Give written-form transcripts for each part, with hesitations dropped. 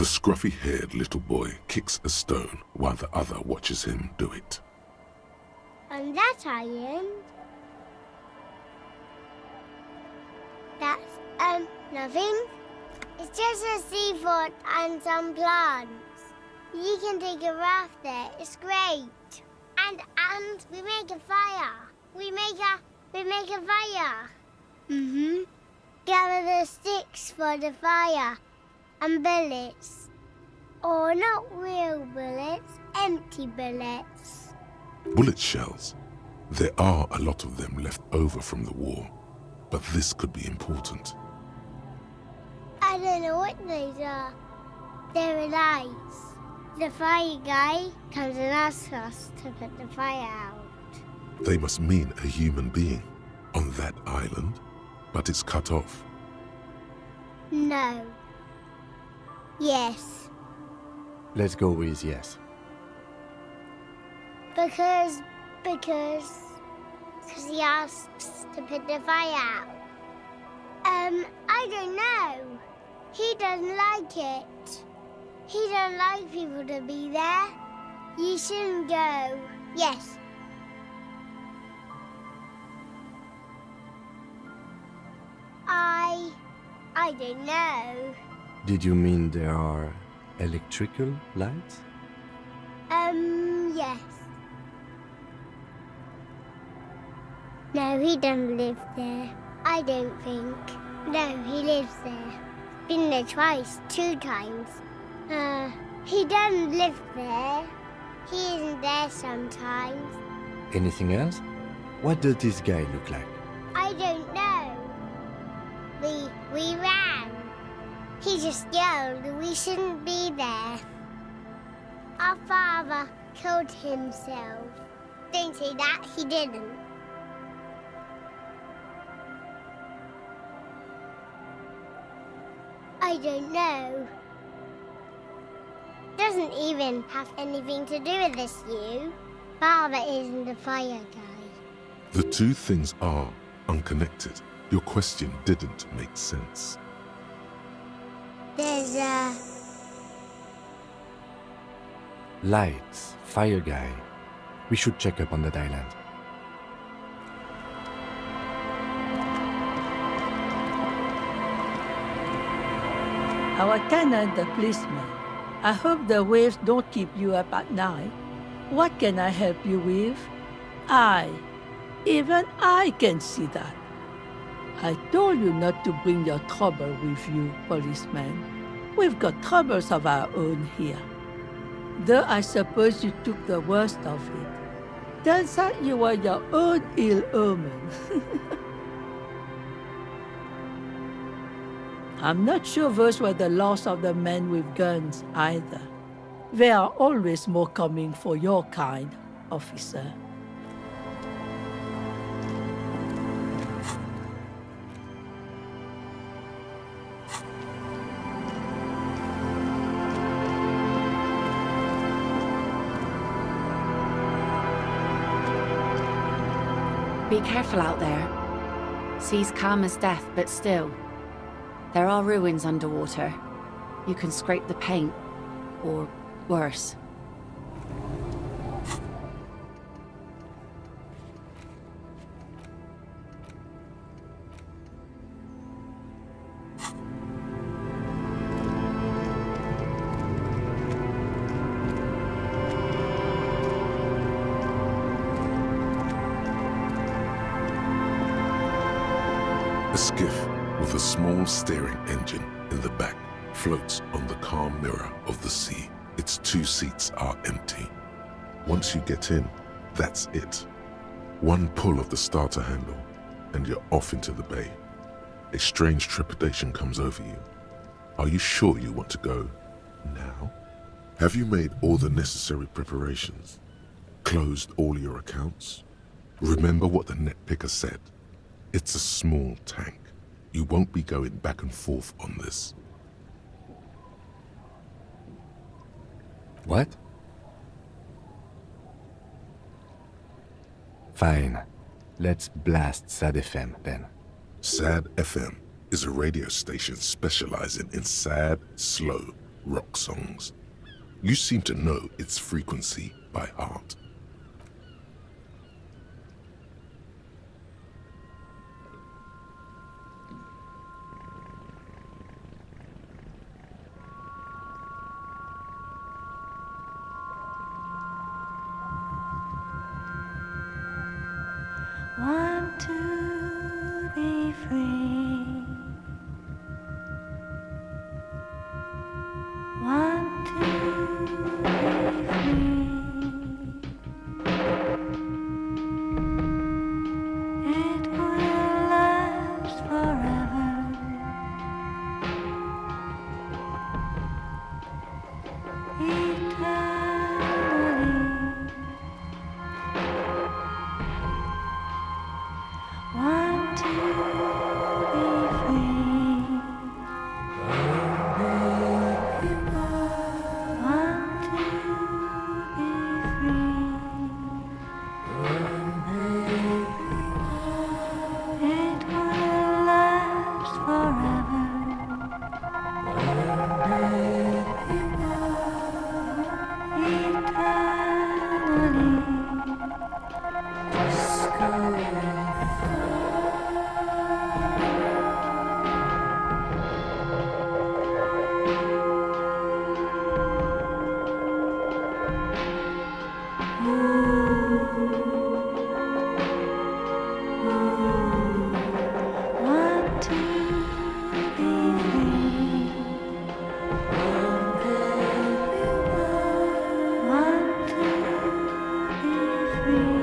The scruffy-haired little boy kicks a stone while the other watches him do it. On that island? That's, nothing. It's just a seafort and some plants. You can take a raft there. It's great. And we make a fire. We make a fire. Mm-hmm. Gather the sticks for the fire. And bullets. Or not real bullets, empty bullets. Bullet shells. There are a lot of them left over from the war. But this could be important. I don't know what those are. They're lights. The fire guy comes and asks us to put the fire out. They must mean a human being on that island, but it's cut off. No. Yes. Let's go with yes. Because he asks to put the fire out. I don't know. He doesn't like it. He don't like people to be there. You shouldn't go. Yes. I don't know. Did you mean there are electrical lights? Yes. No, he doesn't live there. I don't think. No, he lives there. Been there twice, 2 times. He doesn't live there. He isn't there sometimes. Anything else? What does this guy look like? I don't know. We ran. He just yelled we shouldn't be there. Our father killed himself. Don't say that, he didn't. I don't know. Doesn't even have anything to do with this, you. Father isn't the fire guy. The two things are unconnected. Your question didn't make sense. There's Lights, fire guy. We should check up on that island. Our tenant, the policeman. I hope the waves don't keep you up at night. What can I help you with? Even I can see that. I told you not to bring your trouble with you, policeman. We've got troubles of our own here. Though I suppose you took the worst of it. Turns out you were your own ill omen. I'm not sure those were the loss of the men with guns either. There are always more coming for your kind, officer. Be careful out there. Sea's calm as death, but still. There are ruins underwater. You can scrape the paint, or worse. A skiff with a small steering engine in the back floats on the calm mirror of the sea. Its 2 seats are empty. Once you get in, that's it. One pull of the starter handle, and you're off into the bay. A strange trepidation comes over you. Are you sure you want to go now? Have you made all the necessary preparations? Closed all your accounts? Remember what the net picker said. It's a small tank. You won't be going back and forth on this. What? Fine. Let's blast SAD FM then. SAD FM is a radio station specializing in sad, slow, rock songs. You seem to know its frequency by heart. Want to be free. Want to be free. It will last forever. Eternally. Want to be free. Want to be free. It will last forever. Want to be free. Want to be free.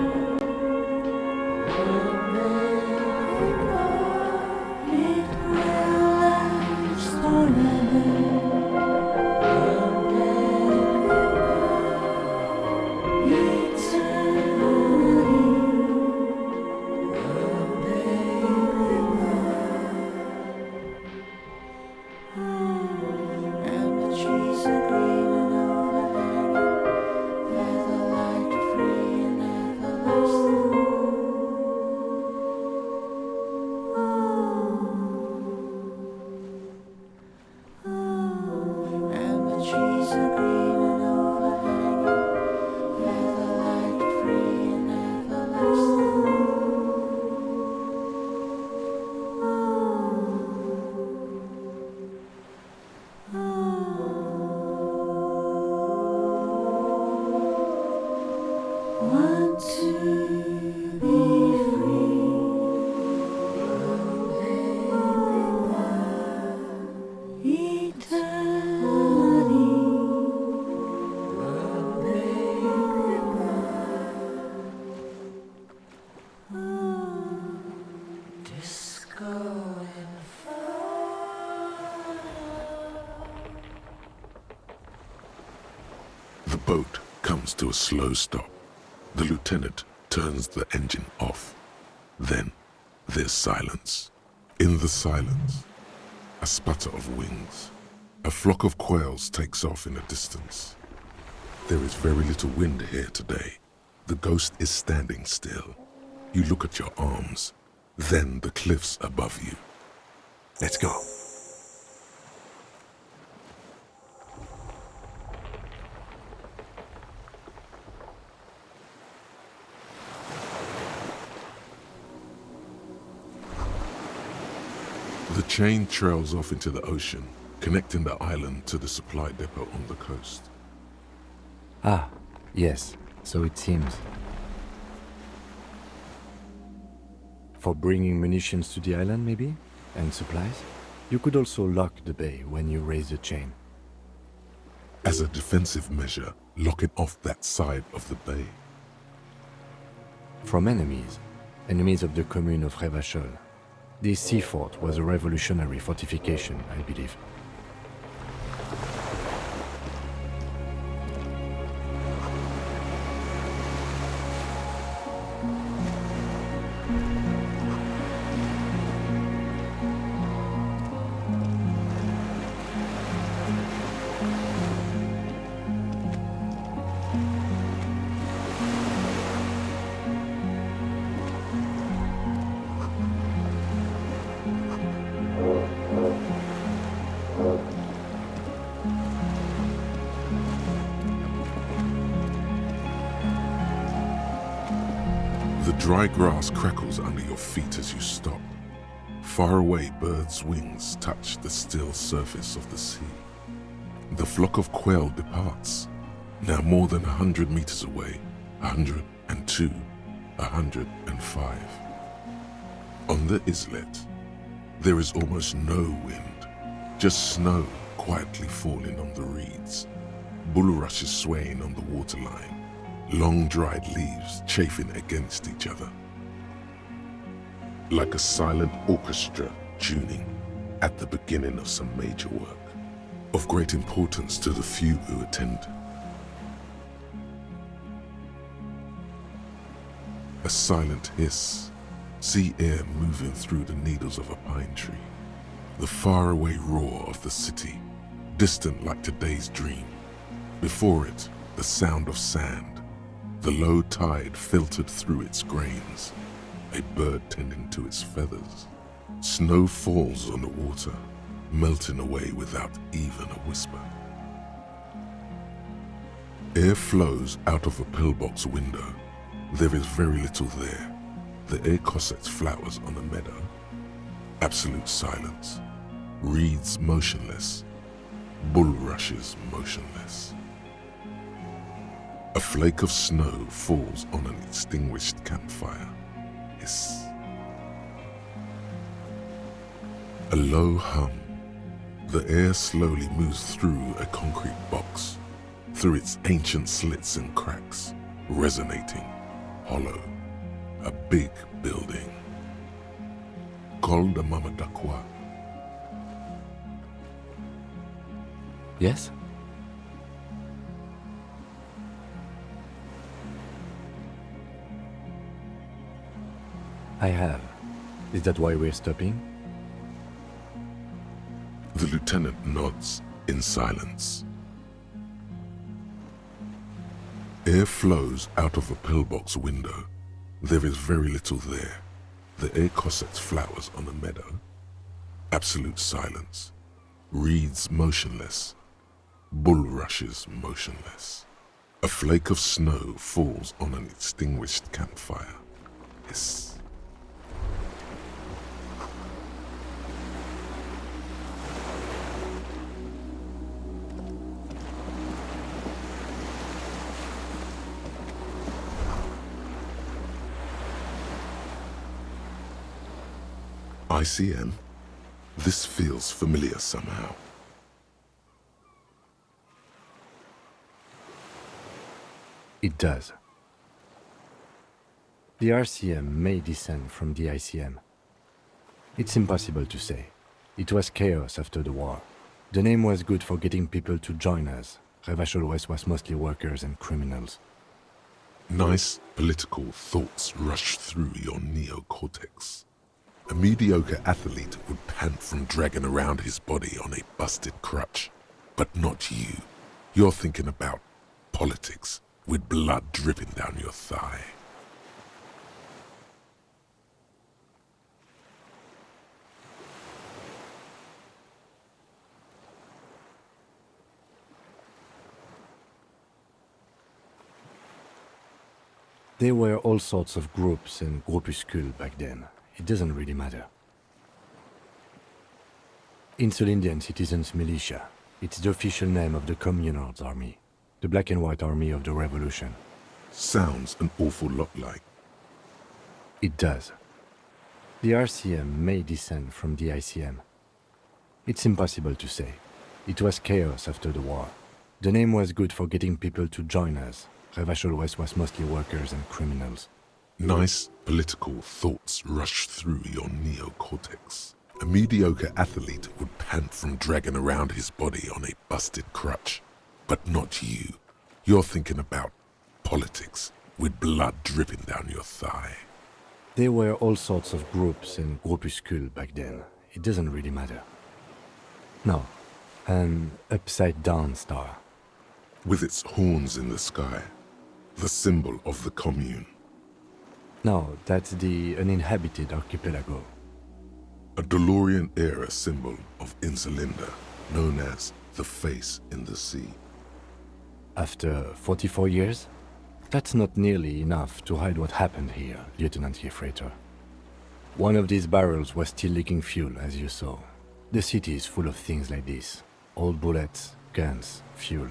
It will last forever. And the trees are green and overhanging, feather light free and everlasting. And the trees are green and overhanging, feather light free and everlasting. Want to be free. Disco and The boat comes to a slow stop. The lieutenant turns the engine off. Then there's silence. In the silence, a sputter of wings. A flock of quails takes off in the distance. There is very little wind here today. The ghost is standing still. You look at your arms, then the cliffs above you. Let's go. The chain trails off into the ocean, connecting the island to the supply depot on the coast. Ah, yes, so it seems. For bringing munitions to the island, maybe? And supplies? You could also lock the bay when you raise the chain. As a defensive measure, locking off that side of the bay. From enemies of the commune of Revachol. This sea fort was a revolutionary fortification, I believe. Dry grass crackles under your feet as you stop. Far away, birds' wings touch the still surface of the sea. The flock of quail departs, now more than 100 meters away, 102, 105. On the islet, there is almost no wind, just snow quietly falling on the reeds, bulrushes swaying on the waterline, long dried leaves chafing against each other. Like a silent orchestra tuning at the beginning of some major work, of great importance to the few who attend. A silent hiss, sea air moving through the needles of a pine tree, the faraway roar of the city, distant like today's dream. Before it, the sound of sand, the low tide filtered through its grains, a bird tending to its feathers. Snow falls on the water, melting away without even a whisper. Air flows out of a pillbox window. There is very little there. The air cossets flowers on a meadow. Absolute silence. Reeds motionless. Bulrushes motionless. A flake of snow falls on an extinguished campfire. Hiss. A low hum. The air slowly moves through a concrete box, through its ancient slits and cracks, resonating, hollow. A big building. Col de Mamadakwa. Yes? I have. Is that why we're stopping? The lieutenant nods in silence. Air flows out of a pillbox window. There is very little there. The air cossets flowers on a meadow. Absolute silence. Reeds motionless. Bulrushes motionless. A flake of snow falls on an extinguished campfire. Hiss. ICM? This feels familiar somehow. It does. The RCM may descend from the ICM. It's impossible to say. It was chaos after the war. The name was good for getting people to join us. Revachol West was mostly workers and criminals. Nice political thoughts rush through your neocortex. A mediocre athlete would pant from dragging around his body on a busted crutch. But not you. You're thinking about politics, with blood dripping down your thigh. There were all sorts of groups and groupuscules back then. It doesn't really matter. Insulindian Citizens Militia. It's the official name of the Communards Army, the Black and White Army of the Revolution. Sounds an awful lot like. It does. The RCM may descend from the ICM. It's impossible to say. It was chaos after the war. The name was good for getting people to join us. Revachol West was mostly workers and criminals. Nice political thoughts rush through your neocortex. A mediocre athlete would pant from dragging around his body on a busted crutch. But not you. You're thinking about politics, with blood dripping down your thigh. There were all sorts of groups and groupuscules back then. It doesn't really matter. No, an upside-down star. With its horns in the sky, the symbol of the commune. No, that's the uninhabited archipelago. A DeLorean-era symbol of Insulinda, known as the face in the sea. After 44 years? That's not nearly enough to hide what happened here, Lieutenant Gefreiter. One of these barrels was still leaking fuel, as you saw. The city is full of things like this. Old bullets, guns, fuel.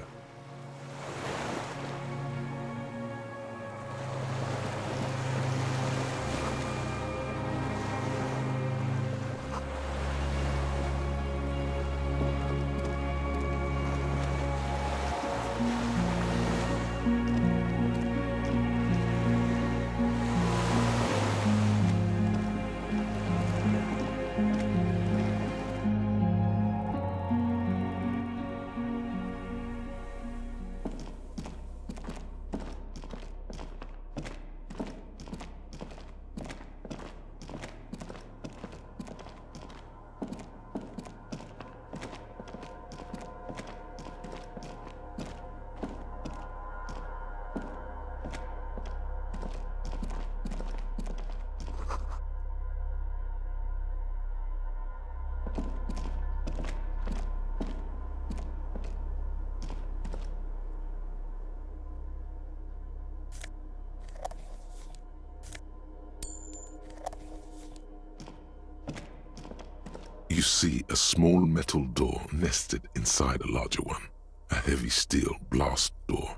You see a small metal door nested inside a larger one, a heavy steel blast door.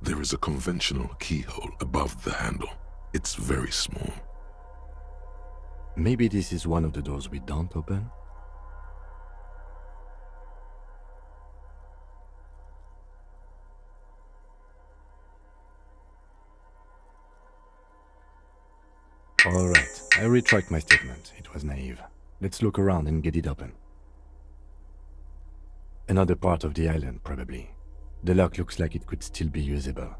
There is a conventional keyhole above the handle. It's very small. Maybe this is one of the doors we don't open? Alright, I retract my statement. It was naive. Let's look around and get it open. Another part of the island, probably. The lock looks like it could still be usable.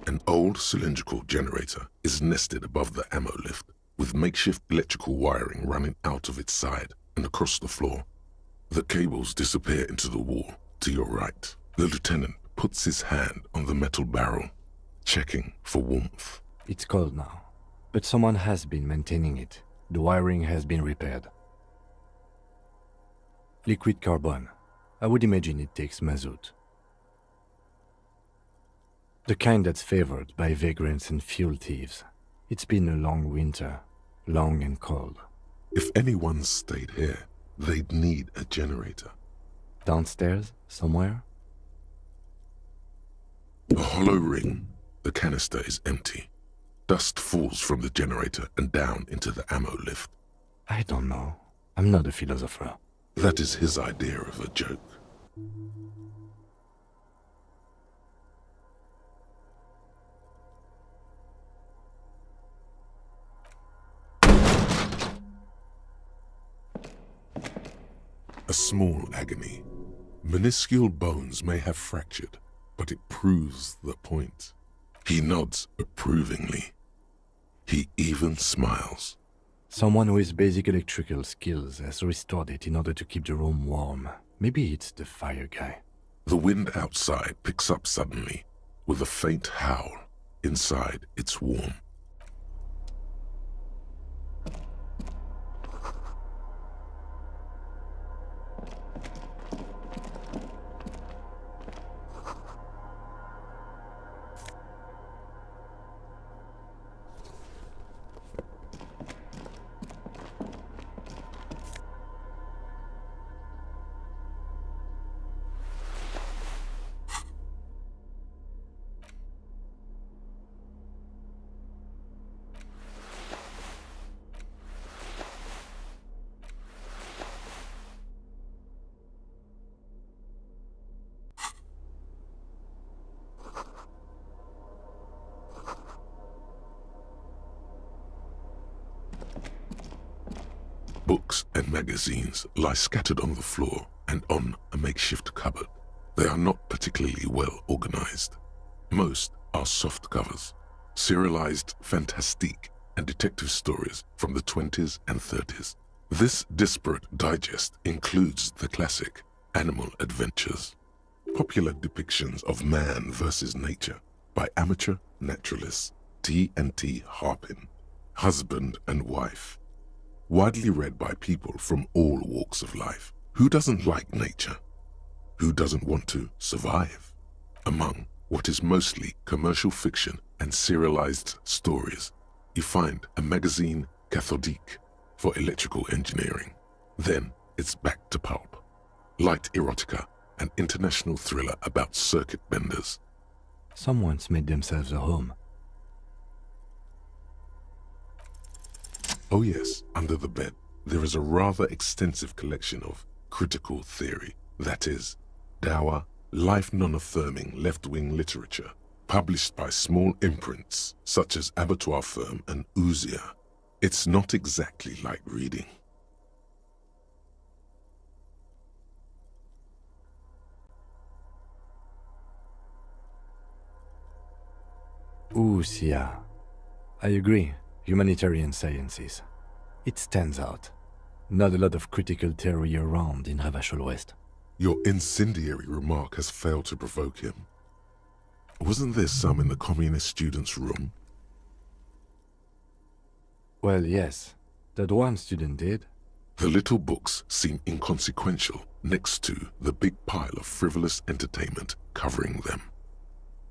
An old cylindrical generator is nested above the ammo lift, with makeshift electrical wiring running out of its side and across the floor. The cables disappear into the wall to your right. The lieutenant puts his hand on the metal barrel, checking for warmth. It's cold now, but someone has been maintaining it. The wiring has been repaired. Liquid carbon. I would imagine it takes mazout. The kind that's favored by vagrants and fuel thieves. It's been a long winter, long and cold. If anyone stayed here, they'd need a generator. Downstairs, somewhere? A hollow ring. The canister is empty. Dust falls from the generator and down into the ammo lift. I don't know. I'm not a philosopher. That is his idea of a joke. A small agony. Minuscule bones may have fractured, but it proves the point. He nods approvingly. He even smiles. Someone with basic electrical skills has restored it in order to keep the room warm. Maybe it's the fire guy. The wind outside picks up suddenly, with a faint howl. Inside, it's warm. Books and magazines lie scattered on the floor and on a makeshift cupboard. They are not particularly well organized. Most are soft covers, serialized fantastique and detective stories from the 20s and 30s. This disparate digest includes the classic Animal Adventures, popular depictions of man versus nature by amateur naturalists T&T Harpin, husband and wife, widely read by people from all walks of life. Who doesn't like nature? Who doesn't want to survive? Among what is mostly commercial fiction and serialized stories, you find a magazine cathodique for electrical engineering. Then it's back to pulp. Light erotica, an international thriller about circuit benders. Someone's made themselves a home. Oh yes, under the bed, there is a rather extensive collection of critical theory, that is, dour, life non-affirming left-wing literature, published by small imprints such as Abattoir Firm and Ouzia. It's not exactly like reading. Ouzia. I agree. Humanitarian sciences. It stands out. Not a lot of critical theory around in Ravachol West. Your incendiary remark has failed to provoke him. Wasn't there some in the communist students' room? Well, yes. That one student did. The little books seem inconsequential next to the big pile of frivolous entertainment covering them.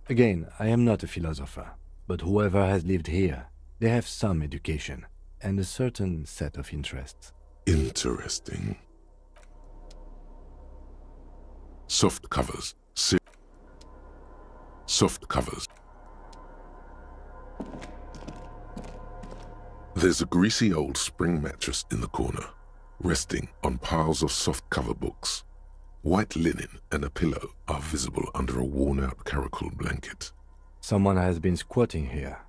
Again, I am not a philosopher, but whoever has lived here, they have some education and a certain set of interests. Interesting. Soft covers. Soft covers. There's a greasy old spring mattress in the corner, resting on piles of soft cover books. White linen and a pillow are visible under a worn-out caracal blanket. Someone has been squatting here.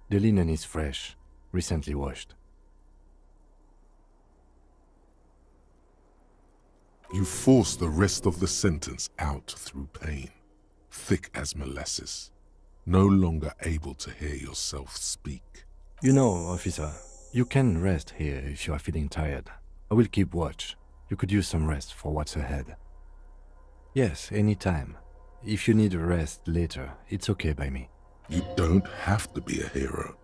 The linen is fresh, recently washed. You force the rest of the sentence out through pain, thick as molasses, no longer able to hear yourself speak. You know, officer, you can rest here if you are feeling tired. I will keep watch. You could use some rest for what's ahead. Yes, anytime. If you need a rest later, it's okay by me. You don't have to be a hero.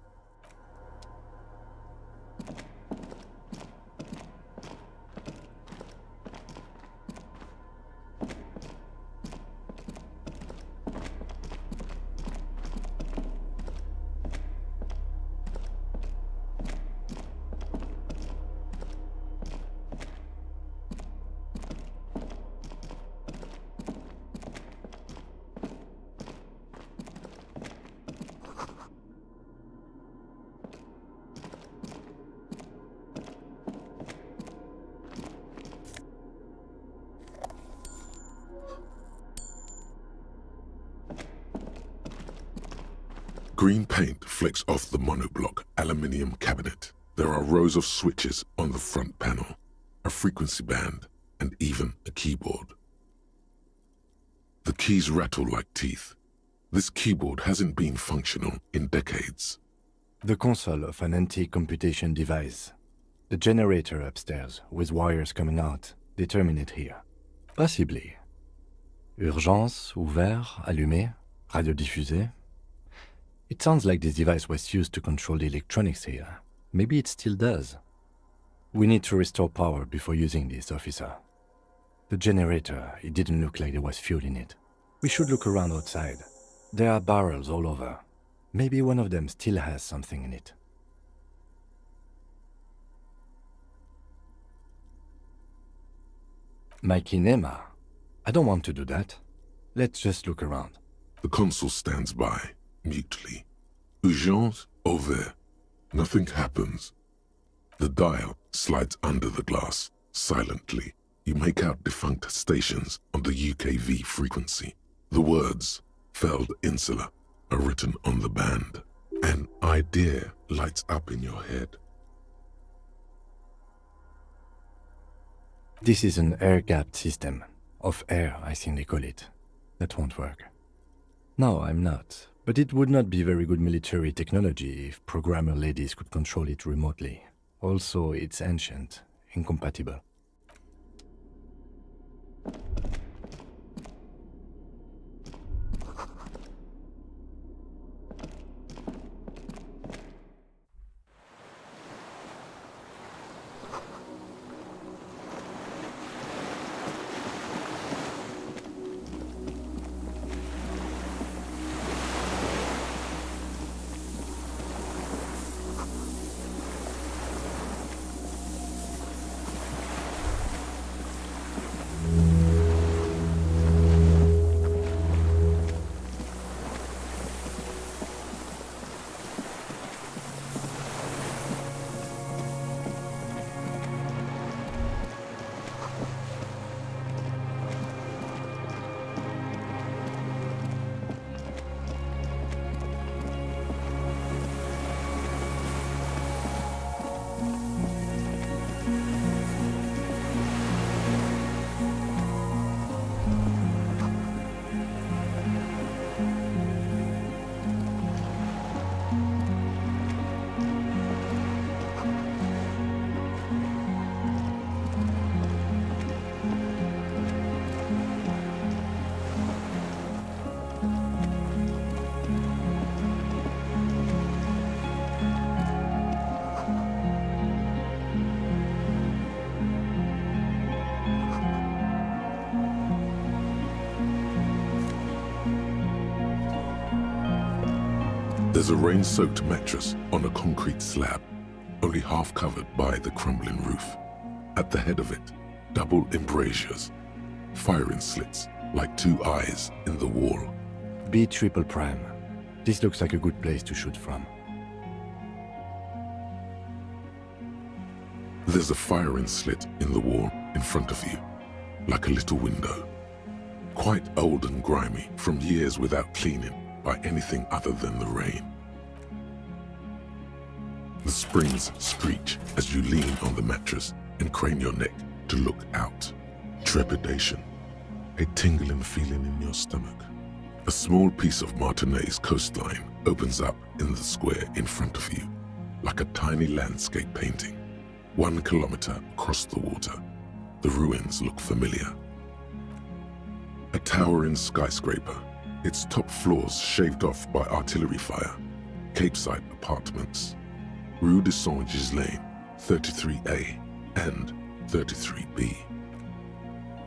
Green paint flecks off the monoblock aluminium cabinet. There are rows of switches on the front panel, a frequency band, and even a keyboard. The keys rattle like teeth. This keyboard hasn't been functional in decades. The console of an anti-computation device. The generator upstairs, with wires coming out, they terminate here. Possibly. Urgence, ouvert, allumé, radiodiffusé. It sounds like this device was used to control the electronics here. Maybe it still does. We need to restore power before using this, officer. The generator, it didn't look like there was fuel in it. We should look around outside. There are barrels all over. Maybe one of them still has something in it. My kinema? I don't want to do that. Let's just look around. The consul stands by, mutely. Urgence, ouvert. Nothing happens. The dial slides under the glass, silently. You make out defunct stations on the UKV frequency. The words, Feld Insula, are written on the band. An idea lights up in your head. This is an air-gapped system. Of air, I think they call it. That won't work. No, I'm not. But it would not be very good military technology if programmer ladies could control it remotely. Also, it's ancient, incompatible. There's a rain-soaked mattress on a concrete slab, only half covered by the crumbling roof. At the head of it, double embrasures, firing slits like two eyes in the wall. B triple prime. This looks like a good place to shoot from. There's a firing slit in the wall in front of you, like a little window. Quite old and grimy from years without cleaning by anything other than the rain. The springs screech as you lean on the mattress and crane your neck to look out. Trepidation, a tingling feeling in your stomach. A small piece of Martinez coastline opens up in the square in front of you, like a tiny landscape painting. 1 kilometer across the water, the ruins look familiar. A towering skyscraper, its top floors shaved off by artillery fire. Capeside apartments. Rue de Saint-Ghislain, 33A and 33B.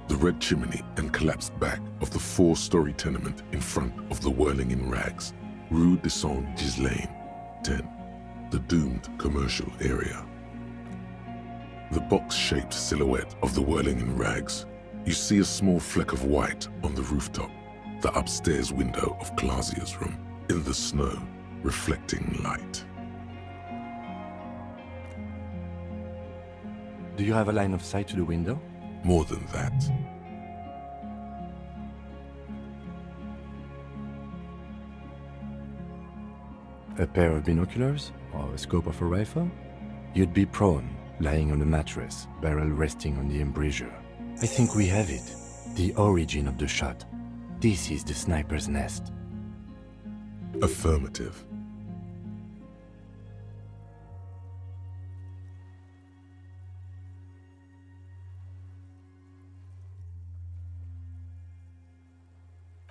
The red chimney and collapsed back of the 4-story tenement in front of the Whirling in Rags. Rue de Saint-Ghislain, 10. The doomed commercial area. The box-shaped silhouette of the Whirling in Rags. You see a small fleck of white on the rooftop. The upstairs window of Clausia's room, in the snow, reflecting light. Do you have a line of sight to the window? More than that. A pair of binoculars? Or a scope of a rifle? You'd be prone, lying on a mattress, barrel resting on the embrasure. I think we have it. The origin of the shot. This is the sniper's nest. Affirmative.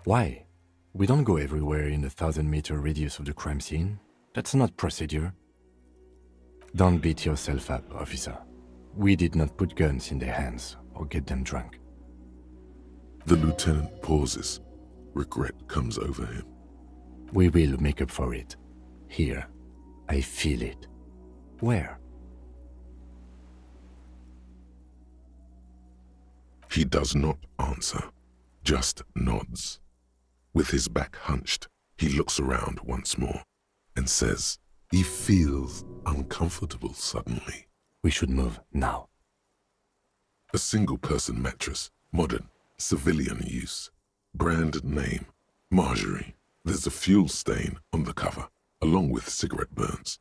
Why? We don't go everywhere in the 1,000-meter radius of the crime scene. That's not procedure. Don't beat yourself up, officer. We did not put guns in their hands or get them drunk. The lieutenant pauses. Regret comes over him. We will make up for it. Here. I feel it. Where? He does not answer, just nods. With his back hunched, he looks around once more and says he feels uncomfortable suddenly. We should move now. A single-person mattress, modern, civilian use. Brand name, Marjorie. There's a fuel stain on the cover, along with cigarette burns.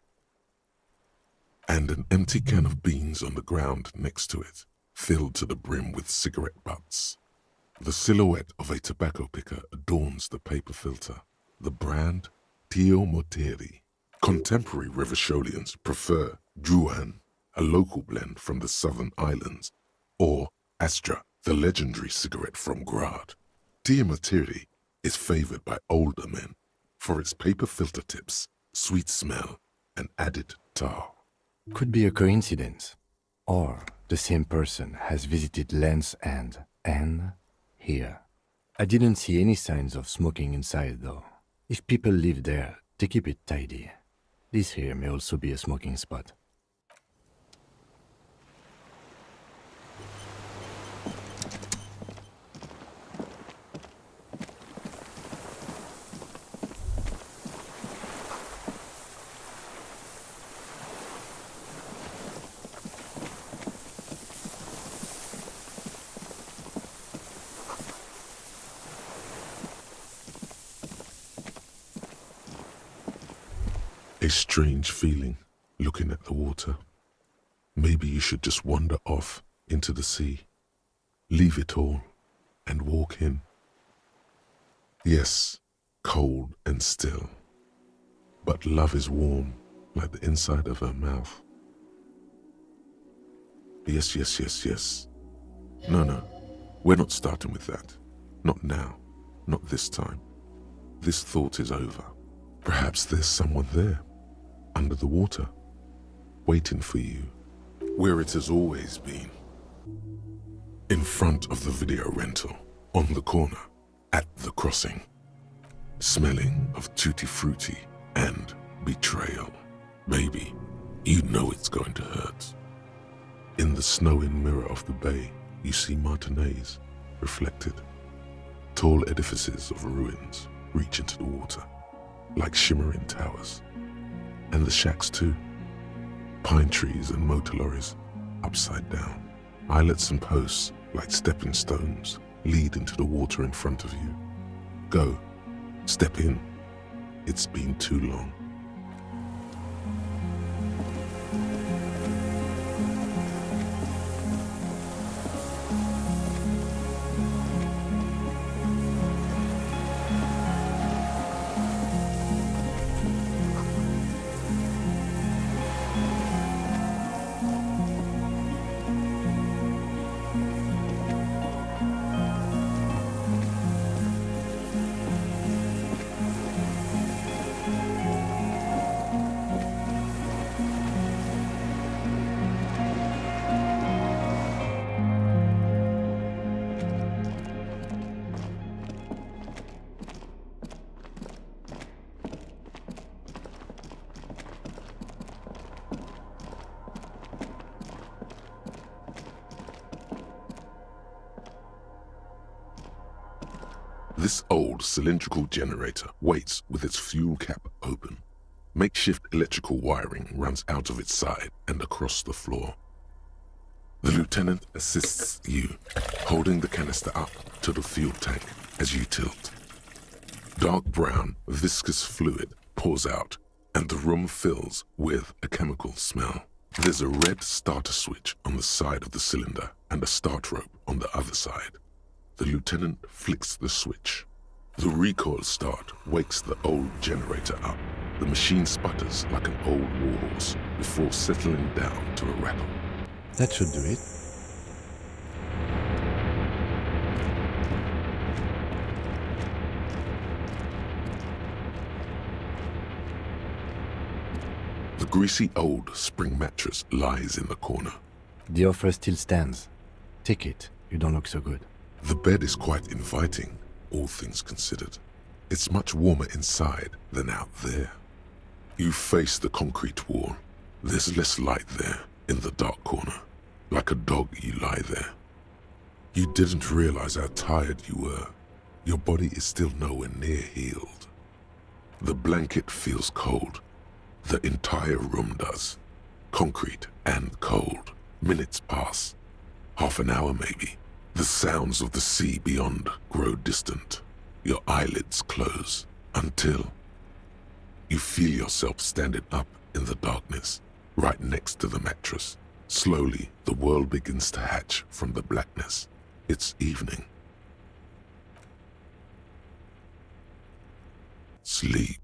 And an empty can of beans on the ground next to it. filled to the brim with cigarette butts. The silhouette of a tobacco picker adorns the paper filter. The brand, Tio Moteri. Contemporary Rivasholians prefer Juan, a local blend from the southern islands, or Astra, the legendary cigarette from Grad. Tio Moteri is favored by older men for its paper filter tips, sweet smell, and added tar. Could be a coincidence. Or the same person has visited Land's End and here. I didn't see any signs of smoking inside though. If people live there, they keep it tidy. This here may also be a smoking spot. A strange feeling, looking at the water. Maybe you should just wander off into the sea, leave it all, and walk in. Yes, cold and still, but love is warm like the inside of her mouth. Yes, yes, yes, yes. No, we're not starting with that. Not now, not this time. This thought is over. Perhaps there's someone there, under the water, waiting for you, where it has always been. In front of the video rental, on the corner, at the crossing, smelling of tutti frutti and betrayal. Baby, you know it's going to hurt. In the snowing mirror of the bay, you see Martinez reflected. Tall edifices of ruins reach into the water, like shimmering towers. And the shacks too. Pine trees and motor lorries, upside down. Islets and posts, like stepping stones, lead into the water in front of you. Go, step in. It's been too long. This old cylindrical generator waits with its fuel cap open. Makeshift electrical wiring runs out of its side and across the floor. The lieutenant assists you, holding the canister up to the fuel tank as you tilt. Dark brown, viscous fluid pours out, and the room fills with a chemical smell. There's a red starter switch on the side of the cylinder and a start rope on the other side. The lieutenant flicks the switch. The recoil start wakes the old generator up. The machine sputters like an old warhorse before settling down to a rattle. That should do it. The greasy old spring mattress lies in the corner. The offer still stands. Take it. You don't look so good. The bed is quite inviting, all things considered. It's much warmer inside than out there. You face the concrete wall. There's less light there, in the dark corner. Like a dog, you lie there. You didn't realize how tired you were. Your body is still nowhere near healed. The blanket feels cold. The entire room does. Concrete and cold. Minutes pass. Half an hour maybe. The sounds of the sea beyond grow distant. Your eyelids close until you feel yourself standing up in the darkness, right next to the mattress. Slowly, the world begins to hatch from the blackness. It's evening. Sleep.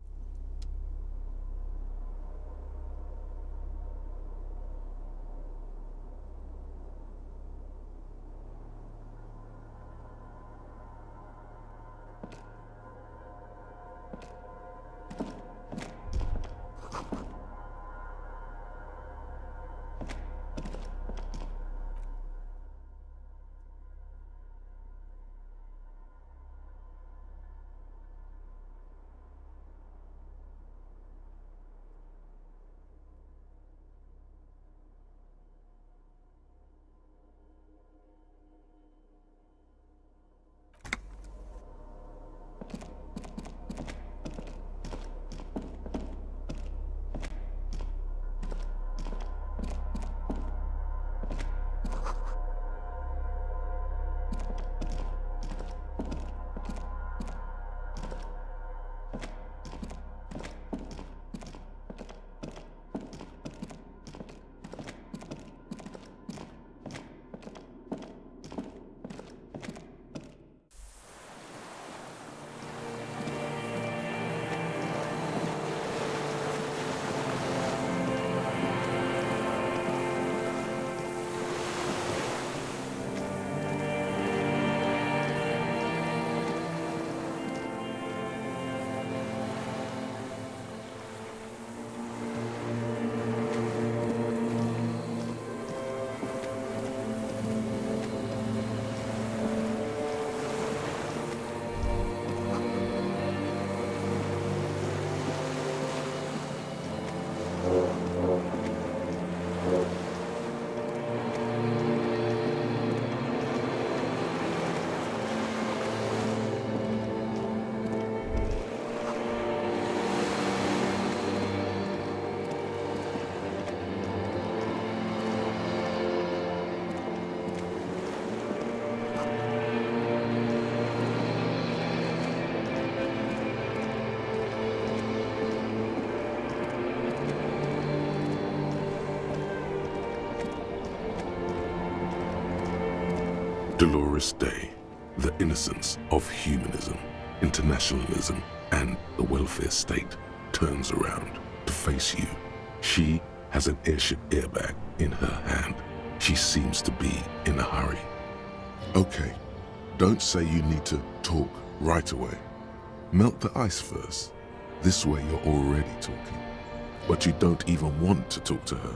Dolores Day, the innocence of humanism, internationalism, and the welfare state turns around to face you. She has an airship airbag in her hand. She seems to be in a hurry. Okay, don't say you need to talk right away. Melt the ice first. This way you're already talking. But you don't even want to talk to her.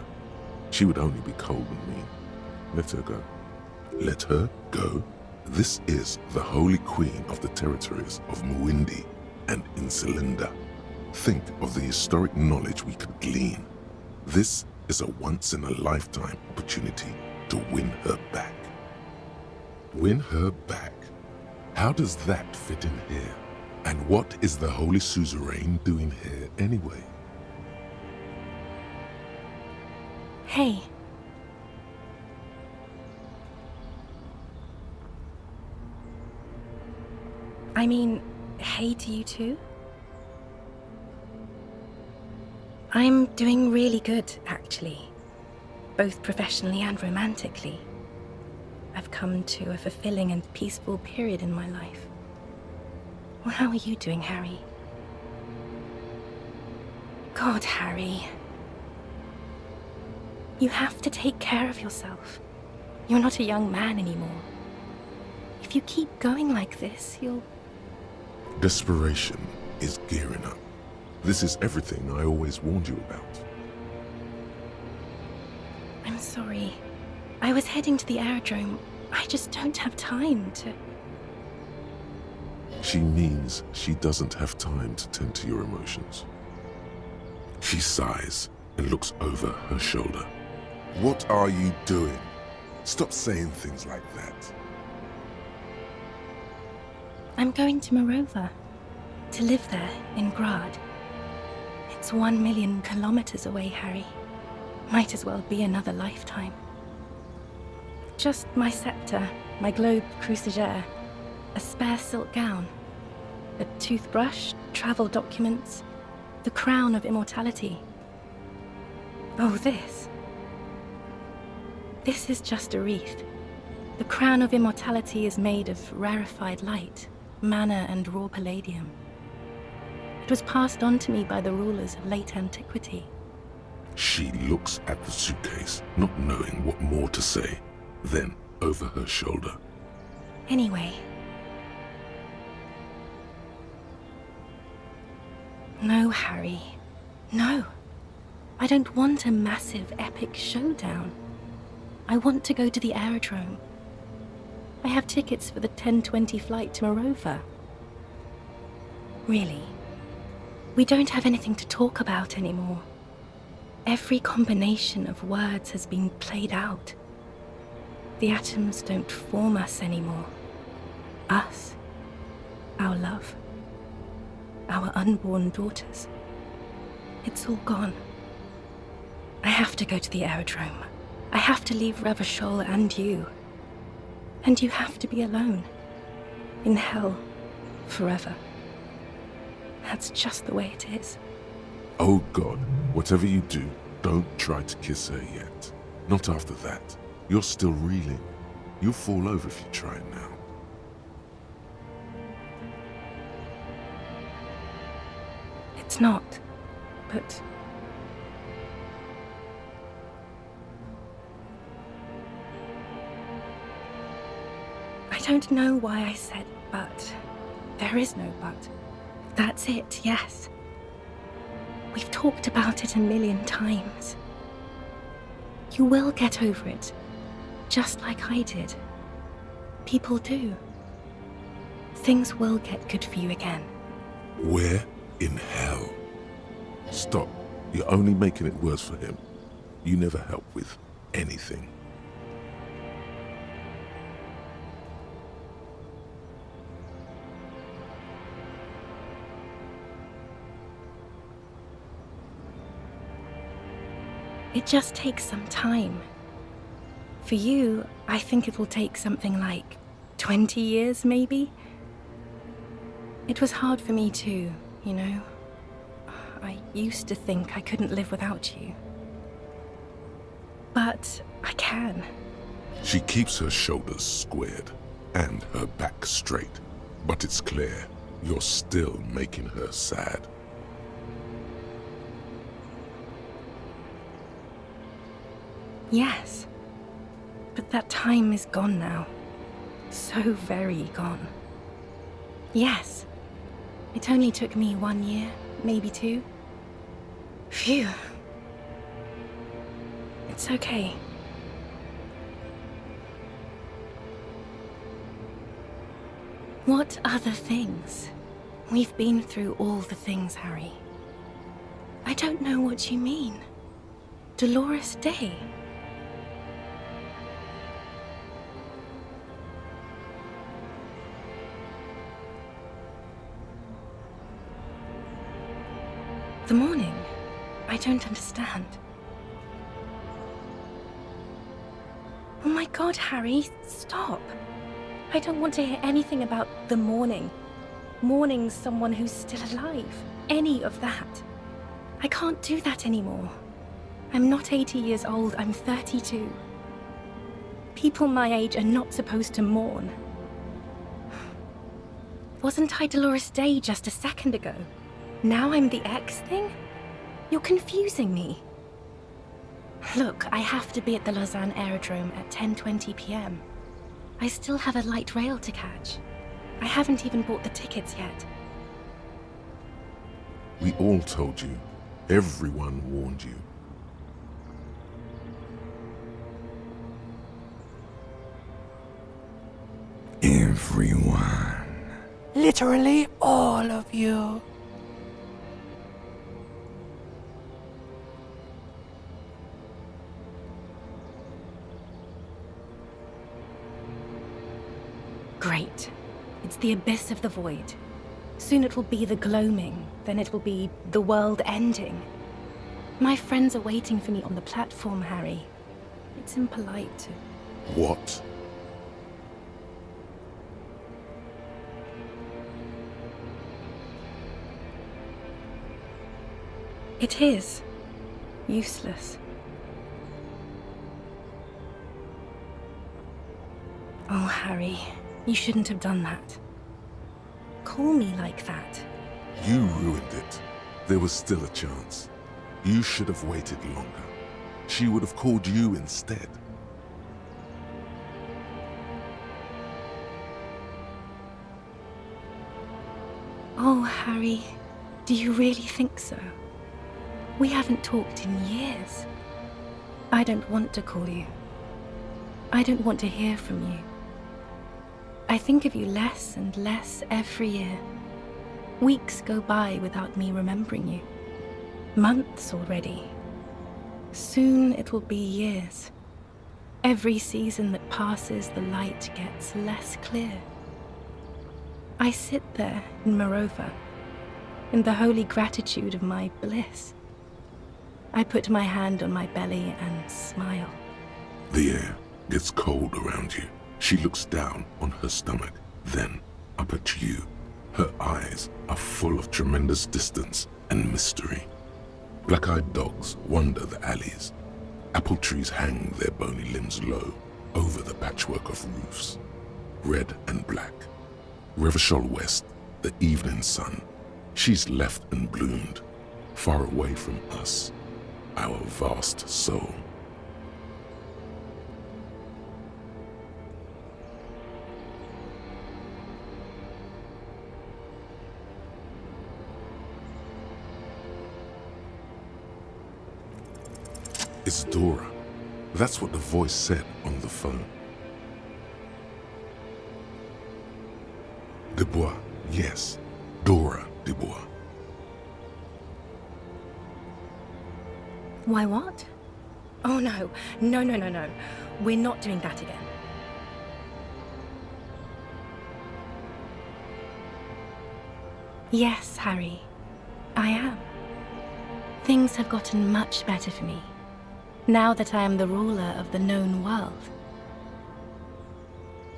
She would only be cold and mean. Let her go. Let her go. This is the Holy Queen of the territories of Muindi and Insulinda. Think of the historic knowledge we could glean. This is a once-in-a-lifetime opportunity to win her back. Win her back? How does that fit in here? And what is the Holy Suzerain doing here anyway? Hey. I mean, hey to you too? I'm doing really good, actually. Both professionally and romantically. I've come to a fulfilling and peaceful period in my life. Well, how are you doing, Harry? God, Harry. You have to take care of yourself. You're not a young man anymore. If you keep going like this, you'll... Desperation is gearing up. This is everything I always warned you about. I'm sorry. I was heading to the aerodrome. I just don't have time to... She means she doesn't have time to tend to your emotions. She sighs and looks over her shoulder. What are you doing? Stop saying things like that. I'm going to Morova. To live there, in Grad. It's 1 million kilometers away, Harry. Might as well be another lifetime. Just my scepter, my globe cruciger, a spare silk gown, a toothbrush, travel documents, the crown of immortality. Oh, this. This is just a wreath. The crown of immortality is made of rarefied light, mana and raw palladium. It was passed on to me by the rulers of late antiquity. She looks at the suitcase, not knowing what more to say. Then, over her shoulder. Anyway. No, Harry. No. I don't want a massive, epic showdown. I want to go to the aerodrome. I have tickets for the 10:20 flight to Morova. Really. We don't have anything to talk about anymore. Every combination of words has been played out. The atoms don't form us anymore. Us. Our love. Our unborn daughters. It's all gone. I have to go to the aerodrome. I have to leave Revachol and you. And you have to be alone. In hell. Forever. That's just the way it is. Oh God, whatever you do, don't try to kiss her yet. Not after that. You're still reeling. You'll fall over if you try it now. It's not. But... I don't know why I said but. There is no but. That's it, yes. We've talked about it a million times. You will get over it, just like I did. People do. Things will get good for you again. Where in hell? Stop. You're only making it worse for him. You never help with anything. It just takes some time. For you, I think it will take something like 20 years, maybe? It was hard for me too, you know? I used to think I couldn't live without you. But I can. She keeps her shoulders squared and her back straight. But it's clear you're still making her sad. Yes. But that time is gone now. So very gone. Yes. It only took me 1 year, maybe 2. Phew. It's okay. What other things? We've been through all the things, Harry. I don't know what you mean. Dolores Day. The morning? I don't understand. Oh my God, Harry, stop. I don't want to hear anything about the morning. Mourning someone who's still alive. Any of that. I can't do that anymore. I'm not 80 years old, I'm 32. People my age are not supposed to mourn. Wasn't I Dolores Day just a second ago? Now I'm the X thing? You're confusing me. Look, I have to be at the Lausanne Aerodrome at 10:20 p.m. I still have a light rail to catch. I haven't even bought the tickets yet. We all told you. Everyone warned you. Everyone. Literally all of you. Great. It's the abyss of the void. Soon it will be the gloaming, then it will be the world ending. My friends are waiting for me on the platform, Harry. It's impolite to... What? It is. Useless. Harry. You shouldn't have done that. Call me like that. You ruined it. There was still a chance. You should have waited longer. She would have called you instead. Oh, Harry, do you really think so? We haven't talked in years. I don't want to call you. I don't want to hear from you. I think of you less and less every year. Weeks go by without me remembering you. Months already. Soon it will be years. Every season that passes, the light gets less clear. I sit there in Morova, in the holy gratitude of my bliss. I put my hand on my belly and smile. The air gets cold around you. She looks down on her stomach, then up at you. Her eyes are full of tremendous distance and mystery. Black-eyed dogs wander the alleys. Apple trees hang their bony limbs low over the patchwork of roofs. Red and black. Revachol West, the evening sun. She's left and bloomed, far away from us, our vast soul. It's Dora. That's what the voice said on the phone. Dubois, yes. Dora Dubois. Why, what? Oh, no. No. We're not doing that again. Yes, Harry. I am. Things have gotten much better for me, now that I am the ruler of the known world.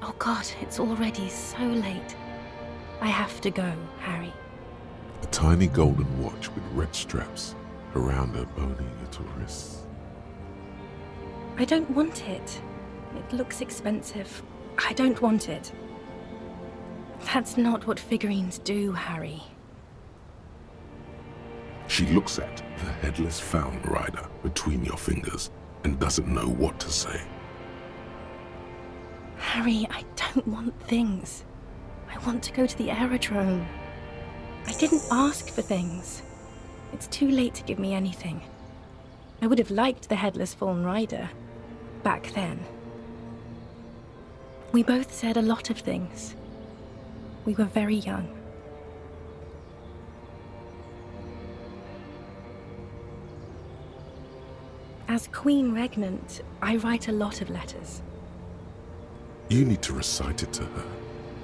Oh God, it's already so late. I have to go, Harry. A tiny golden watch with red straps around her bony little wrists. I don't want it. It looks expensive. I don't want it. That's not what figurines do, Harry. She looks at the headless Faun Rider between your fingers and doesn't know what to say. Harry, I don't want things. I want to go to the aerodrome. I didn't ask for things. It's too late to give me anything. I would have liked the headless Faun Rider back then. We both said a lot of things. We were very young. As Queen Regnant, I write a lot of letters. You need to recite it to her.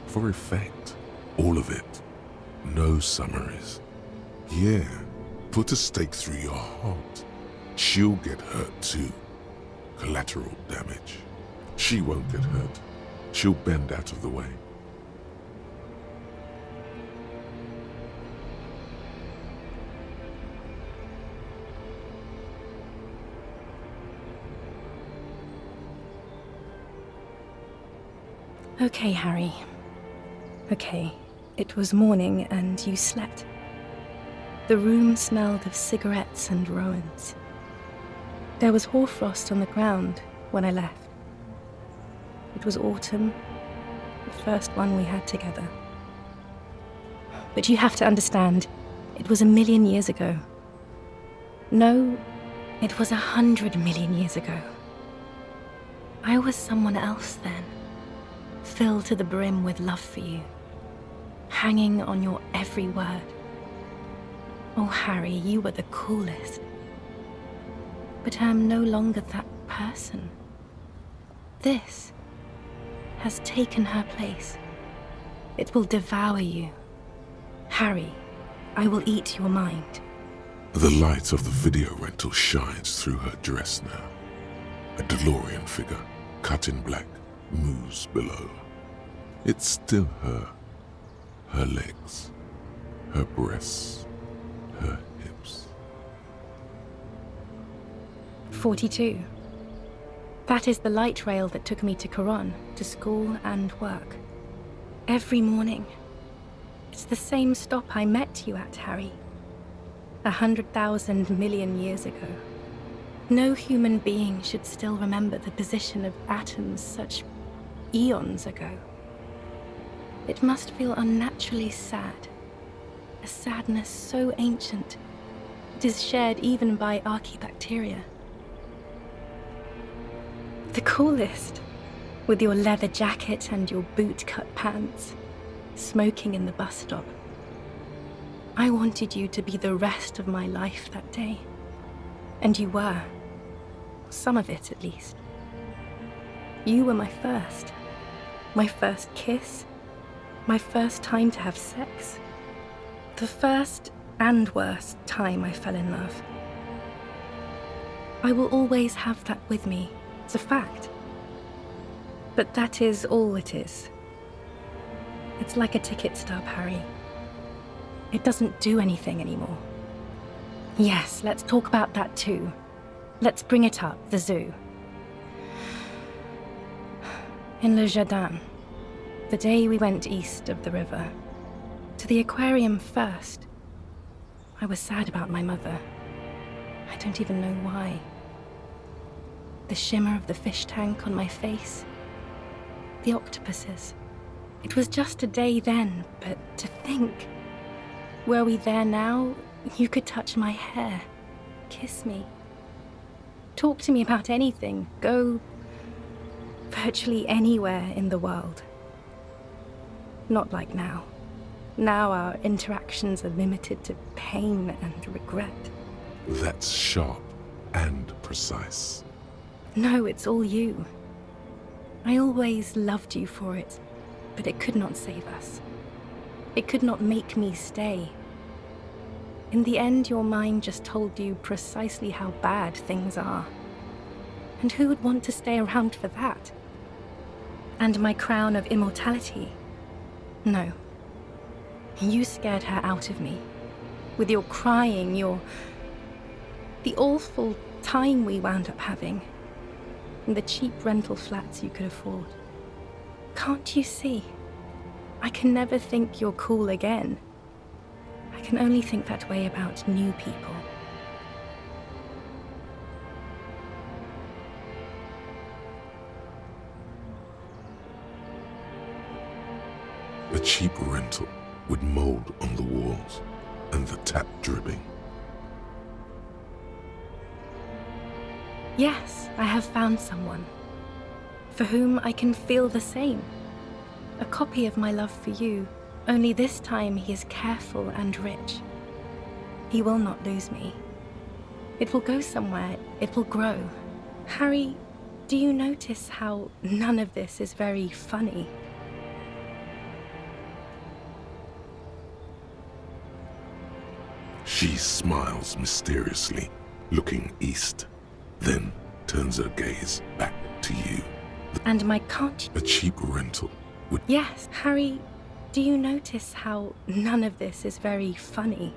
For effect. All of it. No summaries. Yeah. Put a stake through your heart. She'll get hurt too. Collateral damage. She won't get hurt. She'll bend out of the way. Okay, Harry. Okay. It was morning and you slept. The room smelled of cigarettes and Rowans. There was hoarfrost on the ground when I left. It was autumn, the first one we had together. But you have to understand, it was 1,000,000 years ago. No, it was 100 million years ago. I was someone else then, filled to the brim with love for you, hanging on your every word. Oh, Harry, you were the coolest. But I am no longer that person. This has taken her place. It will devour you. Harry, I will eat your mind. The light of the video rental shines through her dress now. A DeLorean figure, cut in black, moves below. It's still her. Her legs, her breasts, her hips. 42. That is the light rail that took me to Coron, to school and work. Every morning. It's the same stop I met you at, Harry. 100,000 million years ago. No human being should still remember the position of atoms such eons ago. It must feel unnaturally sad. A sadness so ancient, it is shared even by archaebacteria. The coolest, with your leather jacket and your boot-cut pants, smoking in the bus stop. I wanted you to be the rest of my life that day. And you were. Some of it, at least. You were my first kiss, my first time to have sex. The first and worst time I fell in love. I will always have that with me. It's a fact. But that is all it is. It's like a ticket stub, Harry. It doesn't do anything anymore. Yes, let's talk about that too. Let's bring it up, the zoo. In Le Jardin, the day we went east of the river, to the aquarium first, I was sad about my mother. I don't even know why. The shimmer of the fish tank on my face, the octopuses. It was just a day then, but to think, were we there now, you could touch my hair, kiss me, talk to me about anything, go virtually anywhere in the world. Not like now. Now our interactions are limited to pain and regret. That's sharp and precise. No, it's all you. I always loved you for it, but it could not save us. It could not make me stay. In the end, your mind just told you precisely how bad things are. And who would want to stay around for that? And my crown of immortality? No. You scared her out of me. With your crying, the awful time we wound up having. And the cheap rental flats you could afford. Can't you see? I can never think you're cool again. I can only think that way about new people. A cheap rental with mold on the walls and the tap dripping. Yes, I have found someone for whom I can feel the same. A copy of my love for you, only this time he is careful and rich. He will not lose me. It will go somewhere, it will grow. Harry, do you notice how none of this is very funny? She smiles mysteriously, looking east, then turns her gaze back to you. And my can't... A cheap rental with... Yes, Harry, do you notice how none of this is very funny?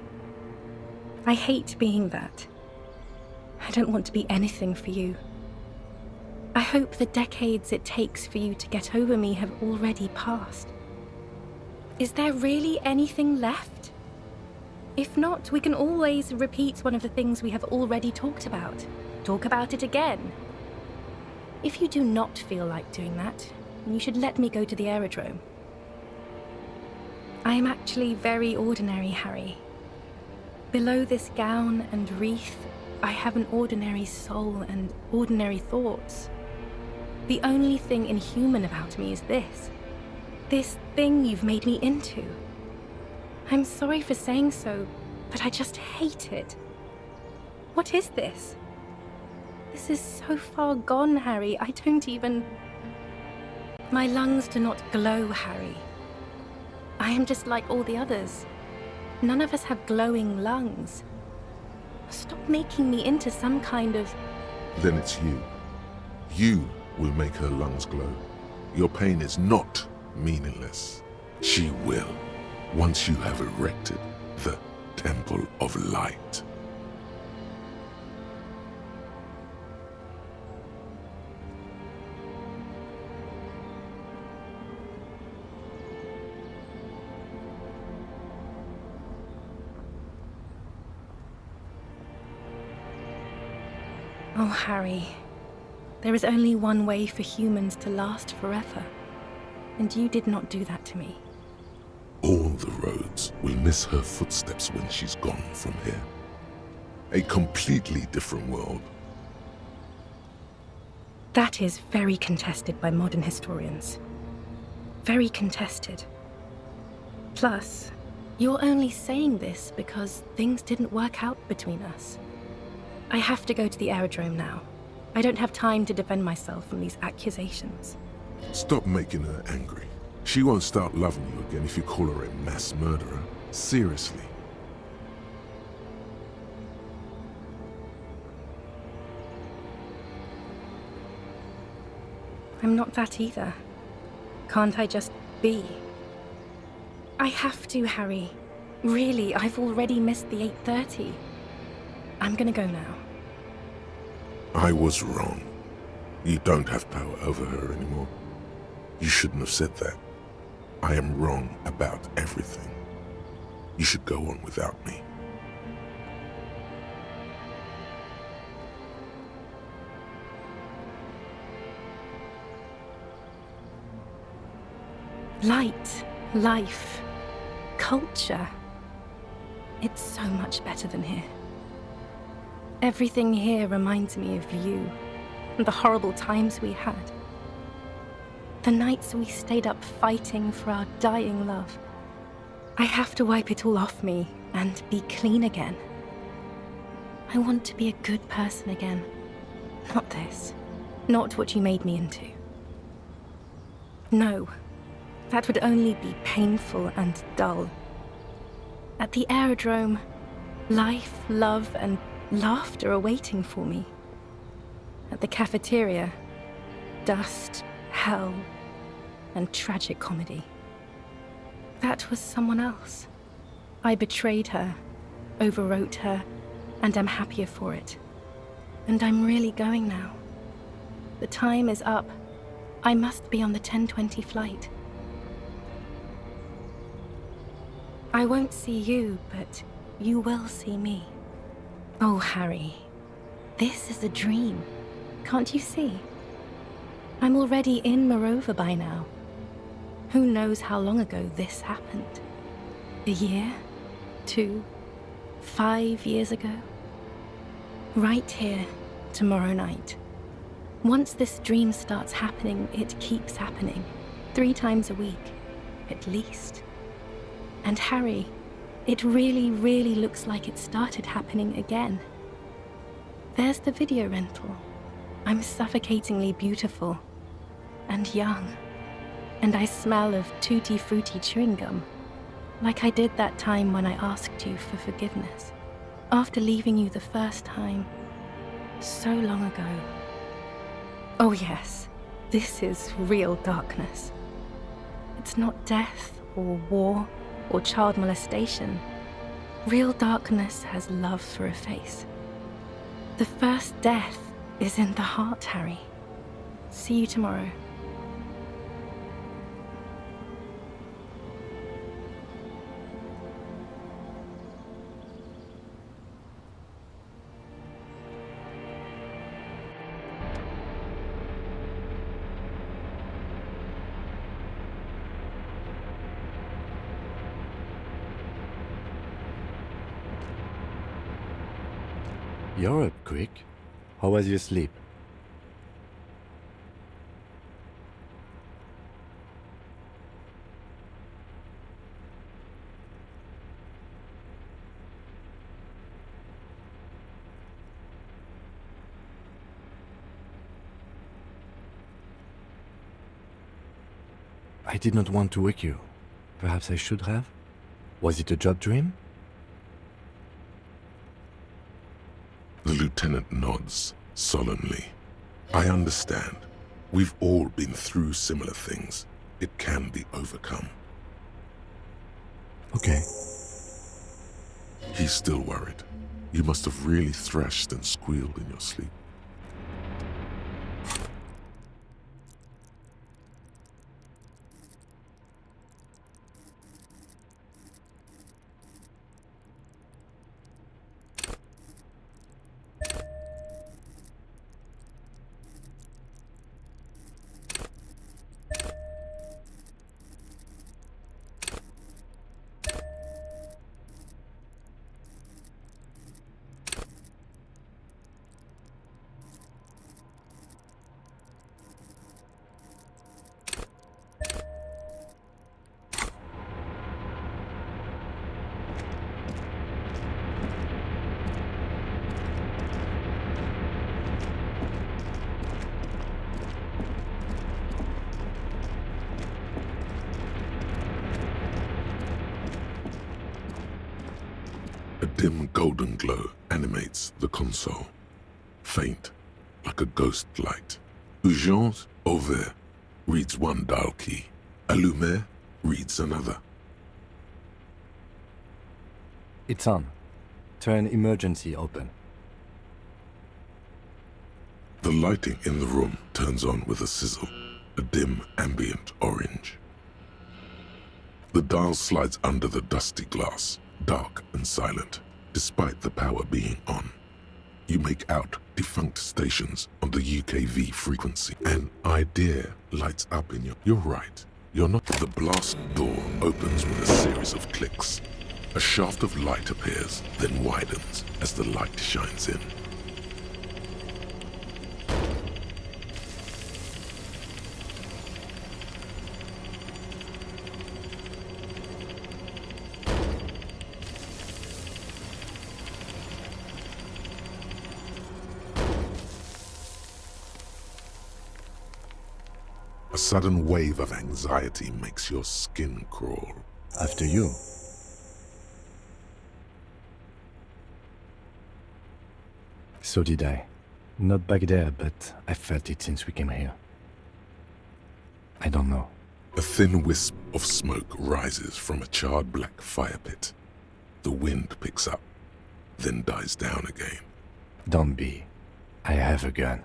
I hate being that. I don't want to be anything for you. I hope the decades it takes for you to get over me have already passed. Is there really anything left? If not, we can always repeat one of the things we have already talked about. Talk about it again. If you do not feel like doing that, you should let me go to the aerodrome. I am actually very ordinary, Harry. Below this gown and wreath, I have an ordinary soul and ordinary thoughts. The only thing inhuman about me is this. This thing you've made me into. I'm sorry for saying so, but I just hate it. What is this? This is so far gone, Harry. I don't even... My lungs do not glow, Harry. I am just like all the others. None of us have glowing lungs. Stop making me into some kind of... Then it's you. You will make her lungs glow. Your pain is not meaningless. She will, once you have erected the Temple of Light. Oh, Harry. There is only one way for humans to last forever. And you did not do that to me. All the roads will miss her footsteps when she's gone from here. A completely different world. That is very contested by modern historians. Very contested. Plus, you're only saying this because things didn't work out between us. I have to go to the aerodrome now. I don't have time to defend myself from these accusations. Stop making her angry. She won't start loving you again if you call her a mass murderer. Seriously. I'm not that either. Can't I just be? I have to, Harry. Really, I've already missed the 8:30. I'm gonna go now. I was wrong. You don't have power over her anymore. You shouldn't have said that. I am wrong about everything. You should go on without me. Light, life, culture. It's so much better than here. Everything here reminds me of you and the horrible times we had. The nights we stayed up fighting for our dying love. I have to wipe it all off me and be clean again. I want to be a good person again. Not this. Not what you made me into. No. That would only be painful and dull. At the aerodrome, life, love, and laughter are waiting for me. At the cafeteria, dust, hell, and tragic comedy. That was someone else. I betrayed her, overwrote her, and am happier for it. And I'm really going now. The time is up. I must be on the 10:20 flight. I won't see you, but you will see me. Oh, Harry, this is a dream. Can't you see? I'm already in Morova by now. Who knows how long ago this happened? A year? 2? 5 years ago? Right here, tomorrow night. Once this dream starts happening, it keeps happening. 3 times a week, at least. And Harry, it really, really looks like it started happening again. There's the video rental. I'm suffocatingly beautiful. And young. And I smell of tutti frutti chewing gum. Like I did that time when I asked you for forgiveness. After leaving you the first time. So long ago. Oh yes, this is real darkness. It's not death or war or child molestation. Real darkness has love for a face. The first death is in the heart, Harry. See you tomorrow. You're up quick. How was your sleep? I did not want to wake you. Perhaps I should have? Was it a job dream? The lieutenant nods solemnly. I understand. We've all been through similar things. It can be overcome. Okay. He's still worried. You must have really thrashed and squealed in your sleep. A dim golden glow animates the console. Faint, like a ghost light. Urgence ouvert reads one dial key. Allumer reads another. It's on. Turn emergency open. The lighting in the room turns on with a sizzle, a dim ambient orange. The dial slides under the dusty glass, dark and silent, despite the power being on. You make out defunct stations on the UKV frequency. An idea lights up in you. You're right. You're not. The blast door opens with a series of clicks. A shaft of light appears, then widens as the light shines in. A sudden wave of anxiety makes your skin crawl. After you. So did I. Not back there, but I felt it since we came here. I don't know. A thin wisp of smoke rises from a charred black fire pit. The wind picks up, then dies down again. Don't be. I have a gun.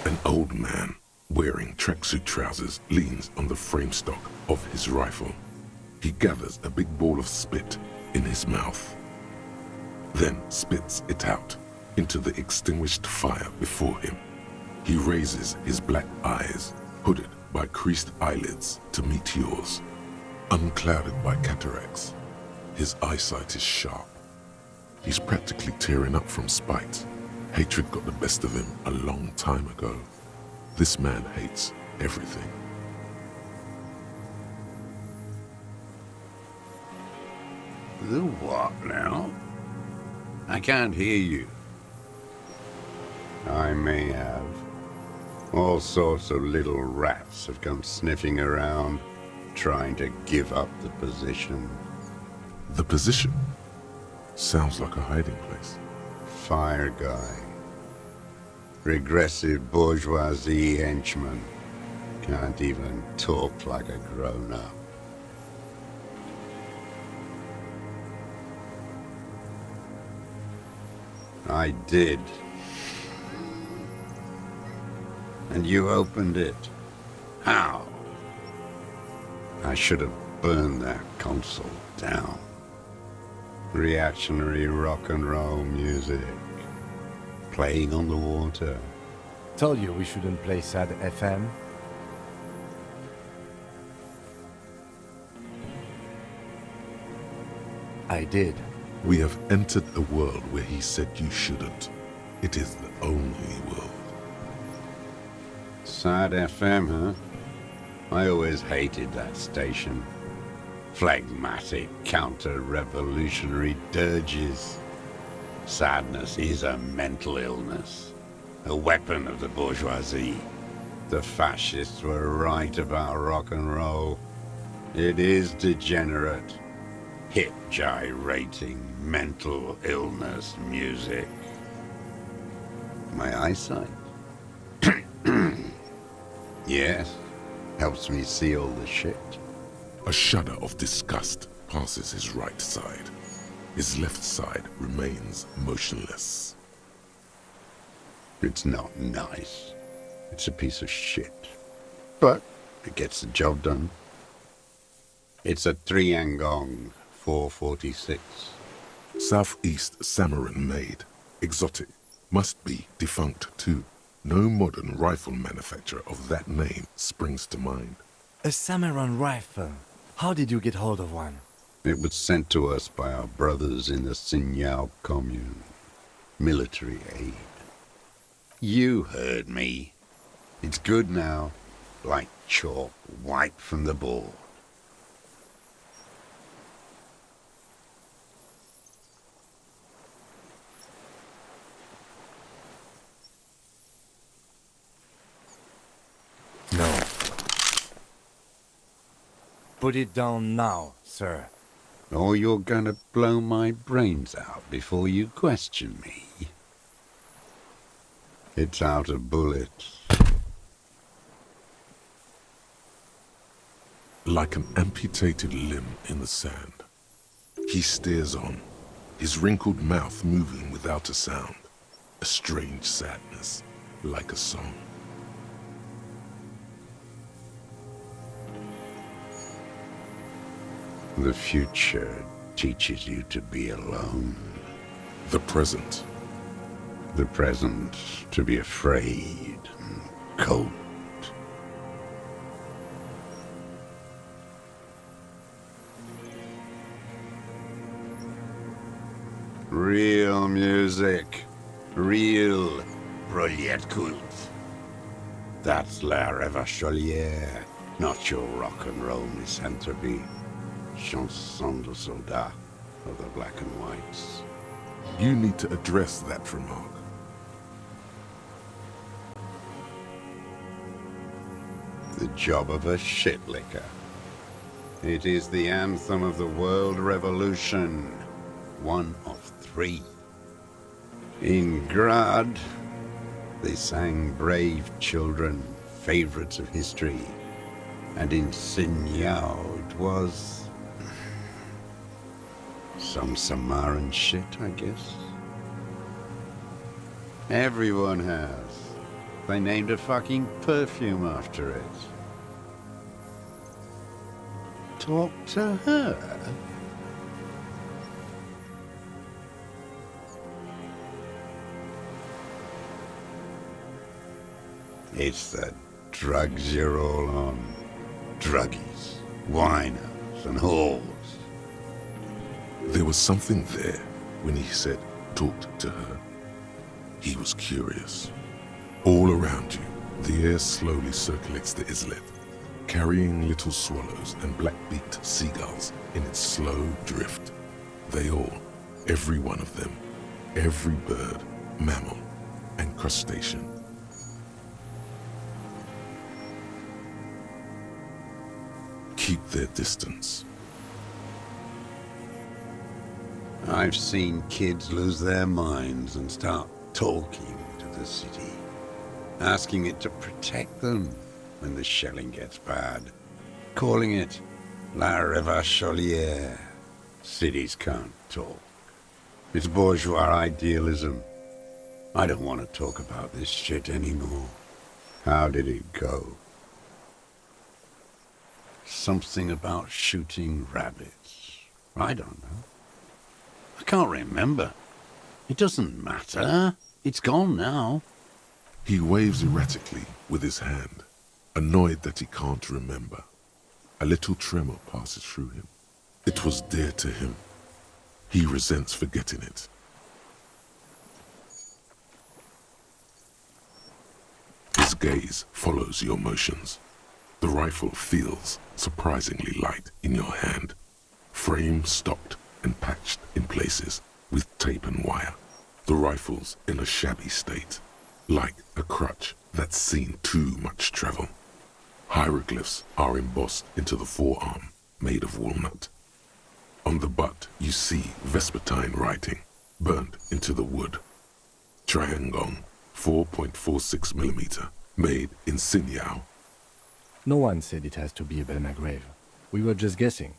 An old man, wearing tracksuit trousers, leans on the frame stock of his rifle. He gathers a big ball of spit in his mouth, then spits it out into the extinguished fire before him. He raises his black eyes, hooded by creased eyelids, to meet yours, unclouded by cataracts. His eyesight is sharp. He's practically tearing up from spite. Hatred got the best of him a long time ago. This man hates everything. The what now? I can't hear you. I may have. All sorts of little rats have come sniffing around, trying to give up the position. The position sounds like a hiding place. Fire guy. Regressive bourgeoisie henchman. Can't even talk like a grown-up. I did. And you opened it. How? I should have burned that console down. Reactionary rock and roll music. Playing on the water. Told you we shouldn't play sad FM. I did. We have entered a world where he said you shouldn't. It is the only world. Sad FM, huh? I always hated that station. Phlegmatic, counter-revolutionary dirges. Sadness is a mental illness. a weapon of the bourgeoisie. The fascists were right about rock and roll. It is degenerate, hip gyrating, mental illness music. My eyesight? Yes, helps me see all the shit. A shudder of disgust passes his right side. His left side remains motionless. It's not nice. It's a piece of shit. But it gets the job done. It's a Triangong 446. Southeast Samaran made. Exotic. Must be defunct too. No modern rifle manufacturer of that name springs to mind. A Samaran rifle. How did you get hold of one? It was sent to us by our brothers in the Sinyao commune. Military aid. You heard me. It's good now. Like chalk wiped from the board. No. Put it down now, sir. Or you're gonna blow my brains out before you question me. It's out of bullets. Like an amputated limb in the sand. He stares on, his wrinkled mouth moving without a sound. A strange sadness, like a song. The future teaches you to be alone. The present. The present to be afraid and cold. Real music. Real Brouillette Cult. That's La Revacholière, not your rock and roll misanthropy. Chanson de soldat of the black and whites. You need to address that remark. The job of a shitlicker. It is the anthem of the world revolution. One of 3. In Grad, they sang Brave Children, favorites of history. And in Sinyao, it was some Samaran shit, I guess. Everyone has. They named a fucking perfume after it. Talk to her. It's the drugs you're all on. Druggies, whiners, and whores. There was something there when he said, talked to her. He was curious. All around you, the air slowly circulates the islet, carrying little swallows and black-beaked seagulls in its slow drift. They all, every one of them, every bird, mammal, and crustacean. Keep their distance. I've seen kids lose their minds and start talking to the city, asking it to protect them when the shelling gets bad, calling it La Revacholière. Cities can't talk. It's bourgeois idealism. I don't want to talk about this shit anymore. How did it go? Something about shooting rabbits. I don't know. I can't remember. It doesn't matter. It's gone now. He waves erratically with his hand, annoyed that he can't remember. A little tremor passes through him. It was dear to him. He resents forgetting it. His gaze follows your motions. The rifle feels surprisingly light in your hand. Frame stocked and patched in places with tape and wire. The rifle's in a shabby state. like a crutch that's seen too much travel. Hieroglyphs are embossed into the forearm, made of walnut. On the butt, you see Vespertine writing, burnt into the wood. Triangong, 4.46 millimeter, made in Sinyao. No one said it has to be a Belma grave. We were just guessing.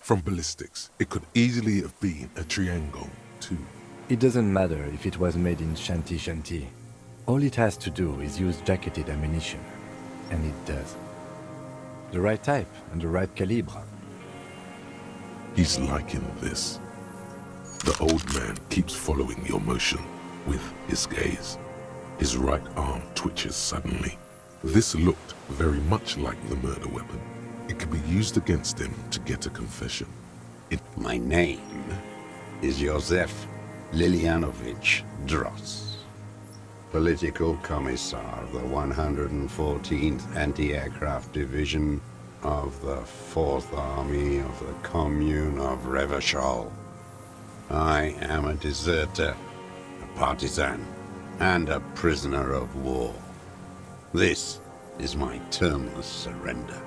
From ballistics, it could easily have been a Triangong, too. It doesn't matter if it was made in Shanti Shanti. All it has to do is use jacketed ammunition. And it does. The right type and the right calibre. He's liking this. The old man keeps following your motion with his gaze. His right arm twitches suddenly. This looked very much like the murder weapon. It could be used against him to get a confession. My name is Josef Lilianovich Dross, Political Commissar of the 114th Anti-Aircraft Division of the 4th Army of the Commune of Revachol. I am a deserter, a partisan, and a prisoner of war. This is my termless surrender.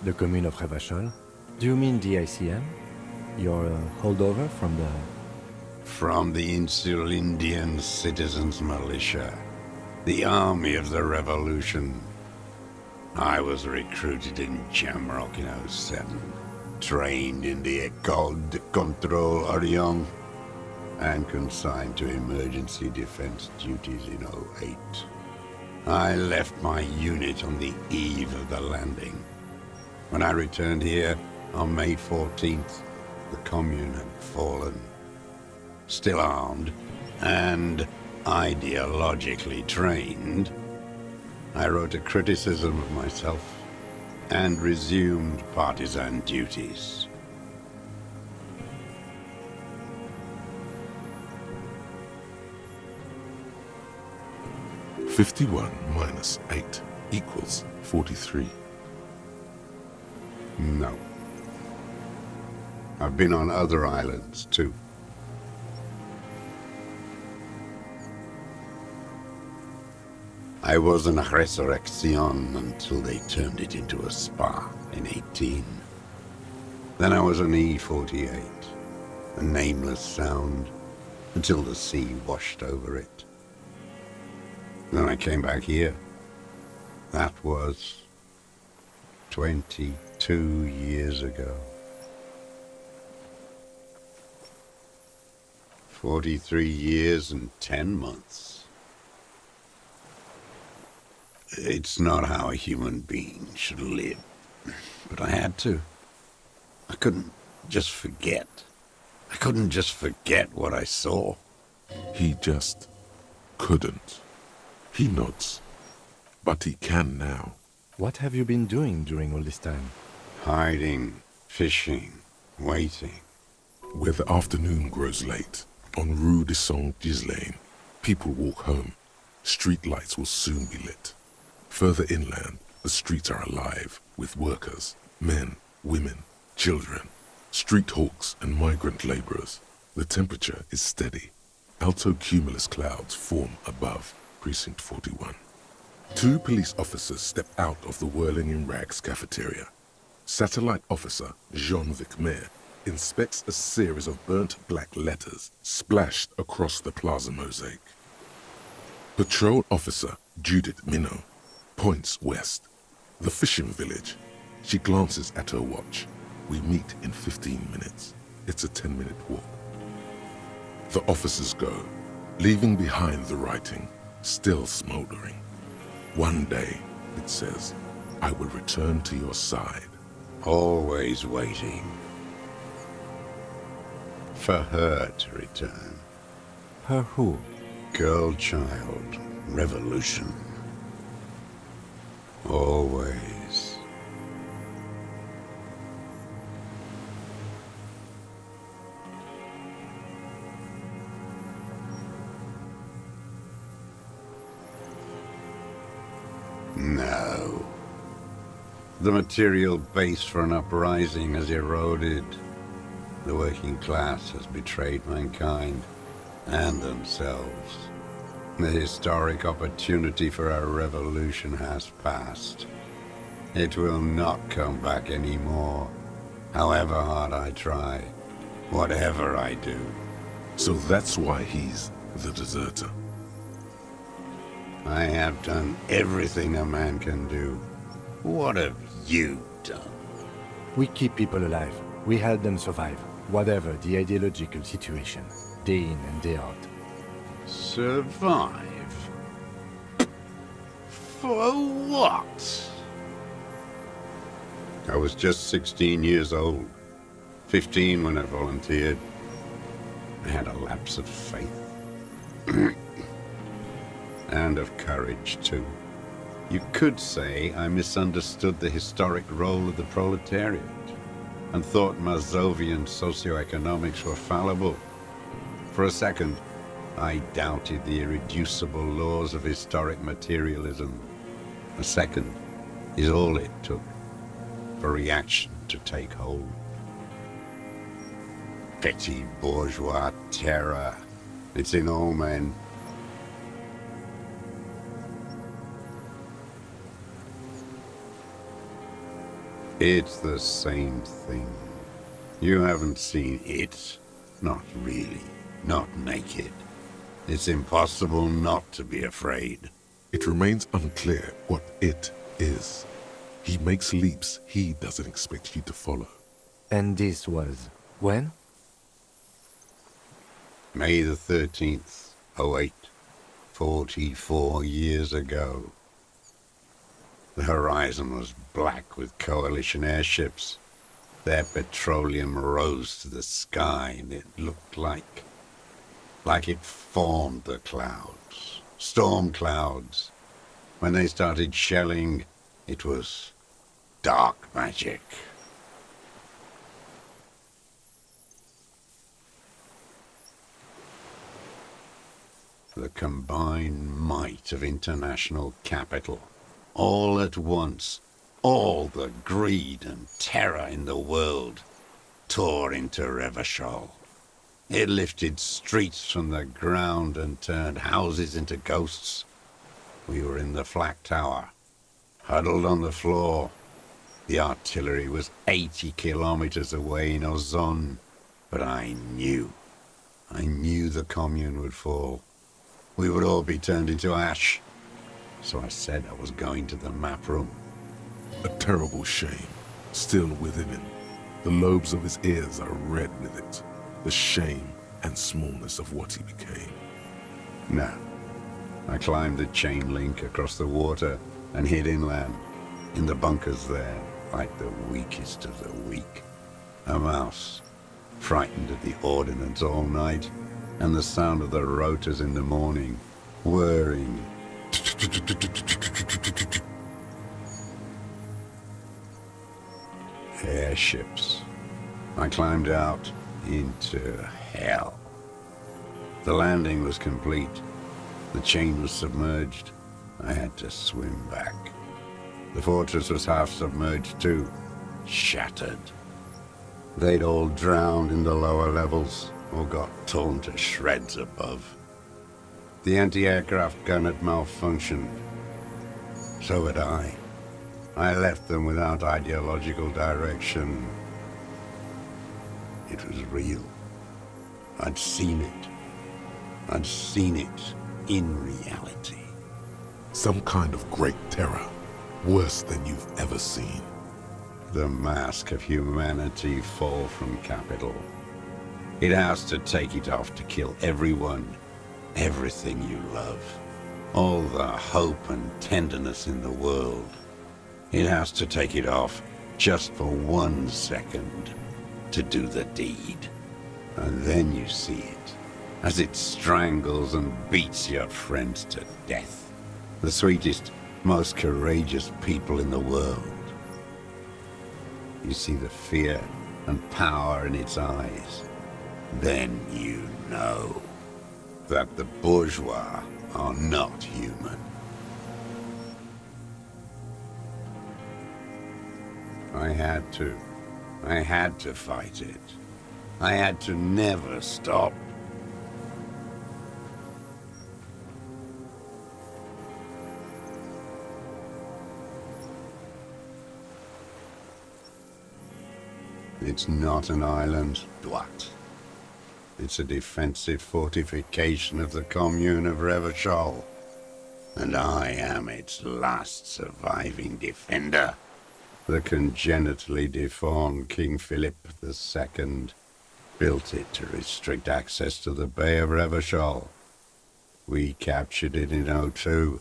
The commune of Revachol? Do you mean the ICM? You're a holdover from the... From the Insular Indian Citizens Militia, the army of the revolution. I was recruited in Jamrock in 07, trained in the École de Contrôle Orient, and consigned to emergency defense duties in 08. I left my unit on the eve of the landing. When I returned here on May 14th, the commune had fallen. Still armed and ideologically trained, I wrote a criticism of myself and resumed partisan duties. "51 minus 8 equals 43. No. I've been on other islands, too. I was in Resurrection until they turned it into a spa in 18. Then I was on E48, a nameless sound, until the sea washed over it. Then I came back here. That was 22 years ago. 43 years and 10 months. It's not how a human being should live, but I had to. I couldn't just forget. I couldn't just forget what I saw. He just couldn't. He nods, but he can now. What have you been doing during all this time? Hiding, fishing, waiting. Where the afternoon grows late, on Rue de Saint-Ghislain, people walk home. Street lights will soon be lit. Further inland, the streets are alive with workers, men, women, children, street hawks and migrant laborers. The temperature is steady. Alto cumulus clouds form above Precinct 41. 2 police officers step out of the Whirling in Rags cafeteria. Satellite officer Jean-Vic Mayer inspects a series of burnt black letters splashed across the plaza mosaic. Patrol officer Judith Minot points west. The fishing village. She glances at her watch. We meet in 15 minutes. It's a 10-minute walk. The officers go, leaving behind the writing, still smoldering. One day, it says, I will return to your side. Always waiting. For her to return. Her who? Girl, child, revolution. Always. No. The material base for an uprising has eroded. The working class has betrayed mankind and themselves. The historic opportunity for a revolution has passed. It will not come back anymore, however hard I try, whatever I do. So that's why he's the deserter. I have done everything a man can do. What have you done? We keep people alive. We help them survive, whatever the ideological situation, day in and day out. Survive? For what? I was just 16 years old. 15 when I volunteered. I had a lapse of faith. And of courage, too. You could say I misunderstood the historic role of the proletariat and thought Mazovian socioeconomics were fallible. For a second, I doubted the irreducible laws of historic materialism. A second is all it took for reaction to take hold. Petty bourgeois terror. It's in all men. It's the same thing. You haven't seen it. Not really. Not naked. It's impossible not to be afraid. It remains unclear what it is. He makes leaps he doesn't expect you to follow. And this was when? May the 13th, 08, 44 years ago. The horizon was black with coalition airships. Their petroleum rose to the sky, and it looked like it formed the clouds. Storm clouds. When they started shelling, it was dark magic. The combined might of international capital, all at once, all the greed and terror in the world, tore into Revachol. It lifted streets from the ground and turned houses into ghosts. We were in the flak tower, huddled on the floor. The artillery was 80 kilometers away in Ozon, but I knew the commune would fall. We would all be turned into ash. So I said I was going to the map room. A terrible shame, still within him. The lobes of his ears are red with it. The shame and smallness of what he became. No. I climbed the chain link across the water and hid inland, in the bunkers there, like the weakest of the weak. A mouse, frightened at the ordnance all night, and the sound of the rotors in the morning, whirring. Airships. I climbed out into hell. The landing was complete. The chain was submerged. I had to swim back. The fortress was half submerged too, shattered. They'd all drowned in the lower levels, or got torn to shreds above. The anti-aircraft gun had malfunctioned. So had I. I left them without ideological direction. It was real. I'd seen it. I'd seen it in reality. Some kind of great terror, worse than you've ever seen. The mask of humanity fall from capital. It has to take it off to kill everyone, everything you love. All the hope and tenderness in the world. It has to take it off just for 1 second to do the deed. And then you see it, as it strangles and beats your friends to death. The sweetest, most courageous people in the world. You see the fear and power in its eyes. Then you know that the bourgeois are not human. I had to fight it. I had to never stop. It's not an island, Dwat. It's a defensive fortification of the commune of Revachol. And I am its last surviving defender. The congenitally deformed King Philip II built it to restrict access to the Bay of Revachol. We captured it in '02,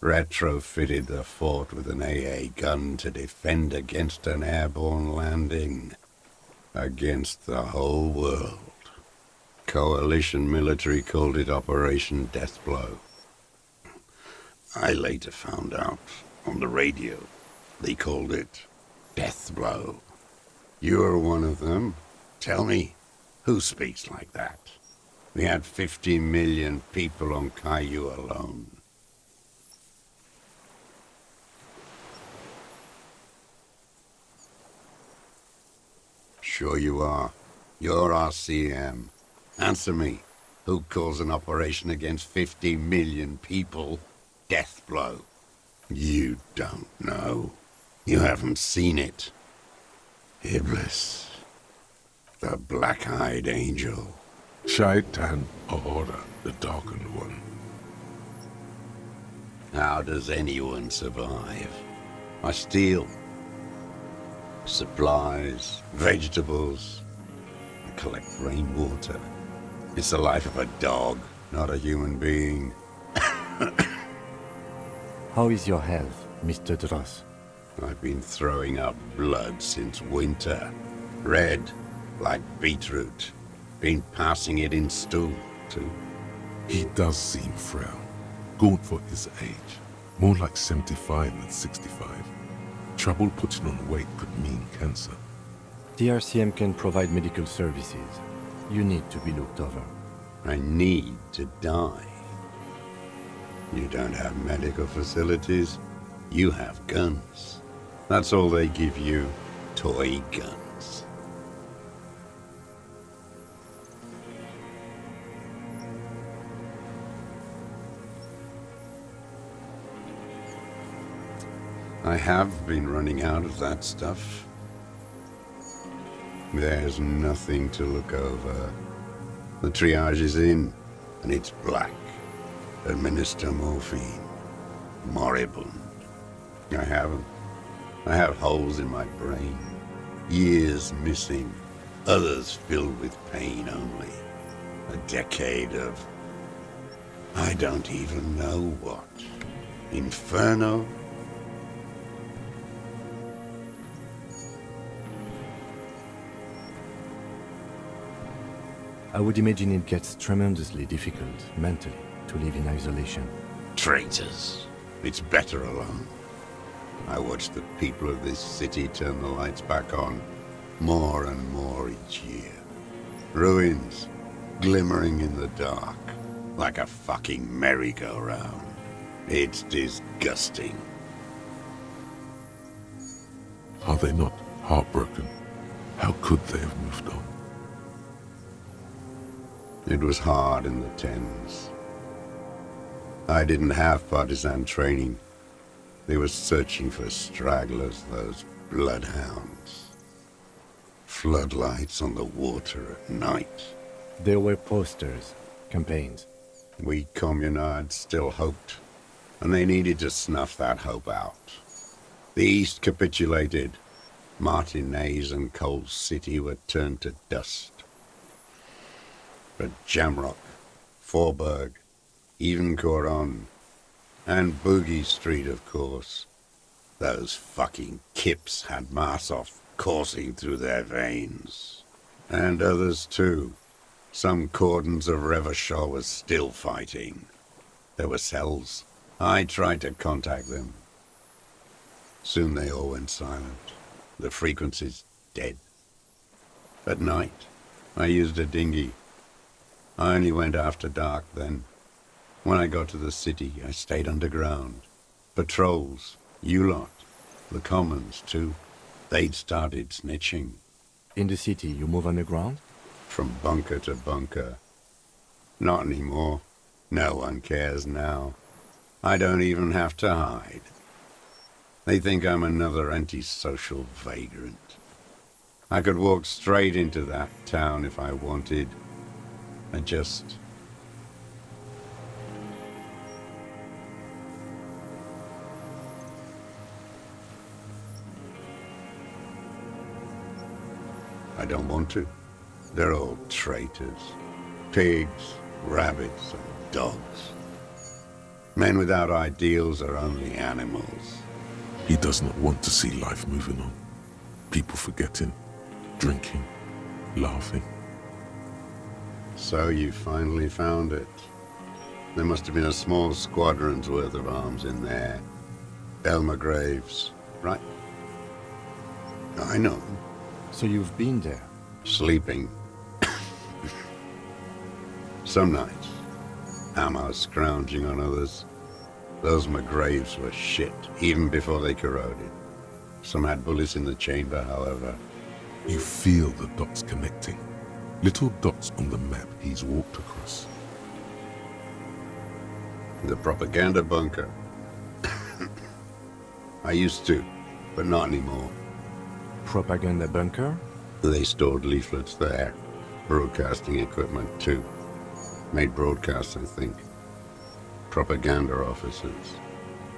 retrofitted the fort with an AA gun to defend against an airborne landing. Against the whole world. Coalition military called it Operation Deathblow. I later found out on the radio they called it Deathblow. You're one of them. Tell me, who speaks like that? We had 50 million people on Caillou alone. Sure you are. You're RCM. Answer me. Who calls an operation against 50 million people Deathblow? You don't know. You haven't seen it. Iblis. The black-eyed angel. Shaitan Ahura, the Darkened One. How does anyone survive? I steal. Supplies, vegetables. I collect rainwater. It's the life of a dog, not a human being. How is your health, Mr. Dross? I've been throwing up blood since winter. Red, like beetroot. Been passing it in stool, too. He does seem frail. Gaunt for his age. More like 75 than 65. Trouble putting on weight could mean cancer. The RCM can provide medical services. You need to be looked over. I need to die. You don't have medical facilities. You have guns. That's all they give you. Toy guns. I have been running out of that stuff. There's nothing to look over. The triage is in, and it's black. Administer morphine. Moribund. I haven't. I have holes in my brain. Years missing. Others filled with pain only. A decade of... I don't even know what. Inferno? I would imagine it gets tremendously difficult, mentally, to live in isolation. Traitors. It's better alone. I watch the people of this city turn the lights back on more and more each year. Ruins, glimmering in the dark, like a fucking merry-go-round. It's disgusting. Are they not heartbroken? How could they have moved on? It was hard in the Thames. I didn't have partisan training. They were searching for stragglers, those bloodhounds. Floodlights on the water at night. There were posters, campaigns. We communards still hoped, and they needed to snuff that hope out. The East capitulated. Martinez and Coal City were turned to dust. But Jamrock, Forburg, even Coron, and Boogie Street, of course. Those fucking kips had Marsov coursing through their veins. And others too. Some cordons of Revachol was still fighting. There were cells. I tried to contact them. Soon they all went silent. The frequencies dead. At night, I used a dinghy. I only went after dark then. When I got to the city, I stayed underground. Patrols, you lot, the commons too. They'd started snitching. In the city, you move underground? From bunker to bunker. Not anymore. No one cares now. I don't even have to hide. They think I'm another antisocial vagrant. I could walk straight into that town if I wanted. I just... I don't want to. They're all traitors. Pigs, rabbits, and dogs. Men without ideals are only animals. He does not want to see life moving on. People forgetting, drinking, laughing. So you finally found it. There must have been a small squadron's worth of arms in there. Elmer Graves, right? I know. So you've been there? Sleeping. Some nights, ammo scrounging on others. Those McGraves were shit, even before they corroded. Some had bullets in the chamber, however. You feel the dots connecting. Little dots on the map he's walked across. The propaganda bunker. I used to, but not anymore. Propaganda bunker? They stored leaflets there. Broadcasting equipment, too. Made broadcasts, I think. Propaganda officers.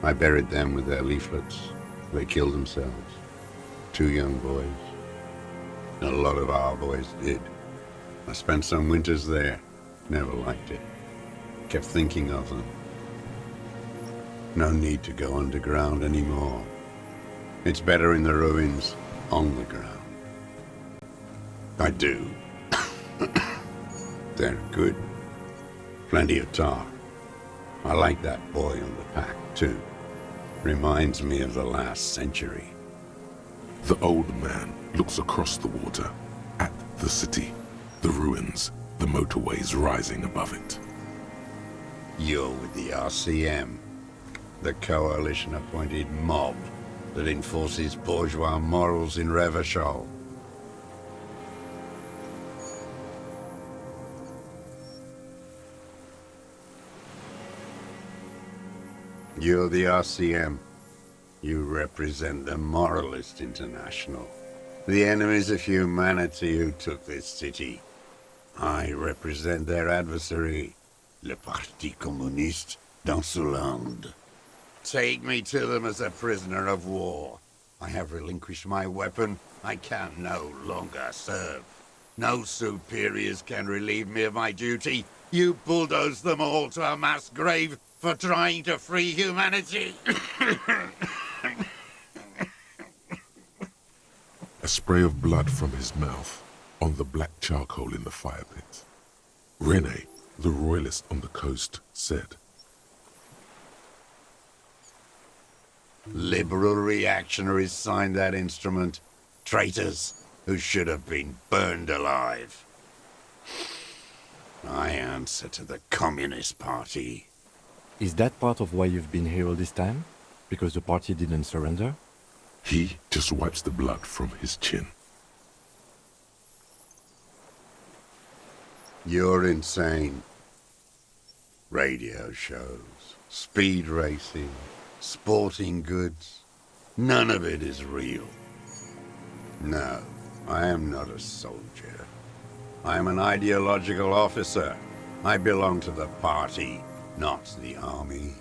I buried them with their leaflets. They killed themselves. 2 young boys. A lot of our boys did. I spent some winters there. Never liked it. Kept thinking of them. No need to go underground anymore. It's better in the ruins, on the ground. I do. They're good. Plenty of tar. I like that boy on the pack, too. Reminds me of the last century. The old man looks across the water, at the city, the ruins, the motorways rising above it. You're with the RCM, the coalition-appointed mob that enforces bourgeois morals in Revachol. You're the RCM. You represent the Moralist International, the enemies of humanity who took this city. I represent their adversary, le Parti Communiste dans ce land. Take me to them as a prisoner of war. I have relinquished my weapon. I can no longer serve. No superiors can relieve me of my duty. You bulldoze them all to a mass grave for trying to free humanity. A spray of blood from his mouth on the black charcoal in the fire pit. Rene, the royalist on the coast, said, Liberal reactionaries signed that instrument. Traitors who should have been burned alive. I answer to the Communist Party. Is that part of why you've been here all this time? Because the party didn't surrender? He just wipes the blood from his chin. You're insane. Radio shows, speed racing, sporting goods. None of it is real. No, I am not a soldier. I am an ideological officer. I belong to the party, not the army.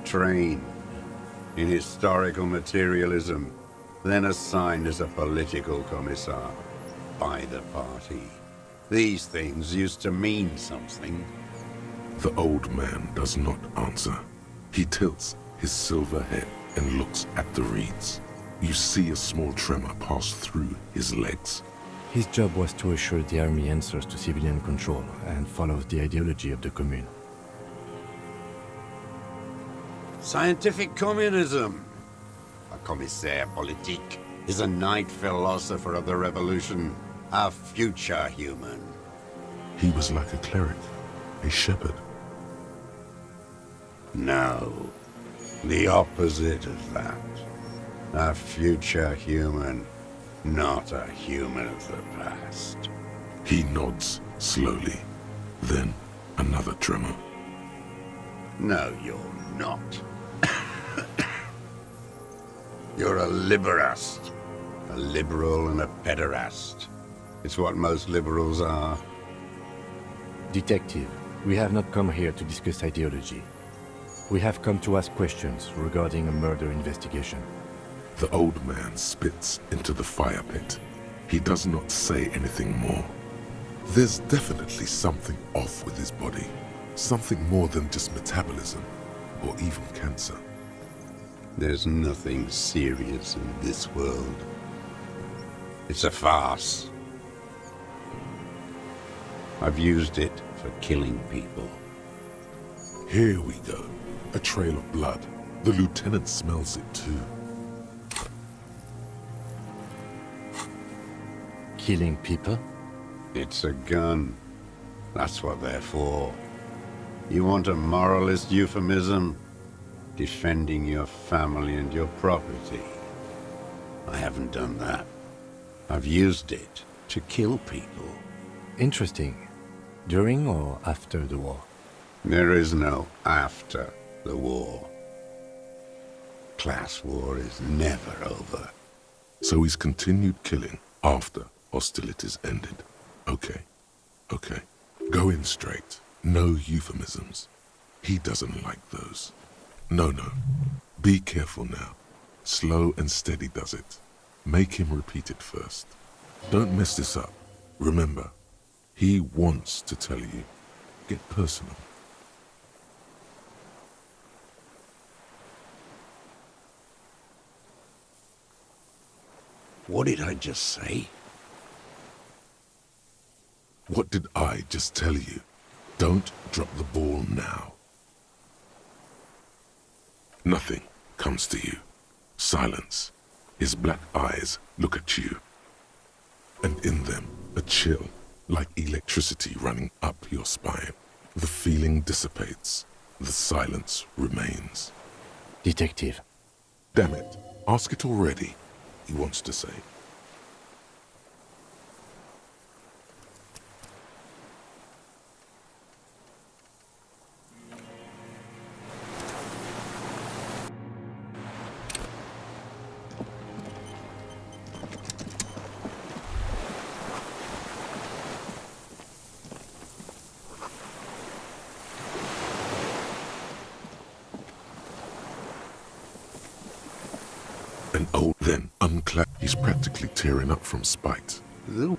Trained in historical materialism, then assigned as a political commissar by the party. These things used to mean something. The old man does not answer. He tilts his silver head and looks at the reeds. You see a small tremor pass through his legs. His job was to assure the army answers to civilian control and follows the ideology of the Commune. Scientific communism. A commissaire politique is a night philosopher of the revolution, a future human. He was like a cleric, a shepherd. No, the opposite of that. A future human, not a human of the past. He nods slowly, then another tremor. No, you're not. You're a liberast. a liberal and a pederast. It's what most liberals are. Detective, we have not come here to discuss ideology. We have come to ask questions regarding a murder investigation. The old man spits into the fire pit. He does not say anything more. There's definitely something off with his body. Something more than just metabolism, or even cancer. There's nothing serious in this world. It's a farce. I've used it for killing people. Here we go. A trail of blood. The lieutenant smells it too. Killing people? It's a gun. That's what they're for. You want a moralist euphemism? Defending your family and your property. I haven't done that. I've used it to kill people. Interesting. During or after the war? There is no after the war. Class war is never over. So he's continued killing after hostilities ended. Okay. Okay. Go in straight. No euphemisms. He doesn't like those. No. Be careful now. Slow and steady does it. Make him repeat it first. Don't mess this up. Remember, he wants to tell you. Get personal. What did I just say? What did I just tell you? Don't drop the ball now. Nothing comes to you. Silence. His black eyes look at you. And in them, a chill, like electricity running up your spine. The feeling dissipates. The silence remains. Detective. Damn it. Ask it already, he wants to say. And oh, then unclad. He's practically tearing up from spite.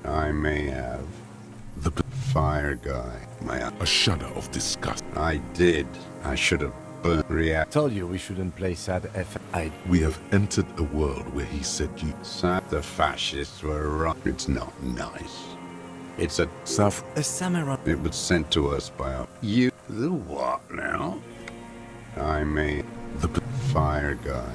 I may have. The Fire guy. a shudder of disgust. I did. I should have burned react. Told you we shouldn't play sad F. We have entered a world where he said you The fascists were right. It's not nice. It's a South. A samurai. It was sent to us by a... You... The what now? I may... The Fire guy.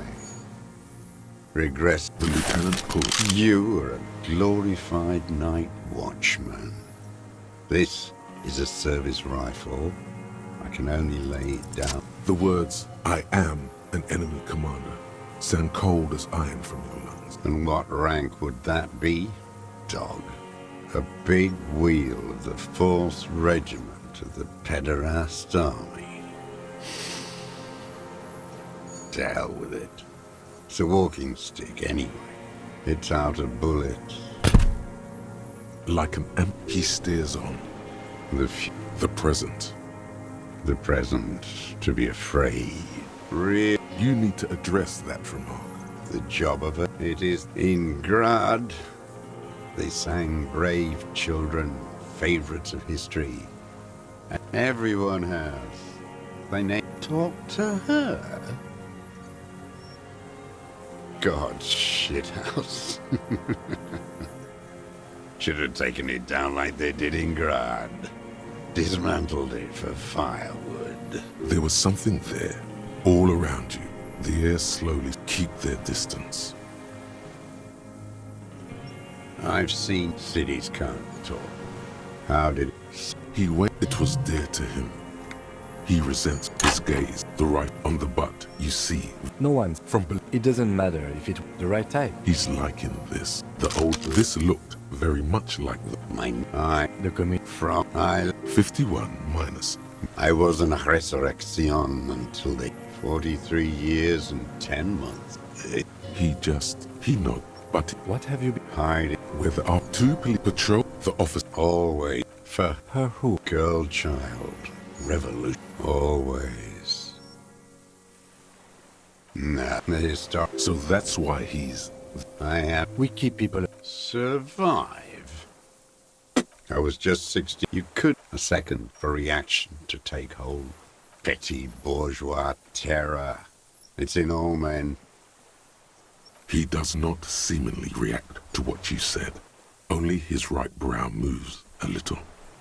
Regress. the lieutenant pulled. You are a glorified night watchman. This is a service rifle. I can only lay it down. The words, I am an enemy commander, sound cold as iron from your lungs. And what rank would that be? Dog. A big wheel of the 4th Regiment of the Pederast Army. To hell with it. It's a walking stick anyway. It's out of bullets. Like an he steers on. The present. The present to be afraid. You need to address that remark. The job of it. It is in Grad. They sang brave children, favorites of history. And everyone has. They talk to her. God's shithouse. Should have taken it down like they did in Grad. Dismantled it for firewood. There was something there, all around you. The air slowly keep their distance. I've seen cities can't talk. How did it? He went. It was dear to him. He resents his gaze, the right on the butt. You see, No one's. from It doesn't matter if it's the right type. he's liking this. This looked very much like The commit. From I 51 minus. I was an resurrection until they 43 years and 10 months. He nodded. But What have you been? hiding where there are two police patrol, the officer always for Her who? girl child revolution. Always. Nah, they start. So that's why he's... I have We keep people. survive. I was just 60. You could a second for reaction to take hold. Petty bourgeois terror. It's in all men. He does not seemingly react to what you said. Only his right brow moves a little.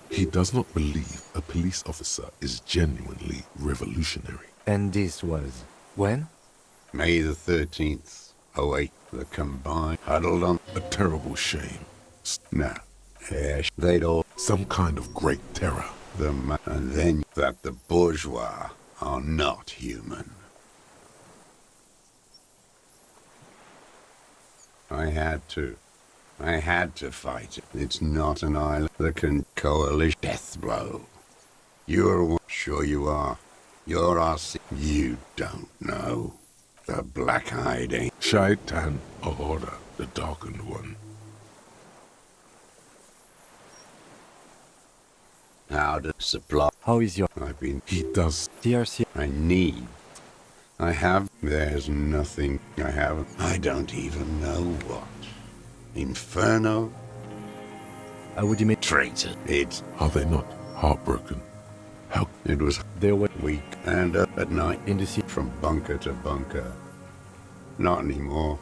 He does not believe a police officer is genuinely revolutionary. And this was when? May the 13th, 08, the combined huddled on. A terrible shame. Nah, yeah, they'd all Some kind of great terror. and then that the bourgeois are not human. I had to fight it. It's not an island that can coalition death blow. You're sure you are. You're RC. You don't know. The black-eyed ain't. Shaitan Ahura, the darkened one. How to supply. How is your I've been. He does. DRC? I need. I have. There's nothing I haven't. I don't even know what. Inferno? I would imagine Traitor. It's. Are they not heartbroken? How It was they were weak and up at night. in the sea. From bunker to bunker. Not anymore.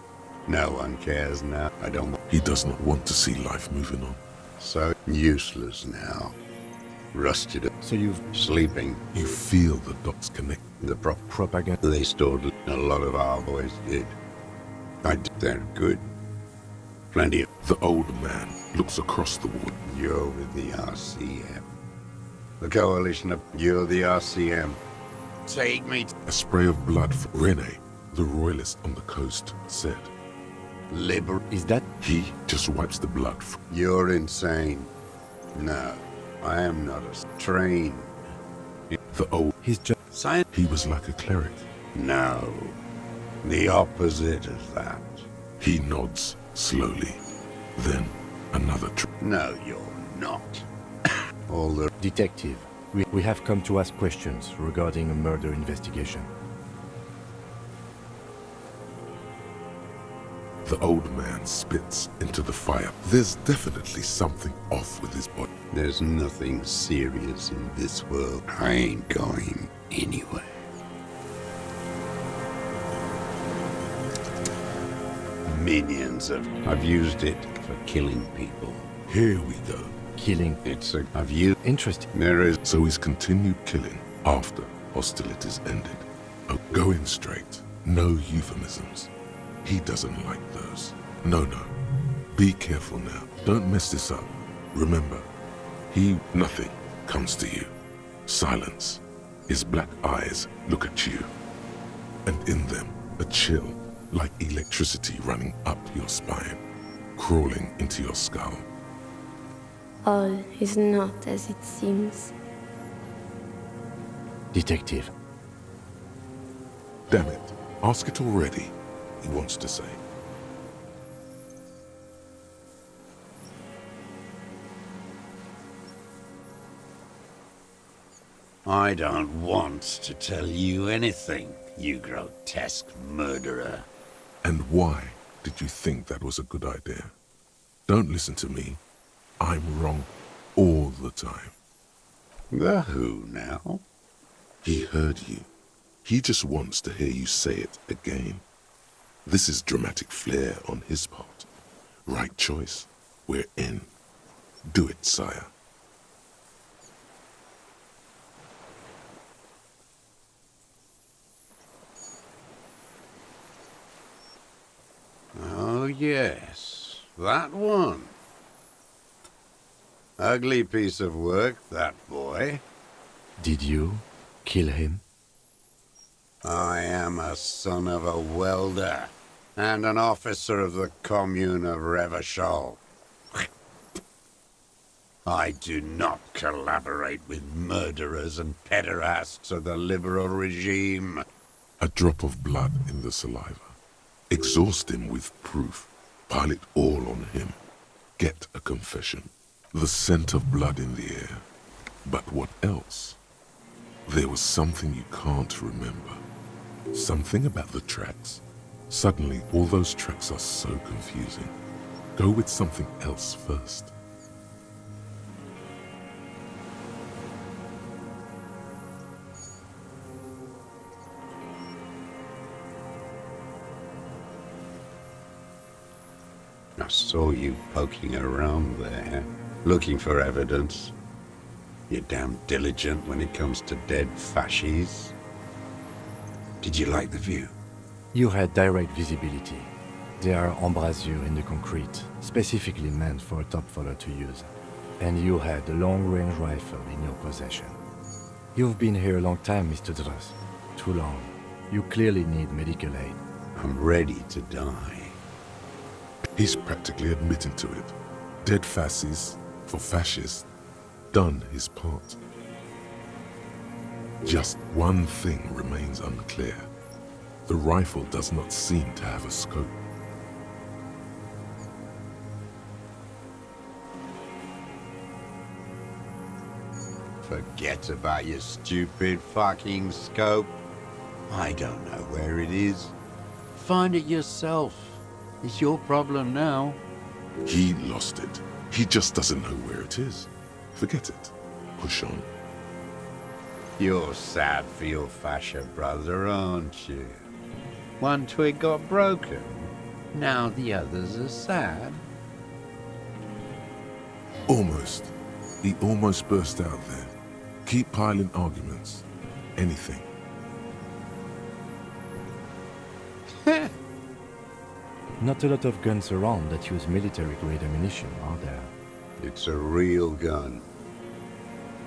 No one cares now. I don't. he does not want to see life moving on. So useless now. Rusted up. So you've Sleeping. You feel the dots connect. The prop. propaganda. They stored. A lot of our boys did. They're good. Plenty of. The old man looks across the water. You're with the RCM. The coalition of. You're the RCM. Take me. A spray of blood for Rene, the royalist on the coast, said. Liber. Is that He just wipes the blood from... You're insane. No, I am not a train. The old... he's just Science? He was like a cleric. No. The opposite of that. He nods slowly. Then another No, you're not. All the. detective? We have come to ask questions regarding a murder investigation. The old man spits into the fire. There's definitely something off with his body. There's nothing serious in this world. I ain't going anywhere. Millions of. I've used it for killing people. Here we go. Killing. It's a. I've used. Interesting. There is. So he's continued killing after hostilities ended. Oh, going straight. No euphemisms. He doesn't like those. No. Be careful now. Don't mess this up. Remember, nothing comes to you. Silence. His black eyes look at you. And in them, a chill, like electricity running up your spine, crawling into your skull. All is not as it seems. Detective. Damn it. Ask it already, he wants to say. I don't want to tell you anything, you grotesque murderer. And why did you think that was a good idea? Don't listen to me. I'm wrong all the time. The who now? He heard you. He just wants to hear you say it again. This is dramatic flair on his part. Right choice. We're in. Do it, sire. Oh, yes. That one. Ugly piece of work, that boy. Did you kill him? I am a son of a welder and an officer of the commune of Revachol. I do not collaborate with murderers and pederasts of the liberal regime. A drop of blood in the saliva. Exhaust him with proof. Pile it all on him. Get a confession. The scent of blood in the air. But what else? There was something you can't remember. Something about the tracks. Suddenly, all those tracks are so confusing. Go with something else first. I saw you poking around there, looking for evidence. You're damn diligent when it comes to dead fascies. Did you like the view? You had direct visibility. There are embrasures in the concrete, specifically meant for a top follower to use. And you had a long-range rifle in your possession. You've been here a long time, Mr. Druss. Too long. You clearly need medical aid. I'm ready to die. He's practically admitting to it. Dead fascists, for fascists, done his part. Just one thing remains unclear. The rifle does not seem to have a scope. Forget about your stupid fucking scope. I don't know where it is. Find it yourself. It's your problem now. He lost it. He just doesn't know where it is. Forget it. Push on. You're sad for your fascia brother, aren't you? One twig got broken. Now the others are sad. Almost. He almost burst out there. Keep piling arguments. Anything. Not a lot of guns around that use military-grade ammunition, are there? It's a real gun.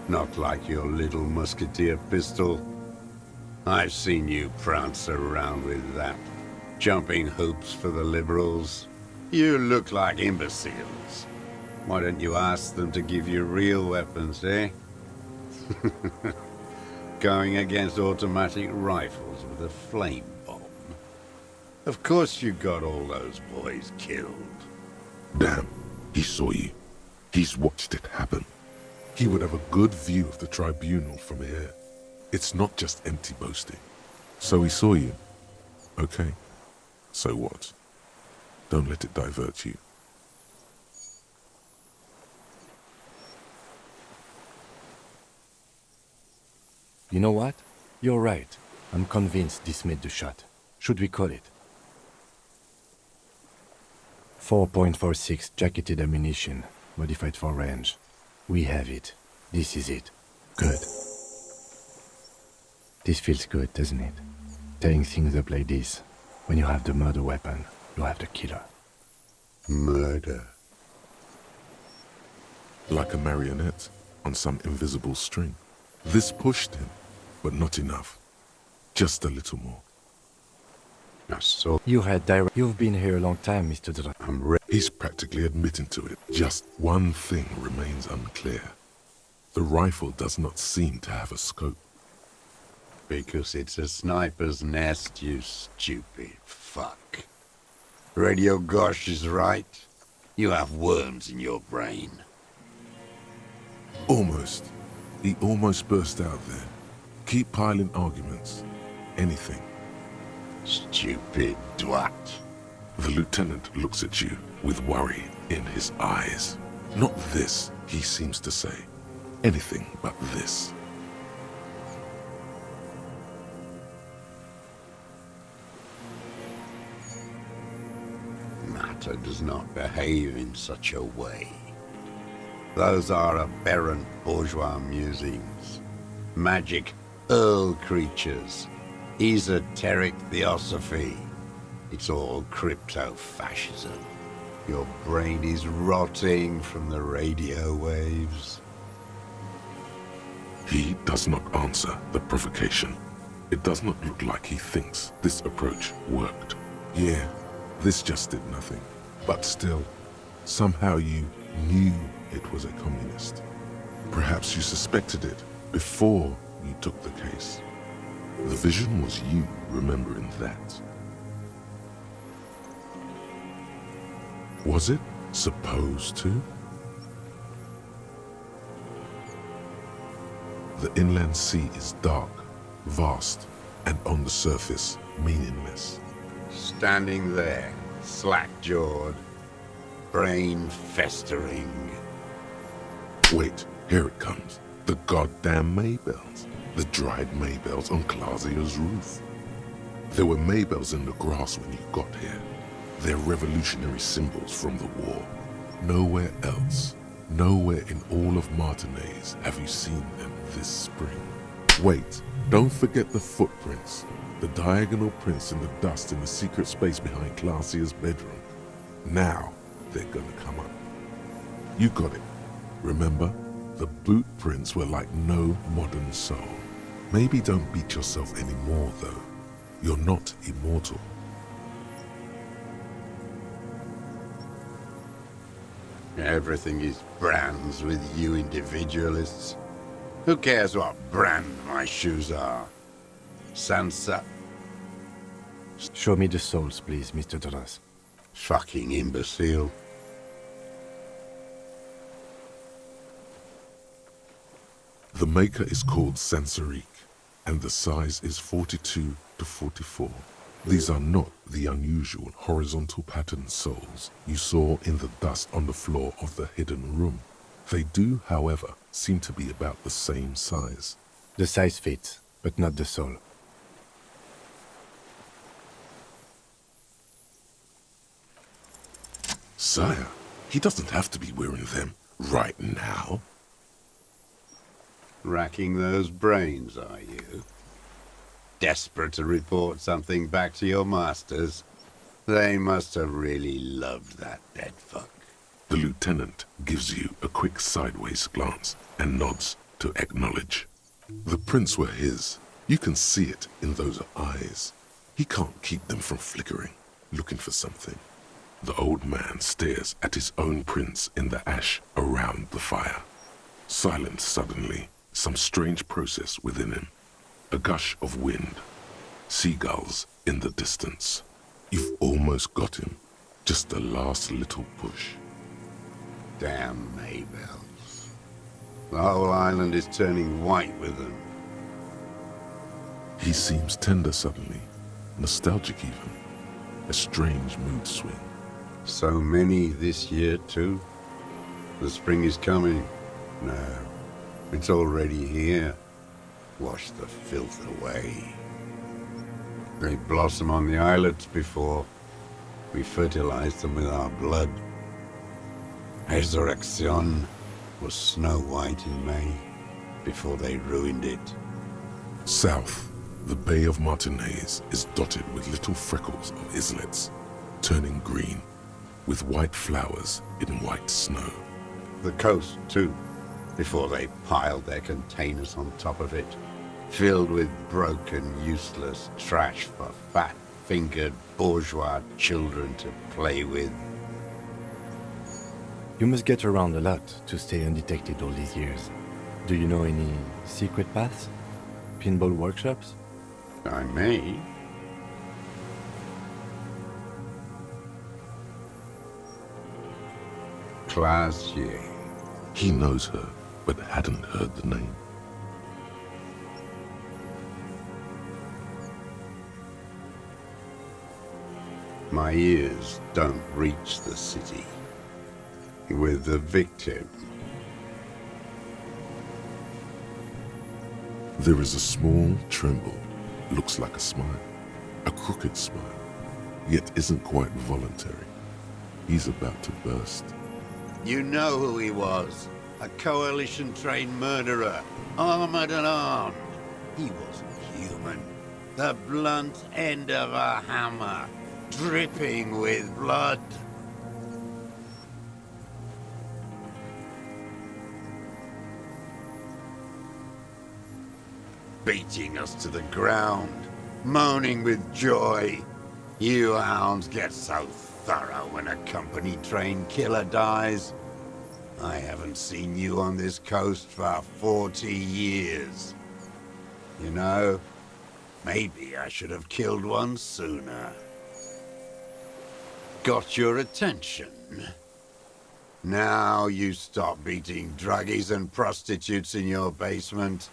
Not like your little musketeer pistol. I've seen you prance around with that, jumping hoops for the liberals. You look like imbeciles. Why don't you ask them to give you real weapons, eh? Going against automatic rifles with a flame bomb. Of course you got all those boys killed. Damn, he saw you. He's watched it happen. He would have a good view of the tribunal from here. It's not just empty boasting. So he saw you. Okay. So what? Don't let it divert you. You know what? You're right. I'm convinced this made the shot. Should we call it? 4.46 jacketed ammunition, modified for range. We have it. This is it. Good. This feels good, doesn't it? Tearing things up like this. When you have the murder weapon, you have the killer. Murder. Like a marionette on some invisible string. This pushed him, but not enough. Just a little more. I saw. You had direct. You've been here a long time, Mr. Druss. I'm ready. He's practically admitting to it. Just one thing remains unclear. The rifle does not seem to have a scope. Because it's a sniper's nest, you stupid fuck. Radio Gosh is right. You have worms in your brain. Almost. He almost burst out there. Keep piling arguments. Anything. Stupid twat. The lieutenant looks at you with worry in his eyes. Not this, he seems to say. Anything but this. Matter does not behave in such a way. Those are aberrant bourgeois musings. Magic Earl creatures. Esoteric theosophy. It's all crypto-fascism. Your brain is rotting from the radio waves. He does not answer the provocation. It does not look like he thinks this approach worked. Yeah, this just did nothing. But still, somehow you knew it was a communist. Perhaps you suspected it before you took the case. The vision was you remembering that. Was it supposed to? The inland sea is dark, vast, and on the surface, meaningless. Standing there, slack-jawed, brain festering. Wait, here it comes. The goddamn Maybells. The dried Maybells on Clausia's roof. There were Maybells in the grass when you got here. They're revolutionary symbols from the war. Nowhere else, nowhere in all of Martinez have you seen them this spring. Wait, don't forget the footprints. The diagonal prints in the dust in the secret space behind Clausia's bedroom. Now they're gonna come up. You got it. Remember? The boot prints were like no modern soul. Maybe don't beat yourself anymore, though. You're not immortal. Everything is brands with you individualists. Who cares what brand my shoes are? Sansa? Show me the souls, please, Mr. Doras. Fucking imbecile. The maker is called Sansariq, and the size is 42 to 44. These are not the unusual horizontal pattern souls you saw in the dust on the floor of the hidden room. They do, however, seem to be about the same size. The size fits, but not the soul. Sire, he doesn't have to be wearing them right now. Racking those brains, are you? Desperate to report something back to your masters? They must have really loved that dead fuck. The lieutenant gives you a quick sideways glance and nods to acknowledge. The prints were his. You can see it in those eyes. He can't keep them from flickering, looking for something. The old man stares at his own prints in the ash around the fire. Silent suddenly, some strange process within him. A gush of wind. Seagulls in the distance. You've almost got him. Just the last little push. Damn Maybells. The whole island is turning white with them. He seems tender suddenly. Nostalgic even. A strange mood swing. So many this year, too. The spring is coming. No, it's already here. Wash the filth away. They blossom on the islets before we fertilize them with our blood. Resurrection was snow white in May before they ruined it. South, the Bay of Martinez is dotted with little freckles of islets, turning green, with white flowers in white snow. The coast, too, before they piled their containers on top of it, filled with broken, useless trash for fat-fingered bourgeois children to play with. You must get around a lot to stay undetected all these years. Do you know any secret paths? Pinball workshops? I may. Clausia. He knows her, but hadn't heard the name. My ears don't reach the city. With the victim. There is a small tremble, looks like a smile, a crooked smile, yet isn't quite voluntary. He's about to burst. You know who he was. A coalition-trained murderer, armored and armed. He wasn't human. The blunt end of a hammer, dripping with blood. Beating us to the ground, moaning with joy. You hounds get so thorough when a company-trained killer dies. I haven't seen you on this coast for 40 years. You know, maybe I should have killed one sooner. got your attention. Now you stop beating druggies and prostitutes in your basement.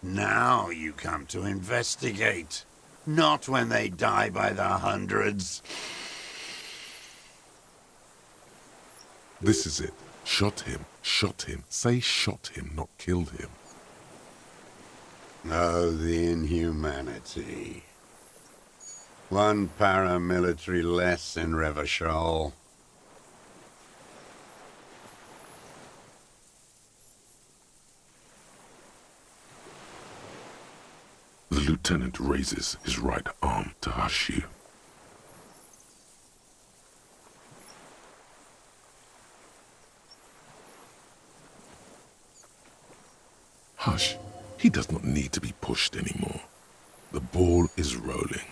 Now you come to investigate. Not when they die by the hundreds. This is it. Shot him. Shot him. Say shot him, not killed him. Oh, the inhumanity. One paramilitary less in Revachol. The lieutenant raises his right arm to hush you. Hush. He does not need to be pushed anymore. The ball is rolling,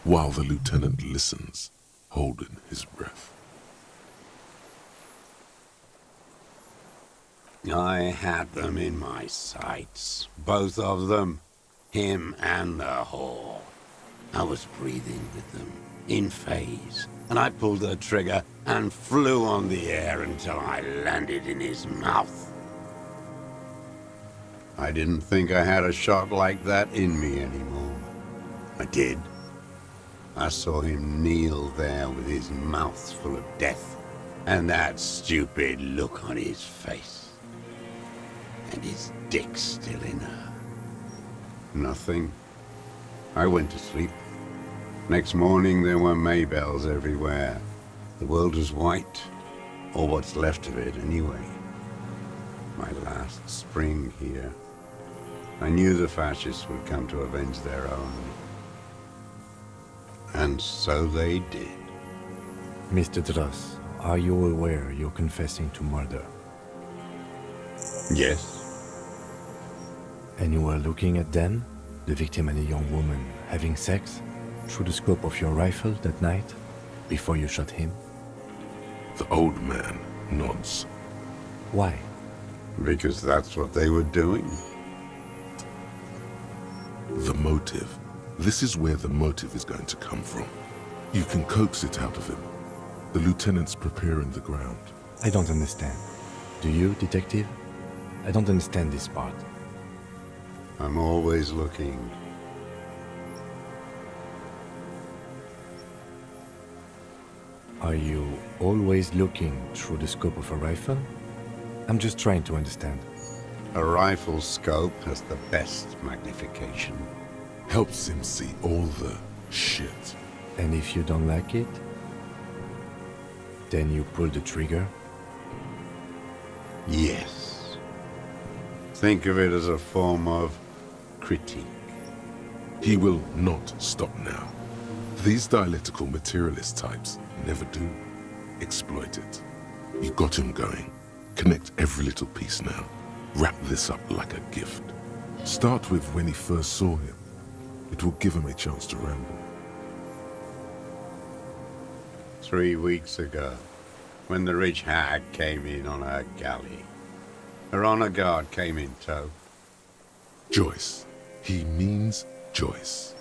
while the lieutenant listens, holding his breath. I had them in my sights, both of them, him and the whore. I was breathing with them, in phase, and I pulled the trigger and flew on the air until I landed in his mouth. I didn't think I had a shot like that in me anymore. I did. I saw him kneel there with his mouth full of death, and that stupid look on his face. And his dick still in her. Nothing. I went to sleep. Next morning there were Maybells everywhere. The world was white, or what's left of it anyway. My last spring here. I knew the fascists would come to avenge their own. And so they did. Mr. Dross, are you aware you're confessing to murder? Yes. And you were looking at Dan, the victim and a young woman, having sex, through the scope of your rifle that night, before you shot him? The old man nods. Why? Because that's what they were doing. The motive. This is where the motive is going to come from. You can coax it out of him. The lieutenant's preparing the ground. I don't understand. Do you, detective? I don't understand this part. I'm always looking. Are you always looking through the scope of a rifle? I'm just trying to understand. A rifle scope has the best magnification. Helps him see all the shit. And if you don't like it, then you pull the trigger? Yes. Think of it as a form of critique. He will not stop now. These dialectical materialist types never do. Exploit it. You got him going. Connect every little piece now. Wrap this up like a gift. Start with when he first saw him. It will give him a chance to ramble. 3 weeks ago, when the rich hag came in on her galley. Her honor guard came in tow. Joyce. He means Joyce.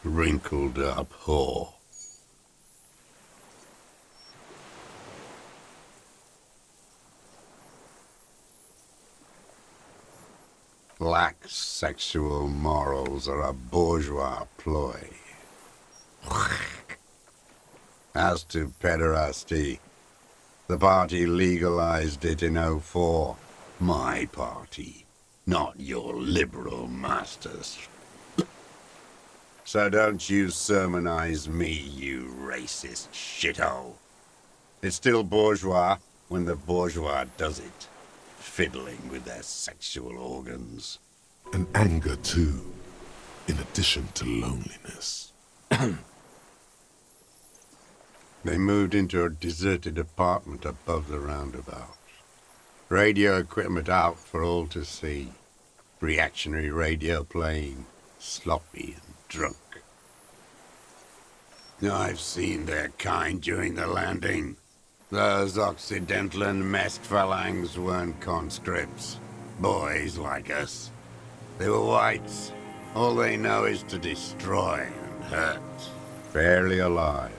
Wrinkled up whore. Lack sexual morals are a bourgeois ploy. As to pederasty, the party legalized it in '04. My party, not your liberal masters. So don't you sermonize me, you racist shithole. It's still bourgeois when the bourgeois does it. Fiddling with their sexual organs. And anger too, in addition to loneliness. They moved into a deserted apartment above the roundabout. Radio equipment out for all to see. Reactionary radio playing, sloppy and drunk. I've seen their kind during the landing. Those Occidental and Mest phalangs weren't conscripts. Boys like us. They were whites, All they know is to destroy and hurt. Fairly alive.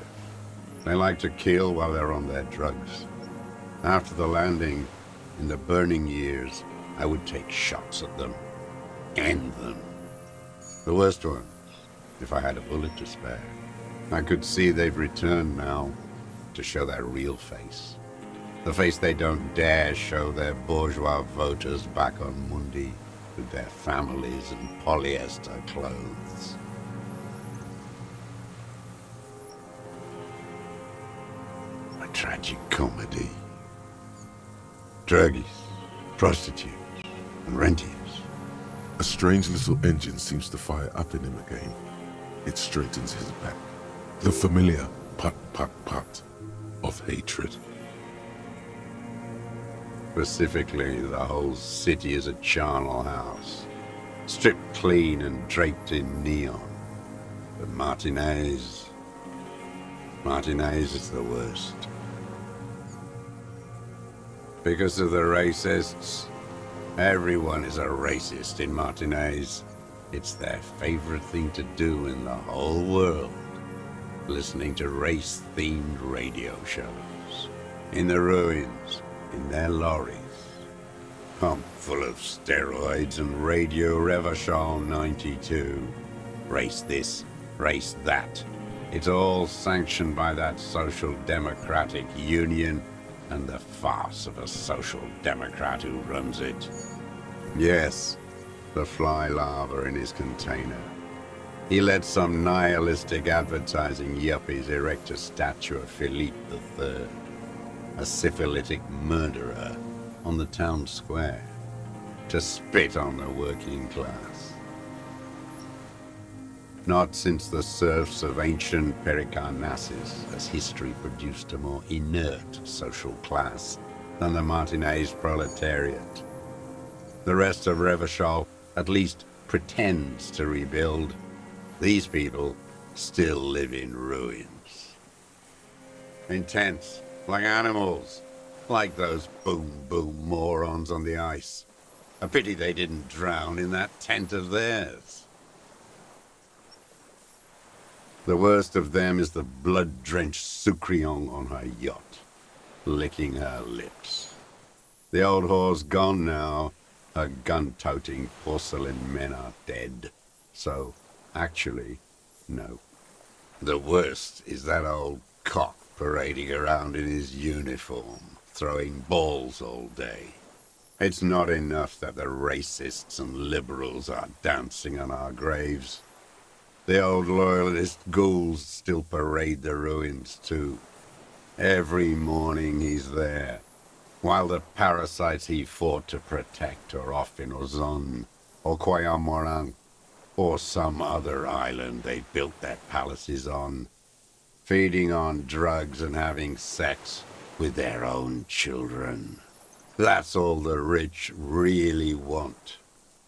They like to kill while they're on their drugs. After the landing, in the burning years, I would take shots at them. End them. The worst ones, if I had a bullet to spare. I could see they've returned now, to show their real face. The face they don't dare show their bourgeois voters back on Mundi with their families and polyester clothes. A tragic comedy. Druggies, prostitutes, and rentiers. A strange little engine seems to fire up in him again. It straightens his back. The familiar put, put, put of hatred. Specifically, the whole city is a charnel house, stripped clean and draped in neon. But Martinez is the worst. Because of the racists, everyone is a racist in Martinez. It's their favorite thing to do in the whole world, listening to race-themed radio shows. In the ruins, in their lorries, pumped full of steroids and Radio Revachol 92. Race this, race that. It's all sanctioned by that Social Democratic Union and the farce of a Social Democrat who runs it. Yes, the fly larva in his container. He let some nihilistic advertising yuppies erect a statue of Philippe III, a syphilitic murderer, on the town square, to spit on the working class. Not since the serfs of ancient Pericarnassus has history produced a more inert social class than the Martinez proletariat. The rest of Revachol at least pretends to rebuild. These people still live in ruins. In tents, like animals, like those boom-boom morons on the ice. A pity they didn't drown in that tent of theirs. The worst of them is the blood-drenched Sucrion on her yacht, licking her lips. The old whore's gone now. Her gun-toting porcelain men are dead. So, actually, no. The worst is that old cock parading around in his uniform, throwing balls all day. It's not enough that the racists and liberals are dancing on our graves. The old loyalist ghouls still parade the ruins too. Every morning he's there, while the parasites he fought to protect are off in Ozon, or Coyamorang, or some other island they built their palaces on, feeding on drugs and having sex with their own children. That's all the rich really want.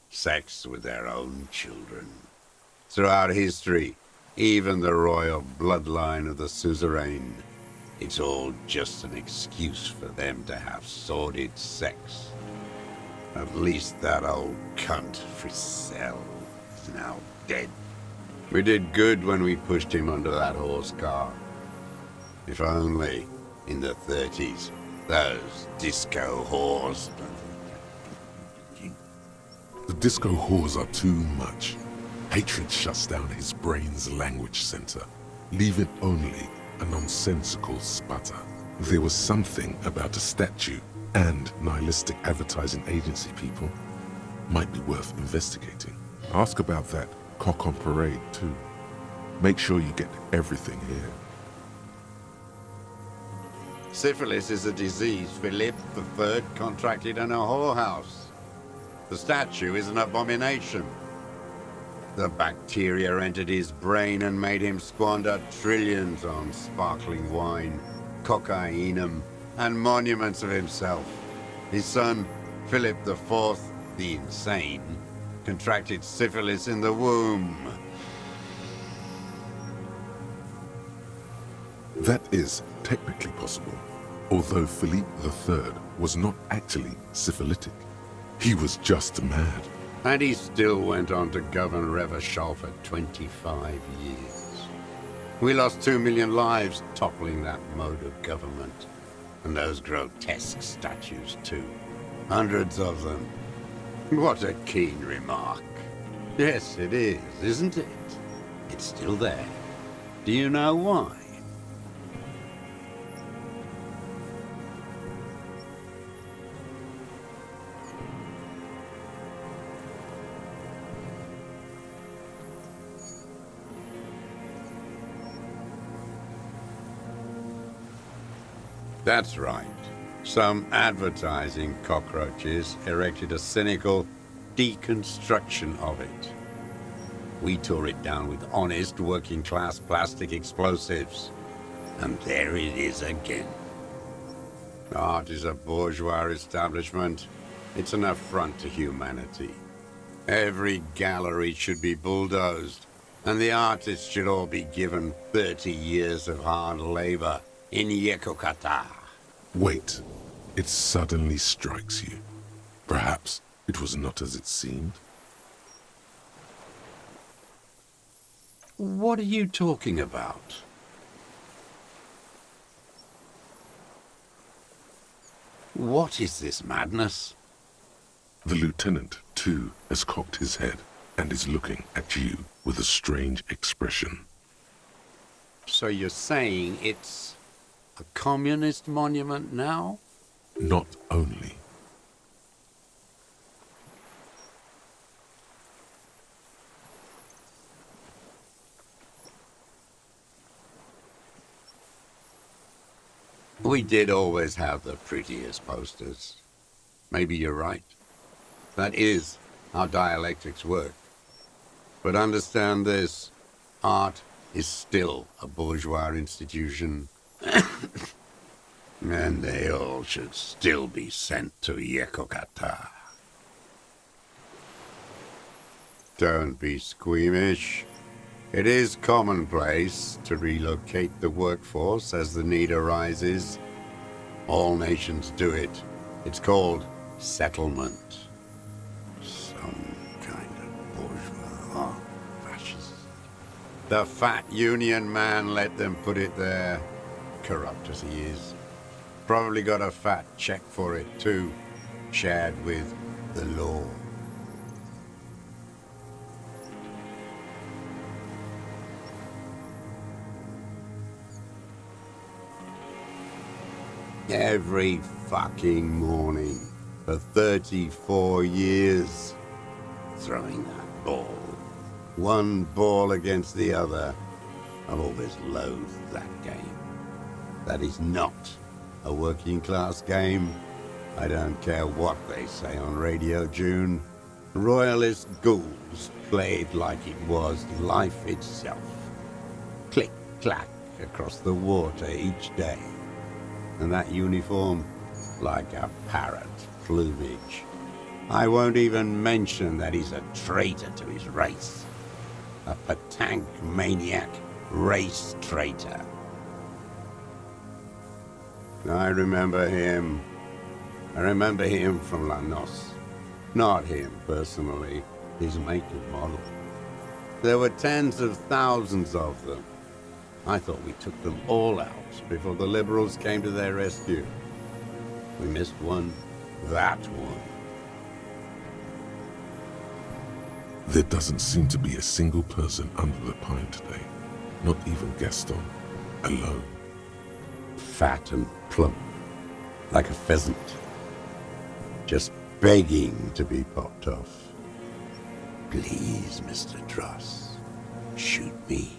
Sex with their own children. Throughout history, even the royal bloodline of the suzerain, it's all just an excuse for them to have sordid sex. At least that old cunt Frisell is now dead. We did good when we pushed him under that horse car. If only, in the 30s, those disco whores. The disco whores are too much. Hatred shuts down his brain's language center, leaving only a nonsensical sputter. There was something about a statue and nihilistic advertising agency people might be worth investigating. Ask about that cock on parade too. Make sure you get everything here. Syphilis is a disease Philippe III contracted in a whorehouse. The statue is an abomination. The bacteria entered his brain and made him squander trillions on sparkling wine, cocainum, and monuments of himself. His son, Philip IV, the insane, contracted syphilis in the womb. That is technically possible, although Philippe III was not actually syphilitic. He was just mad. And he still went on to govern Revachol for 25 years. We lost 2 million lives toppling that mode of government. And those grotesque statues, too. Hundreds of them. What a keen remark. Yes, it is, isn't it? It's still there. Do you know why? That's right. Some advertising cockroaches erected a cynical deconstruction of it. We tore it down with honest, working-class plastic explosives. And there it is again. Art is a bourgeois establishment. It's an affront to humanity. Every gallery should be bulldozed, and the artists should all be given 30 years of hard labor in Yekokata. Wait. It suddenly strikes you. Perhaps it was not as it seemed. What are you talking about? What is this madness? The lieutenant, too, has cocked his head and is looking at you with a strange expression. So you're saying it's a communist monument now? Not only. We did always have the prettiest posters. Maybe you're right. That is how dialectics work. But understand this, art is still a bourgeois institution. And they all should still be sent to Yekokata. Don't be squeamish. It is commonplace to relocate the workforce as the need arises. All nations do it. It's called settlement. Some kind of bourgeois fascist. The fat union man let them put it there. Corrupt as he is. Probably got a fat check for it too, shared with the law. Every fucking morning for 34 years, throwing that ball. One ball against the other. I've always loathed that game. That is not a working class game. I don't care what they say on Radio June. Royalist ghouls played like it was life itself. Click, clack across the water each day. And that uniform, like a parrot plumage. I won't even mention that he's a traitor to his race. A Patank maniac race traitor. I remember him. I remember him from La Noce. Not him personally, his make and model. There were tens of thousands of them. I thought we took them all out before the liberals came to their rescue. We missed one, that one. There doesn't seem to be a single person under the pine today. Not even Gaston. Alone. Fat and plump, like a pheasant. Just begging to be popped off. Please, Mr. Dross, shoot me.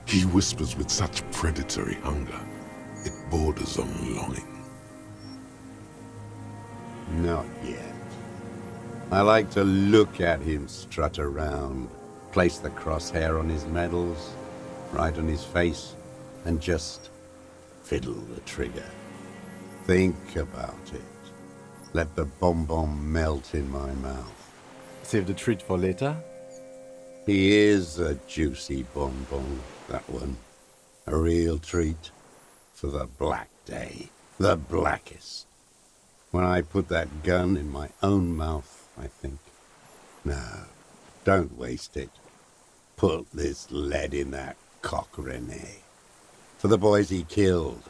He whispers with such predatory hunger. It borders on longing. Not yet. I like to look at him strut around, place the crosshair on his medals, right on his face, and just fiddle the trigger. Think about it. Let the bomb melt in my mouth. Save the treat for later? He is a juicy bonbon, that one. A real treat for the black day. The blackest. When I put that gun in my own mouth, I think. No, don't waste it. Put this lead in that cock, Rene. For the boys he killed.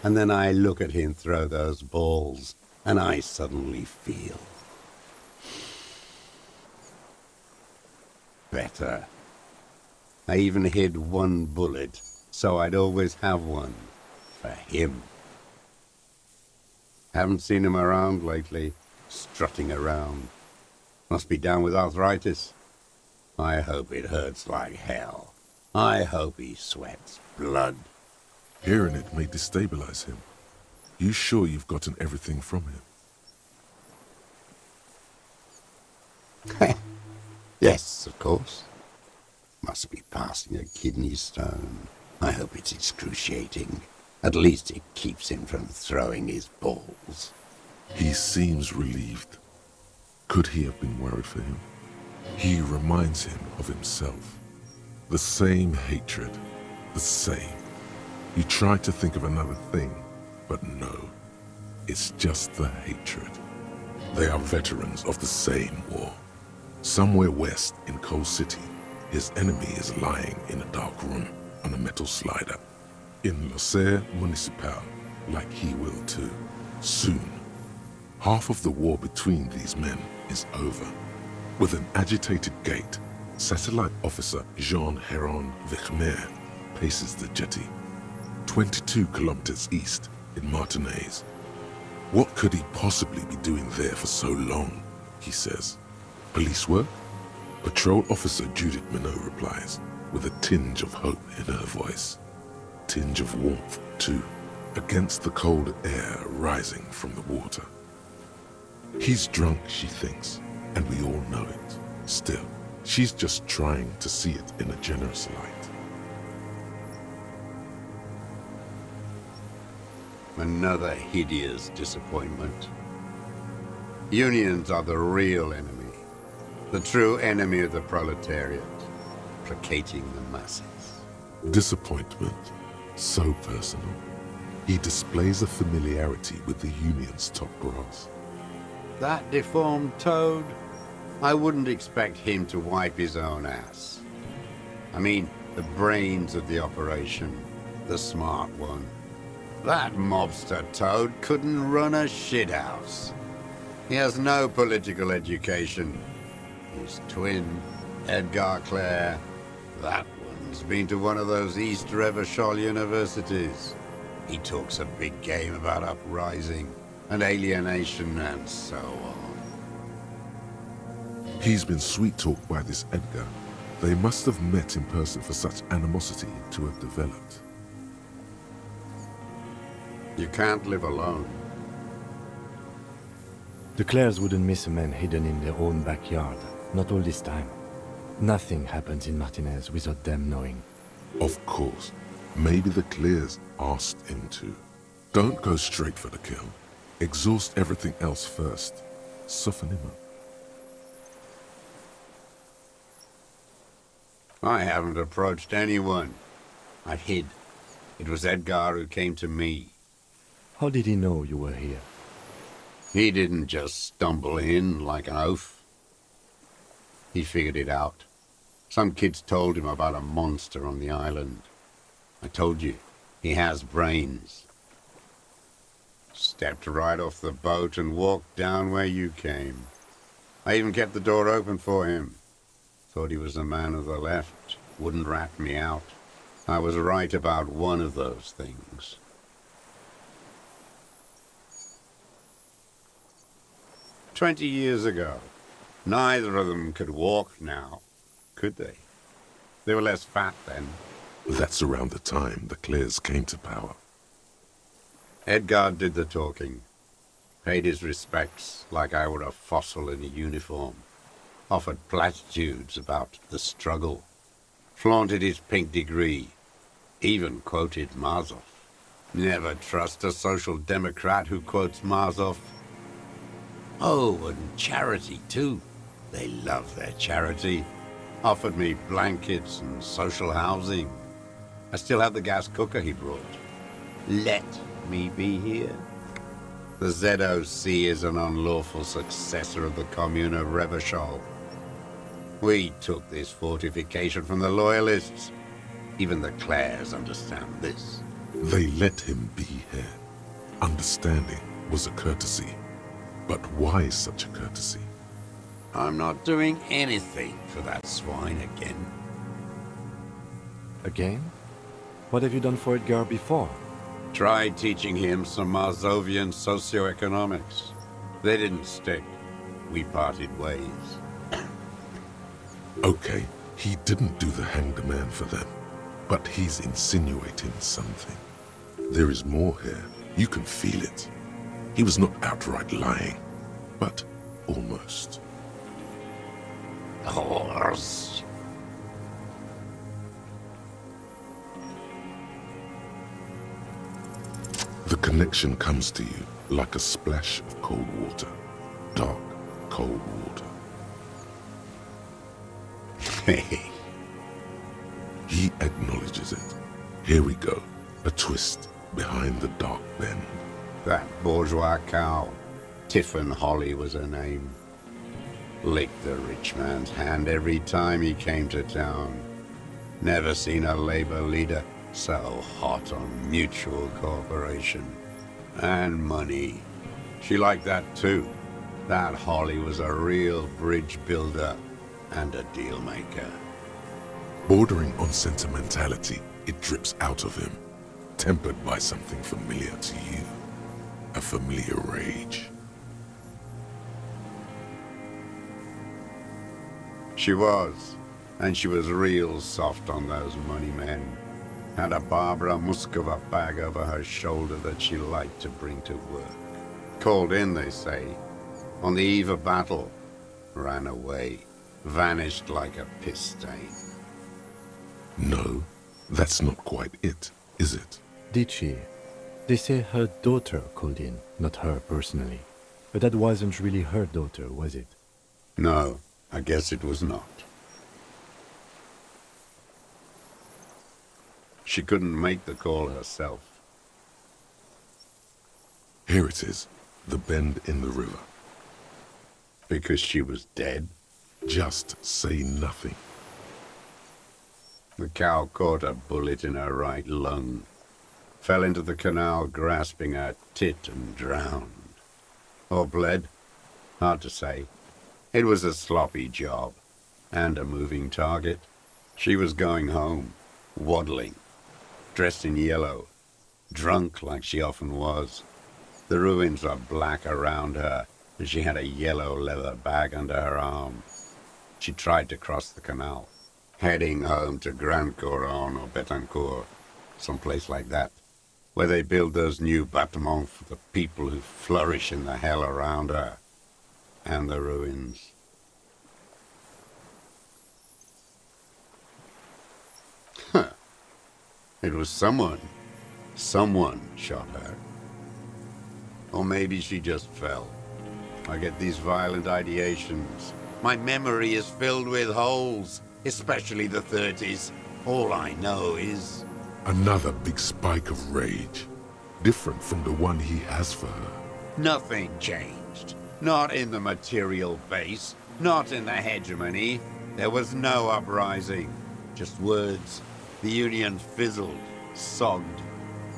And then I look at him throw those balls, and I suddenly feel better. I even hid one bullet, so I'd always have one for him. Haven't seen him around lately, strutting around. Must be down with arthritis. I hope it hurts like hell. I hope he sweats blood. Hearing it may destabilize him. You sure you've gotten everything from him? Yes, of course. Must be passing a kidney stone. I hope it's excruciating. At least it keeps him from throwing his balls. He seems relieved. Could he have been worried for him? He reminds him of himself. The same hatred. The same. You try to think of another thing, but no. It's just the hatred. They are veterans of the same war. Somewhere west in Coal City, his enemy is lying in a dark room on a metal slider. In Losser Municipal, like he will too. Soon. Half of the war between these men is over. With an agitated gait, Satellite Officer Jean Heron Vichmer paces the jetty. 22 kilometers east in Martinez. What could he possibly be doing there for so long, he says. Police work? Patrol Officer Judith Minot replies, with a tinge of hope in her voice. Tinge of warmth, too, against the cold air rising from the water. He's drunk, she thinks, and we all know it. Still, she's just trying to see it in a generous light. Another hideous disappointment. Unions are the real enemy. The true enemy of the proletariat, placating the masses. Disappointment, so personal. He displays a familiarity with the union's top brass. That deformed toad? I wouldn't expect him to wipe his own ass. I mean, the brains of the operation, the smart one. That mobster toad couldn't run a shithouse. He has no political education. His twin, Edgar Clare, that one's been to one of those East Revachol universities. He talks a big game about uprising and alienation and so on. He's been sweet-talked by this Edgar. They must have met in person for such animosity to have developed. You can't live alone. The Clares wouldn't miss a man hidden in their own backyard. Not all this time. Nothing happens in Martinez without them knowing. Of course. Maybe the Clares asked him to. Don't go straight for the kill. Exhaust everything else first. Soften him up. I haven't approached anyone. I hid. It was Edgar who came to me. How did he know you were here? He didn't just stumble in like an oaf. He figured it out. Some kids told him about a monster on the island. I told you, he has brains. Stepped right off the boat and walked down where you came. I even kept the door open for him. Thought he was a man of the left, wouldn't rat me out. I was right about one of those things. "20 years ago. Neither of them could walk now, could they? They were less fat then. That's around the time the Clares came to power. Edgar did the talking. Paid his respects like I were a fossil in a uniform. Offered platitudes about the struggle. Flaunted his pink degree. Even quoted Marzoff. Never trust a social democrat who quotes Marzoff. Oh, and charity, too. They love their charity. Offered me blankets and social housing. I still have the gas cooker he brought. Let me be here. The ZOC is an unlawful successor of the Commune of Revachol. We took this fortification from the Loyalists. Even the Clares understand this. They let him be here. Understanding was a courtesy. But why such a courtesy? I'm not doing anything for that swine again. Again? What have you done for Edgar before? Tried teaching him some Marzovian socioeconomics. They didn't stick. We parted ways. Okay, he didn't do the hanged man for them. But he's insinuating something. There is more here. You can feel it. He was not outright lying, but almost. Horse. The connection comes to you like a splash of cold water. Dark, cold water. He acknowledges it. Here we go. A twist behind the dark bend. That bourgeois cow. Tiffin Holly was her name. Licked the rich man's hand every time he came to town. Never seen a labor leader so hot on mutual cooperation. And money. She liked that too. That Holly was a real bridge builder and a deal maker. Bordering on sentimentality, it drips out of him, tempered by something familiar to you. A familiar rage. She was, and she was real soft on those money men. Had a Barbara Muskova bag over her shoulder that she liked to bring to work. Called in, they say, on the eve of battle. Ran away, vanished like a piss stain. No, that's not quite it, is it? Did she? They say her daughter called in, not her personally. But that wasn't really her daughter, was it? No, I guess it was not. She couldn't make the call herself. Here it is, the bend in the river. Because she was dead? Just say nothing. The cow caught a bullet in her right lung. Fell into the canal grasping her tit and drowned. Or bled? Hard to say. It was a sloppy job. And a moving target. She was going home, waddling. Dressed in yellow. Drunk like she often was. The ruins were black around her, and she had a yellow leather bag under her arm. She tried to cross the canal, heading home to Grand Couronne or Betancourt, someplace like that, where they build those new bâtiments for the people who flourish in the hell around her, and the ruins. Huh. It was someone shot her. Or maybe she just fell. I get these violent ideations. My memory is filled with holes, especially the 30s. All I know is... Another big spike of rage. Different from the one he has for her. nothing changed. Not in the material base, not in the hegemony. There was no uprising. Just words. The Union fizzled, sogged.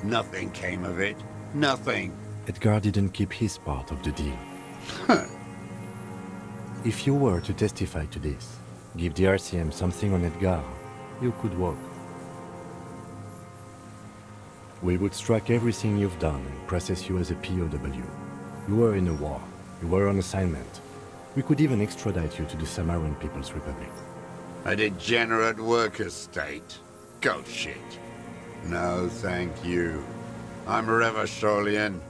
Nothing came of it. Nothing. Edgar didn't keep his part of the deal. If you were to testify to this, give the RCM something on Edgar, you could walk. We would strike everything you've done and process you as a POW. You were in a war. You were on assignment. We could even extradite you to the Samaran People's Republic. A degenerate worker state. Go shit. No, thank you. I'm Revacholian.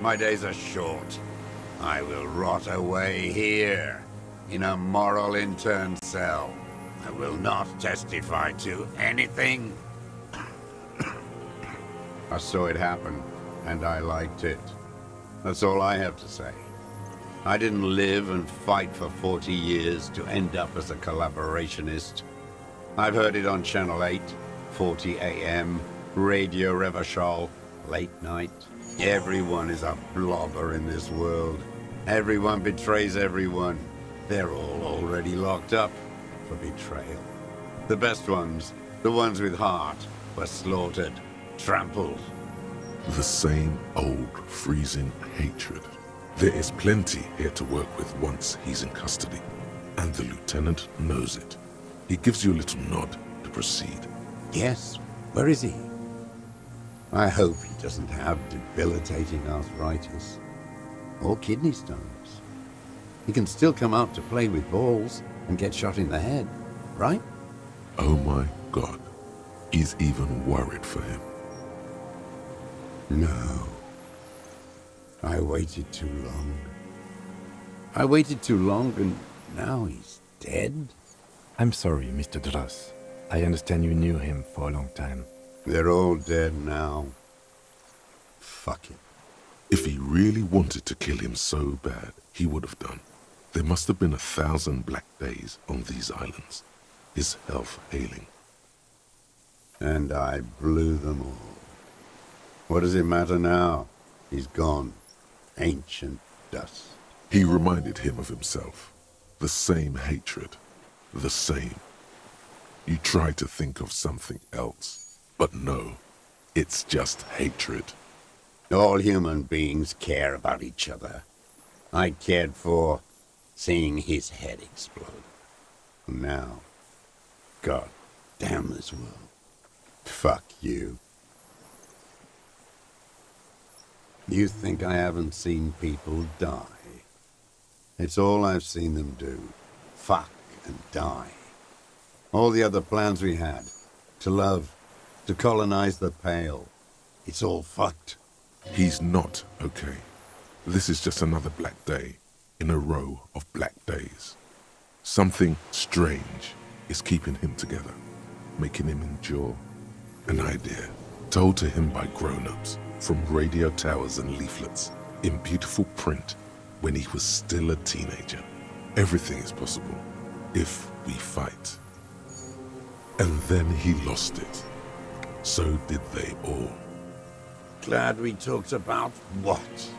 My days are short. I will rot away here, in a moral intern cell. I will not testify to anything. I saw it happen, and I liked it. That's all I have to say. I didn't live and fight for 40 years to end up as a collaborationist. I've heard it on Channel 8, 40 AM, Radio Revachol, late night. Everyone is a blobber in this world. Everyone betrays everyone. They're all already locked up for betrayal. The best ones, the ones with heart, were slaughtered, trampled. The same old freezing hatred. There is plenty here to work with once he's in custody, and the lieutenant knows it. He gives you a little nod to proceed. Yes, where is he? I hope he doesn't have debilitating arthritis or kidney stones. He can still come out to play with balls and get shot in the head, right? Oh my God, he's even worried for him. No. I waited too long. I waited too long and now he's dead? I'm sorry, Mr. Dross. I understand you knew him for a long time. They're all dead now. Fuck it. If he really wanted to kill him so bad, he would have done. There must have been 1,000 black days on these islands. His health ailing. And I blew them all. What does it matter now? He's gone. Ancient dust. He reminded him of himself. The same hatred. The same. You try to think of something else, but no. It's just hatred. All human beings care about each other. I cared for seeing his head explode. Now, God damn this world. Fuck you. You think I haven't seen people die? It's all I've seen them do. Fuck and die. All the other plans we had. To love. To colonize the Pale. It's all fucked. He's not okay. This is just another black day in a row of black days. Something strange is keeping him together, making him endure. An idea told to him by grown-ups from radio towers and leaflets in beautiful print when he was still a teenager. Everything is possible if we fight. And then he lost it. So did they all. Glad we talked about what?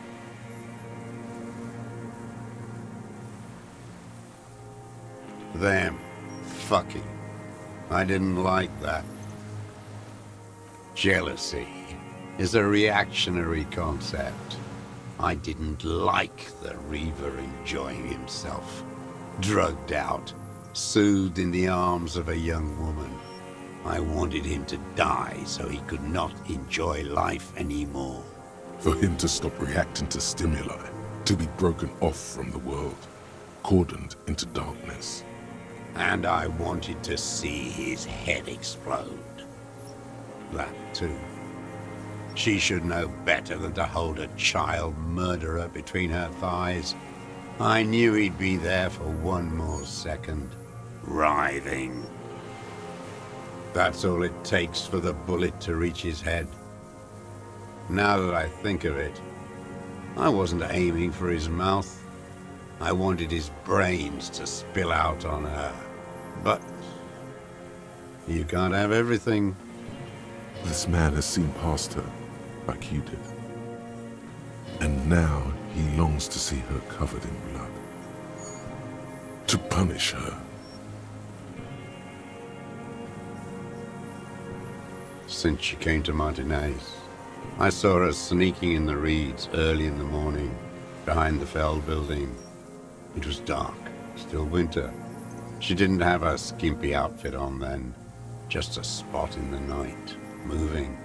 Them. Fucking. I didn't like that. Jealousy is a reactionary concept. I didn't like the Reaver enjoying himself. Drugged out, soothed in the arms of a young woman. I wanted him to die so he could not enjoy life anymore. For him to stop reacting to stimuli, to be broken off from the world, cordoned into darkness. And I wanted to see his head explode. That too. She should know better than to hold a child murderer between her thighs. I knew he'd be there for one more second, writhing. That's all it takes for the bullet to reach his head. Now that I think of it, I wasn't aiming for his mouth. I wanted his brains to spill out on her. But you can't have everything. This man has seen past her, like you did. And now he longs to see her covered in blood. To punish her. Since she came to Martinez, I saw her sneaking in the reeds early in the morning, behind the Fell building. It was dark, still winter. She didn't have her skimpy outfit on then, just a spot in the night, moving.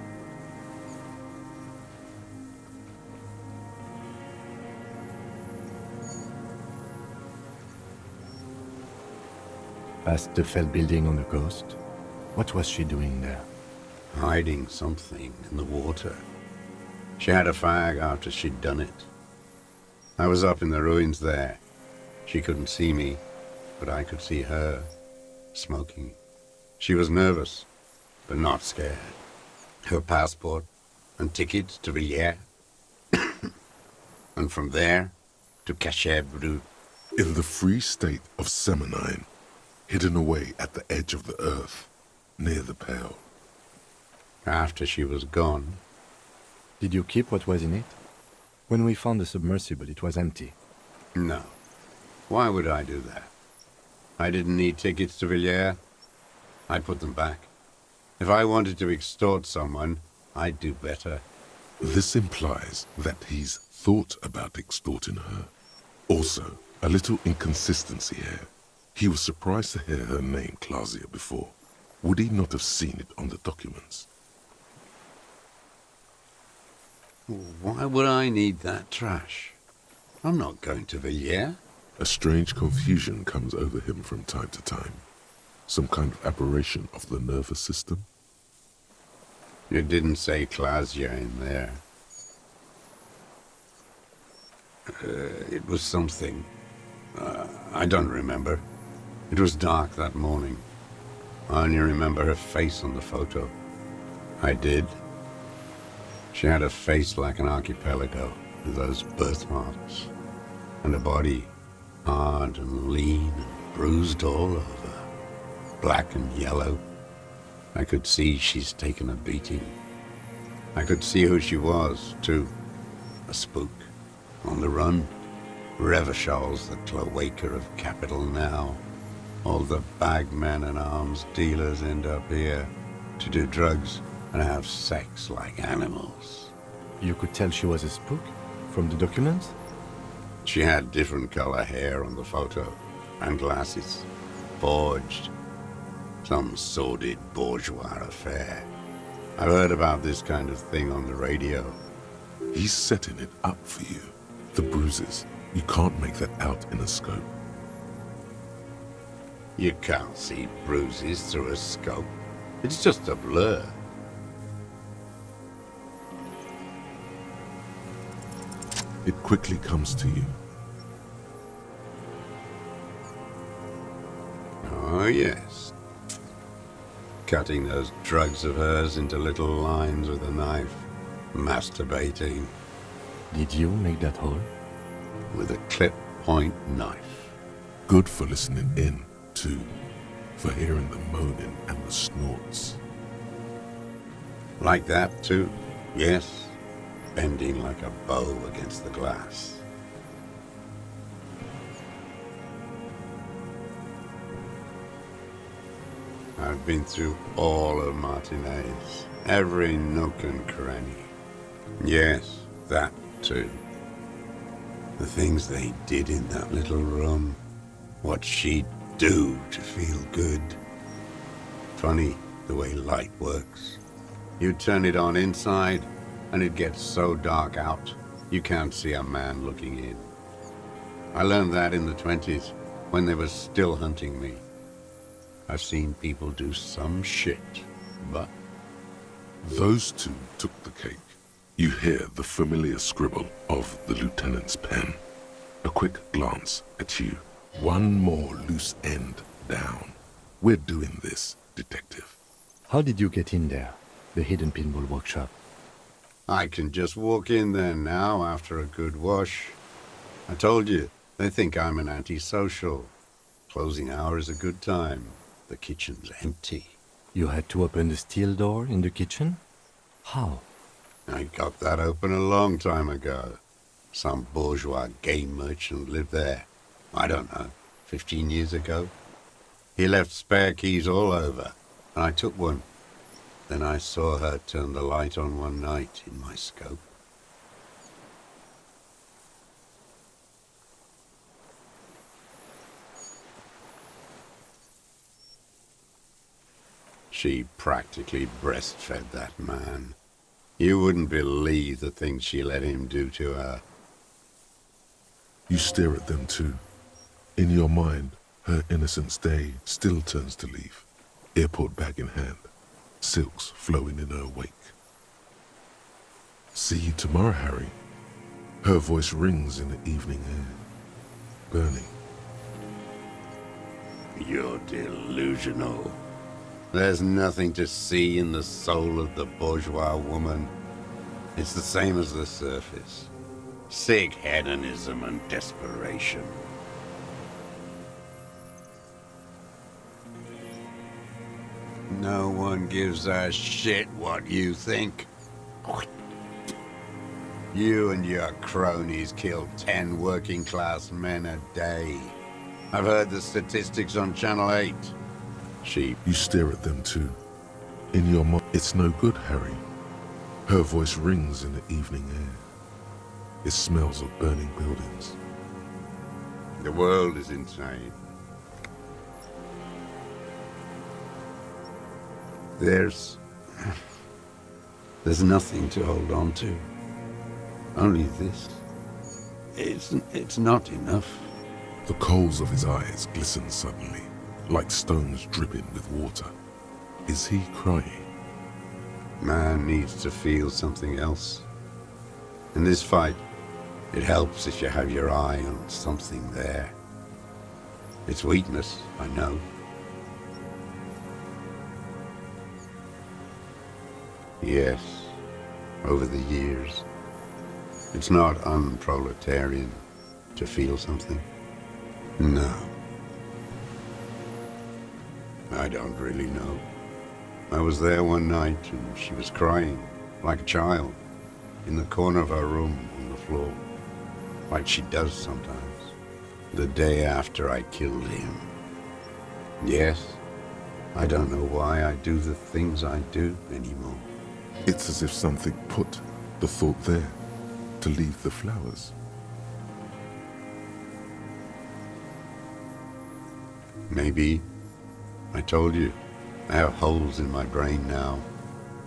Past the Fell building on the coast? What was she doing there? Hiding something in the water. She had a fag after she'd done it. I was up in the ruins there. She couldn't see me, but I could see her, smoking. She was nervous, but not scared. Her passport and ticket to Villiers. And from there to Cachet Brut. In the free state of Semonine, hidden away at the edge of the earth, near the Pale. After she was gone. Did you keep what was in it? When we found the submersible, it was empty. No. Why would I do that? I didn't need tickets to Villiers. I'd put them back. If I wanted to extort someone, I'd do better. This implies that he's thought about extorting her. Also, a little inconsistency here. He was surprised to hear her name Clausia before. Would he not have seen it on the documents? Why would I need that trash? I'm not going to Villiers. A strange confusion comes over him from time to time. Some kind of aberration of the nervous system? You didn't say Clausia in there. It was something. I don't remember. It was dark that morning. I only remember her face on the photo. I did. She had a face like an archipelago, with those birthmarks, and a body hard and lean and bruised all over, black and yellow. I could see she's taken a beating. I could see who she was, too. A spook, on the run. Revachol's the cloaca of capital now. All the bagmen and arms dealers end up here to do drugs and have sex like animals. You could tell she was a spook from the documents? She had different color hair on the photo, and glasses. Forged. Some sordid bourgeois affair. I've heard about this kind of thing on the radio. He's setting it up for you. The bruises. You can't make that out in a scope. You can't see bruises through a scope. It's just a blur. It quickly comes to you. Oh, yes. Cutting those drugs of hers into little lines with a knife. Masturbating. Did you make that hole? With a clip-point knife. Good for listening in, too. For hearing the moaning and the snorts. Like that, too? Yes. Bending like a bow against the glass. I've been through all of Martinez. Every nook and cranny. Yes, that too. The things they did in that little room. What she'd do to feel good. Funny the way light works. You turn it on inside, and it gets so dark out, you can't see a man looking in. I learned that in the 20s, when they were still hunting me. I've seen people do some shit, but... Those two took the cake. You hear the familiar scribble of the lieutenant's pen. A quick glance at you. One more loose end down. We're doing this, detective. How did you get in there? The hidden pinball workshop. I can just walk in there now after a good wash. I told you, they think I'm an antisocial. Closing hour is a good time. The kitchen's empty. You had to open the steel door in the kitchen? How? I got that open a long time ago. Some bourgeois game merchant lived there. I don't know, 15 years ago. He left spare keys all over, and I took one. Then I saw her turn the light on one night in my scope. She practically breastfed that man. You wouldn't believe the things she let him do to her. You stare at them too. In your mind, her innocence day still turns to leaf. Airport bag in hand. Silks flowing in her wake. See you tomorrow, Harry. Her voice rings in the evening air. Burning. You're delusional. There's nothing to see in the soul of the bourgeois woman. It's the same as the surface. Sick hedonism and desperation. No one gives a shit what you think. You and your cronies kill 10 working-class men a day. I've heard the statistics on Channel 8. Sheep. You stare at them too. In your mind, it's no good, Harry. Her voice rings in the evening air. It smells of burning buildings. The world is insane. There's nothing to hold on to. Only this. It's not enough. The coals of his eyes glisten suddenly, like stones dripping with water. Is he crying? Man needs to feel something else. In this fight, it helps if you have your eye on something there. It's weakness, I know. Yes, over the years. It's not unproletarian to feel something. No. I don't really know. I was there one night and she was crying, like a child, in the corner of her room on the floor, like she does sometimes, the day after I killed him. Yes, I don't know why I do the things I do anymore. It's as if something put the thought there, to leave the flowers. Maybe. I told you, I have holes in my brain now.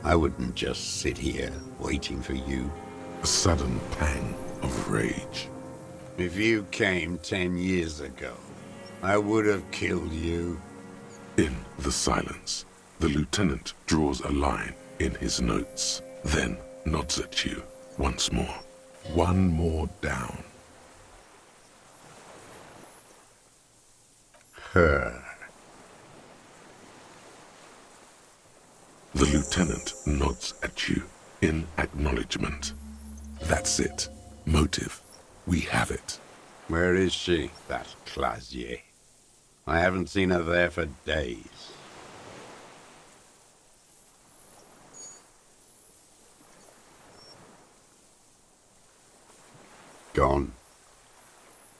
I wouldn't just sit here waiting for you. A sudden pang of rage. If you came 10 years ago, I would have killed you. In the silence, the lieutenant draws a line in his notes, then nods at you once more. One more down. Her. The lieutenant nods at you in acknowledgement. That's it. Motive. We have it. Where is she, that Clazier? I haven't seen her there for days. Gone.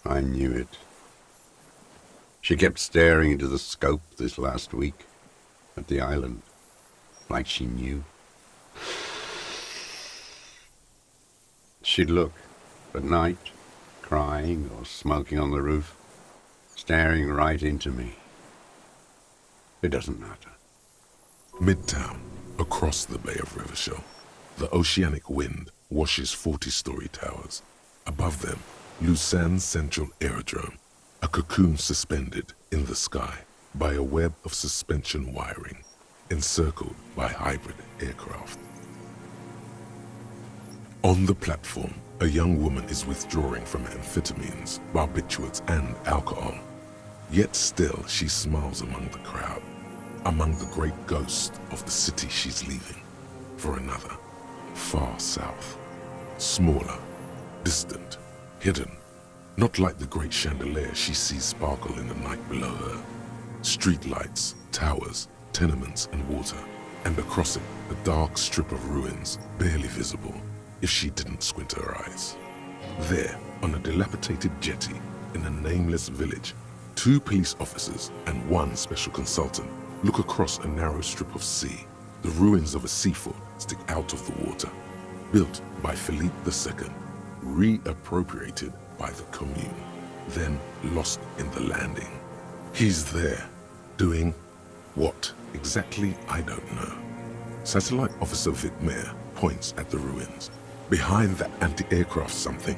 I knew it. She kept staring into the scope this last week at the island, like she knew. She'd look at night, crying or smoking on the roof, staring right into me. It doesn't matter. Midtown, across the Bay of Rivershell, the oceanic wind washes 40-story towers. Above them, Lucerne Central Aerodrome, a cocoon suspended in the sky by a web of suspension wiring, encircled by hybrid aircraft. On the platform, a young woman is withdrawing from amphetamines, barbiturates, and alcohol. Yet still she smiles among the crowd, among the great ghost of the city she's leaving, for another, far south, smaller, distant, hidden, not like the great chandelier she sees sparkle in the night below her. Streetlights, towers, tenements, and water, and across it, a dark strip of ruins, barely visible if she didn't squint her eyes. There, on a dilapidated jetty in a nameless village, 2 police officers and 1 special consultant look across a narrow strip of sea. The ruins of a seafort stick out of the water, built by Philippe II, reappropriated by the Commune, then lost in the landing. He's there, doing what exactly, I don't know. Satellite Officer Vic Mayer points at the ruins. Behind that anti-aircraft something.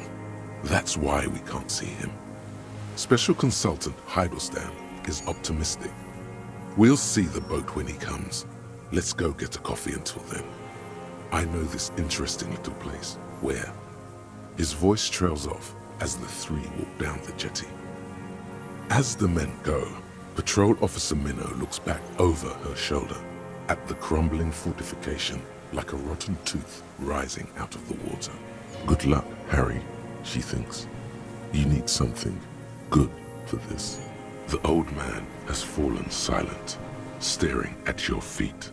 That's why we can't see him. Special Consultant Heidelstam is optimistic. We'll see the boat when he comes. Let's go get a coffee until then. I know this interesting little place. Where? His voice trails off as the 3 walk down the jetty. As the men go, Patrol Officer Minnow looks back over her shoulder at the crumbling fortification like a rotten tooth rising out of the water. Good luck, Harry, she thinks. You need something good for this. The old man has fallen silent, staring at your feet.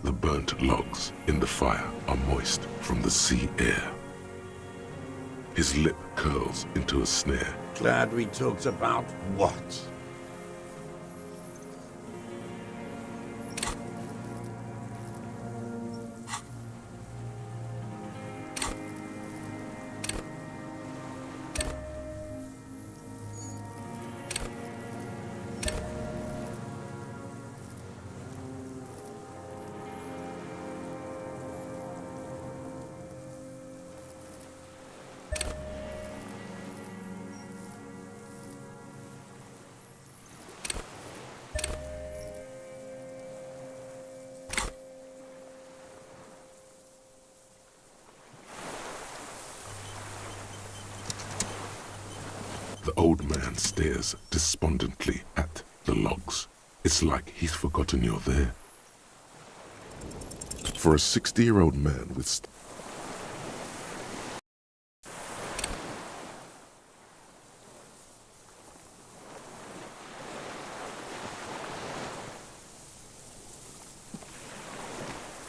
The burnt logs in the fire are moist from the sea air. His lip curls into a sneer. Glad we talked about what? The old man stares despondently at the logs. It's like he's forgotten you're there. For a 60-year-old man with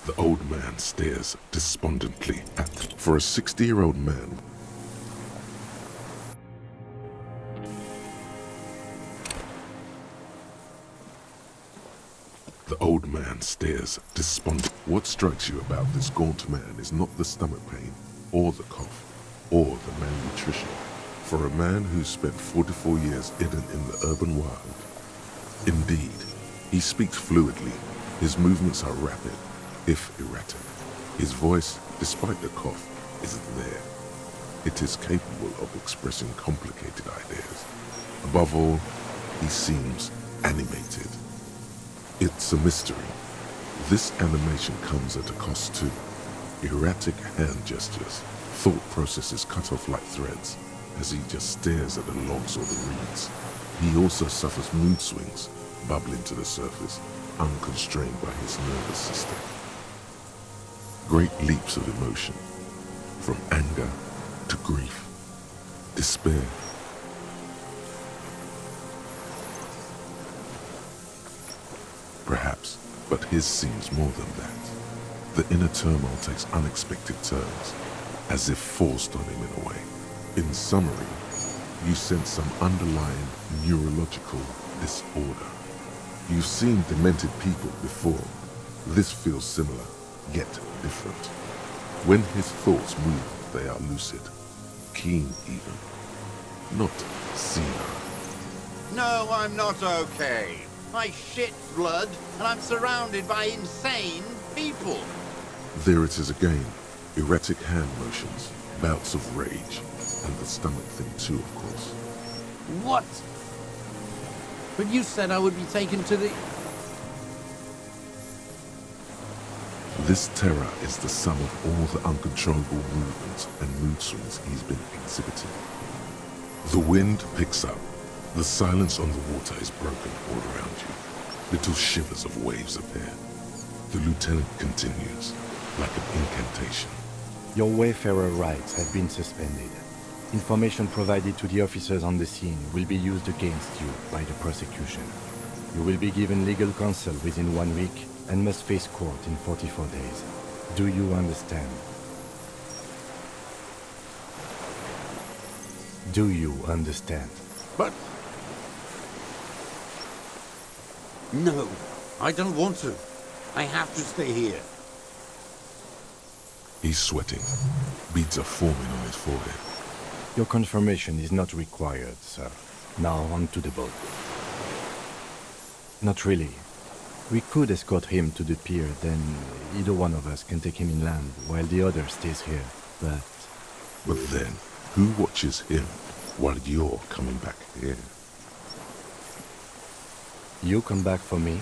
The old man stares despondently at. For a 60-year-old man, the old man stares despondent. What strikes you about this gaunt man is not the stomach pain, or the cough, or the malnutrition. For a man who's spent 44 years hidden in the urban wild. Indeed, he speaks fluidly. His movements are rapid, if erratic. His voice, despite the cough, isn't there. It is capable of expressing complicated ideas. Above all, he seems animated. It's a mystery. This animation comes at a cost too. Erratic hand gestures, thought processes cut off like threads as he just stares at the logs or the reeds. He also suffers mood swings, bubbling to the surface, unconstrained by his nervous system. Great leaps of emotion, from anger to grief, despair. Perhaps, but his seems more than that. The inner turmoil takes unexpected turns, as if forced on him in a way. In summary, you sense some underlying neurological disorder. You've seen demented people before. This feels similar, yet different. When his thoughts move, they are lucid, keen even, not senile. No, I'm not okay. I shit blood, and I'm surrounded by insane people. There it is again, erratic hand motions, bouts of rage, and the stomach thing too, of course. What? But you said I would be taken to the... This terror is the sum of all the uncontrollable movements and mood swings he's been exhibiting. The wind picks up. The silence on the water is broken all around you. Little shivers of waves appear. The lieutenant continues, like an incantation. Your Wayfarer rights have been suspended. Information provided to the officers on the scene will be used against you by the prosecution. You will be given legal counsel within 1 week and must face court in 44 days. Do you understand? Do you understand? But... No, I don't want to. I have to stay here. He's sweating. Beads are forming on his forehead. Your confirmation is not required, sir. Now onto the boat. Not really. We could escort him to the pier, then either one of us can take him inland while the other stays here, but... But then, who watches him while you're coming back here? You come back for me?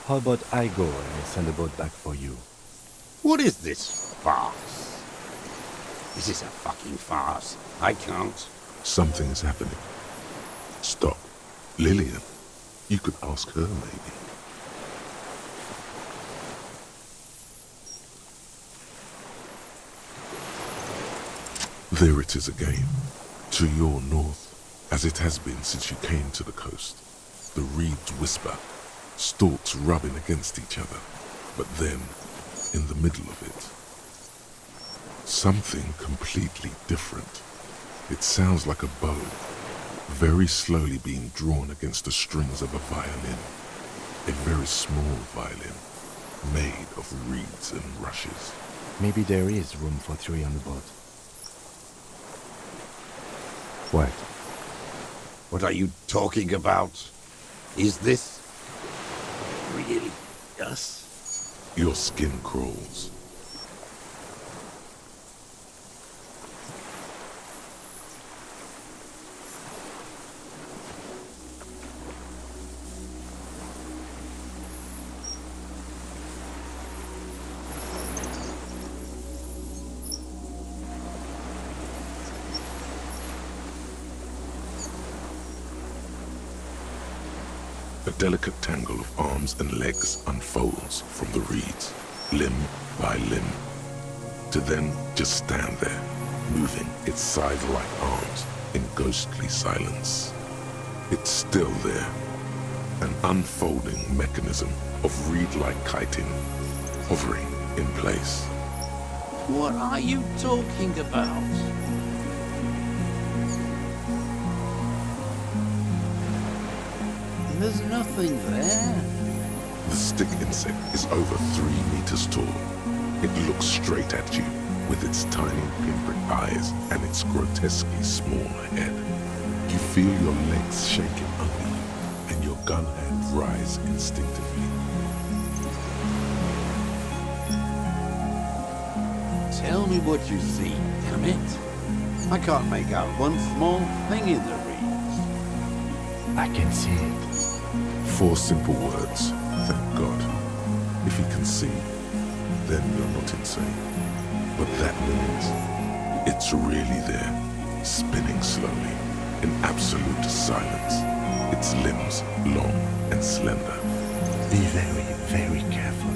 How about I go and send a boat back for you? What is this farce? This is a fucking farce. I can't. Something is happening. Stop. Lillian. You could ask her, maybe. There it is again. To your north, as it has been since you came to the coast. The reeds whisper, stalks rubbing against each other. But then, in the middle of it, something completely different. It sounds like a bow, very slowly being drawn against the strings of a violin. A very small violin, made of reeds and rushes. Maybe there is room for 3 on the boat. What? What are you talking about? Is this really us? Your skin crawls. A delicate tangle of arms and legs unfolds from the reeds, limb by limb, to then just stand there, moving its scythe-like arms in ghostly silence. It's still there, an unfolding mechanism of reed-like chitin, hovering in place. What are you talking about? There's nothing there. The stick insect is over 3 meters tall. It looks straight at you with its tiny pinprick eyes and its grotesquely small head. You feel your legs shaking under you and your gun hand rise instinctively. Tell me what you see, damn it. I can't make out one small thing in the reeds. I can see it. 4 simple words, thank God. If he can see, then you're not insane. What that means, it's really there, spinning slowly, in absolute silence. Its limbs long and slender. Be very, very careful.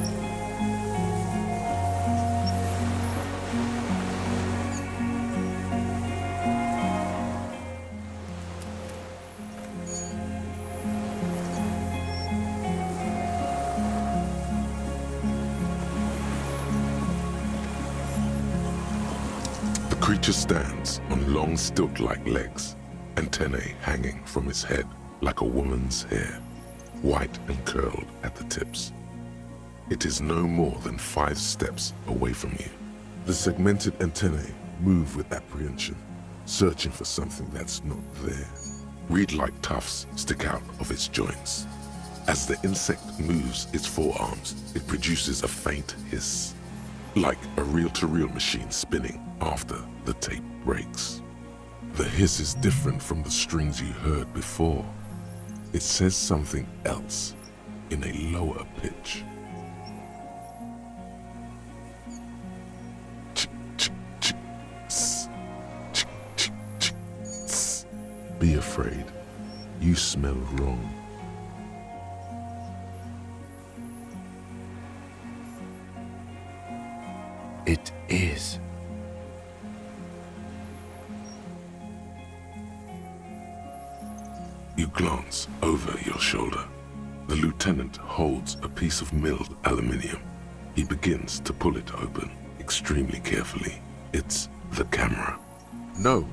The creature stands on long stilt-like legs, antennae hanging from its head like a woman's hair, white and curled at the tips. It is no more than 5 steps away from you. The segmented antennae move with apprehension, searching for something that's not there. Reed-like tufts stick out of its joints. As the insect moves its forearms, it produces a faint hiss, like a reel-to-reel machine spinning after the tape breaks. The hiss is different from the strings you heard before. It says something else in a lower pitch. Be afraid. You smell wrong. It is. You glance over your shoulder. The lieutenant holds a piece of milled aluminium. He begins to pull it open, extremely carefully. It's the camera. No,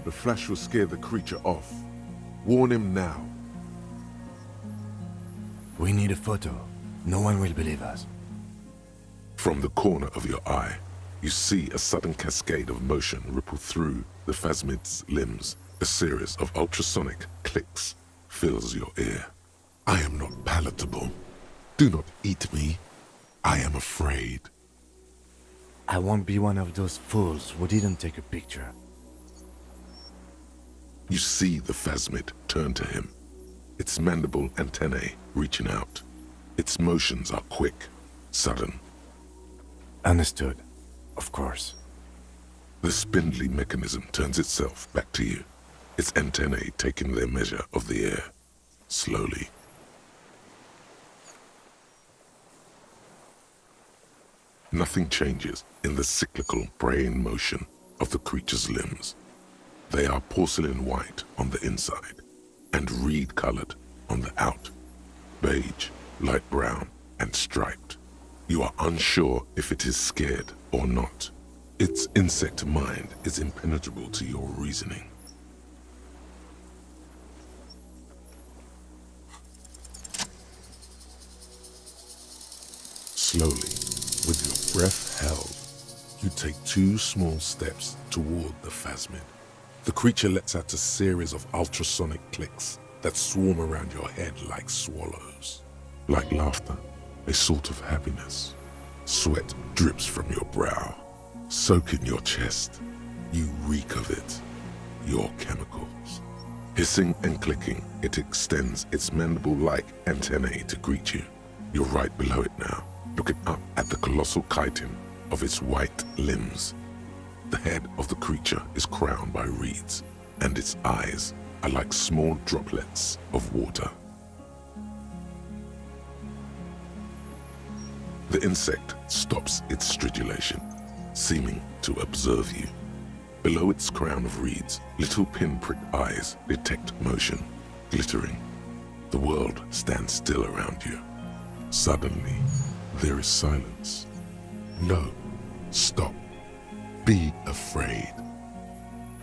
the flash will scare the creature off. Warn him now. We need a photo. No one will believe us. From the corner of your eye, you see a sudden cascade of motion ripple through the phasmid's limbs. A series of ultrasonic clicks fills your ear. I am not palatable. Do not eat me. I am afraid. I won't be one of those fools who didn't take a picture. You see the phasmid turn to him, its mandible antennae reaching out. Its motions are quick, sudden. Understood. Of course. The spindly mechanism turns itself back to you, its antennae taking their measure of the air, slowly. Nothing changes in the cyclical braying motion of the creature's limbs. They are porcelain white on the inside and reed-colored on the out, beige, light brown, and striped. You are unsure if it is scared or not. Its insect mind is impenetrable to your reasoning. Slowly, with your breath held, you take 2 small steps toward the phasmid. The creature lets out a series of ultrasonic clicks that swarm around your head like swallows. Like laughter, a sort of happiness. Sweat drips from your brow. Soak in your chest. You reek of it. Your chemicals. Hissing and clicking, it extends its mandible-like antennae to greet you. You're right below it now, looking up at the colossal chitin of its white limbs. The head of the creature is crowned by reeds, and its eyes are like small droplets of water. The insect stops its stridulation, seeming to observe you. Below its crown of reeds, little pinprick eyes detect motion, glittering. The world stands still around you. Suddenly, there is silence. No, stop. Be afraid.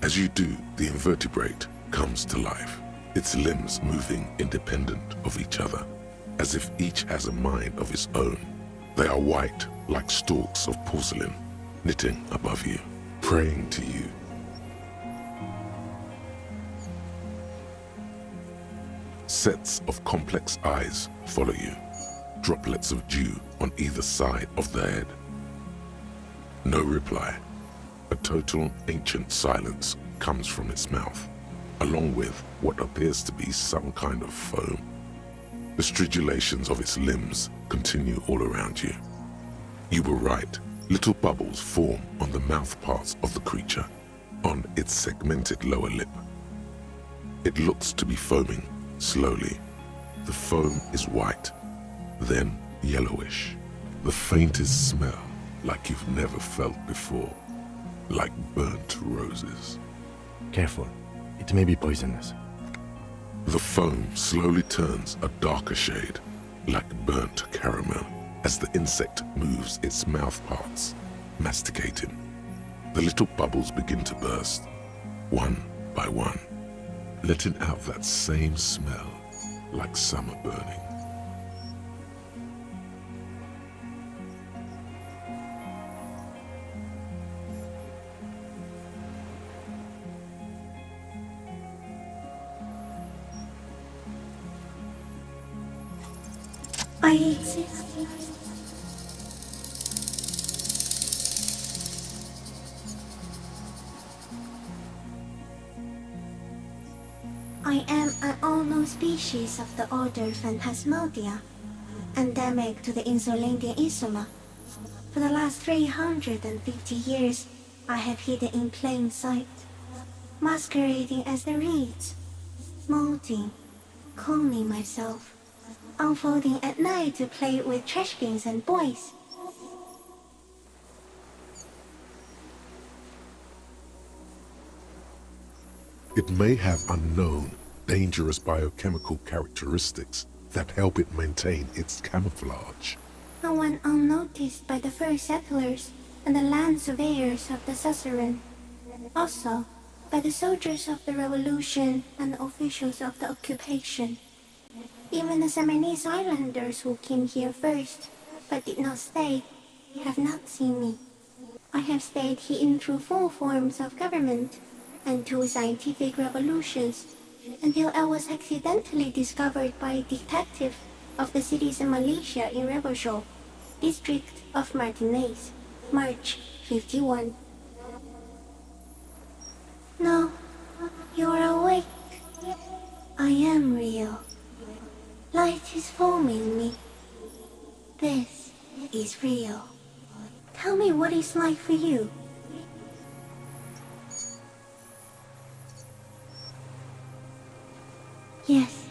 As you do, the invertebrate comes to life, its limbs moving independent of each other, as if each has a mind of its own. They are white, like stalks of porcelain, knitting above you, praying to you. Sets of complex eyes follow you, droplets of dew on either side of the head. No reply. A total ancient silence comes from its mouth, along with what appears to be some kind of foam. The stridulations of its limbs continue all around you. You were right. Little bubbles form on the mouth parts of the creature, on its segmented lower lip. It looks to be foaming slowly. The foam is white, then yellowish. The faintest smell like you've never felt before, like burnt roses. Careful, it may be poisonous. The foam slowly turns a darker shade, like burnt caramel, as the insect moves its mouth parts, masticating. The little bubbles begin to burst, one by one, letting out that same smell, like summer burning. I exist. I am an unknown species of the order Phantasmodia, endemic to the Insulandian Insula. For the last 350 years, I have hidden in plain sight, masquerading as the reeds, molting, cloning myself, unfolding at night to play with trash bins and boys. It may have unknown, dangerous biochemical characteristics that help it maintain its camouflage. And went unnoticed by the first settlers and the land surveyors of the suzerain. Also, by the soldiers of the revolution and the officials of the occupation. Even the Samanese islanders who came here first, but did not stay, have not seen me. I have stayed hidden through 4 forms of government and 2 scientific revolutions, until I was accidentally discovered by a detective of the citizen militia in Rebojol, district of Martinez, March 51. No, you are awake. I am real. Light is forming me. This is real. Tell me what it's like for you. Yes,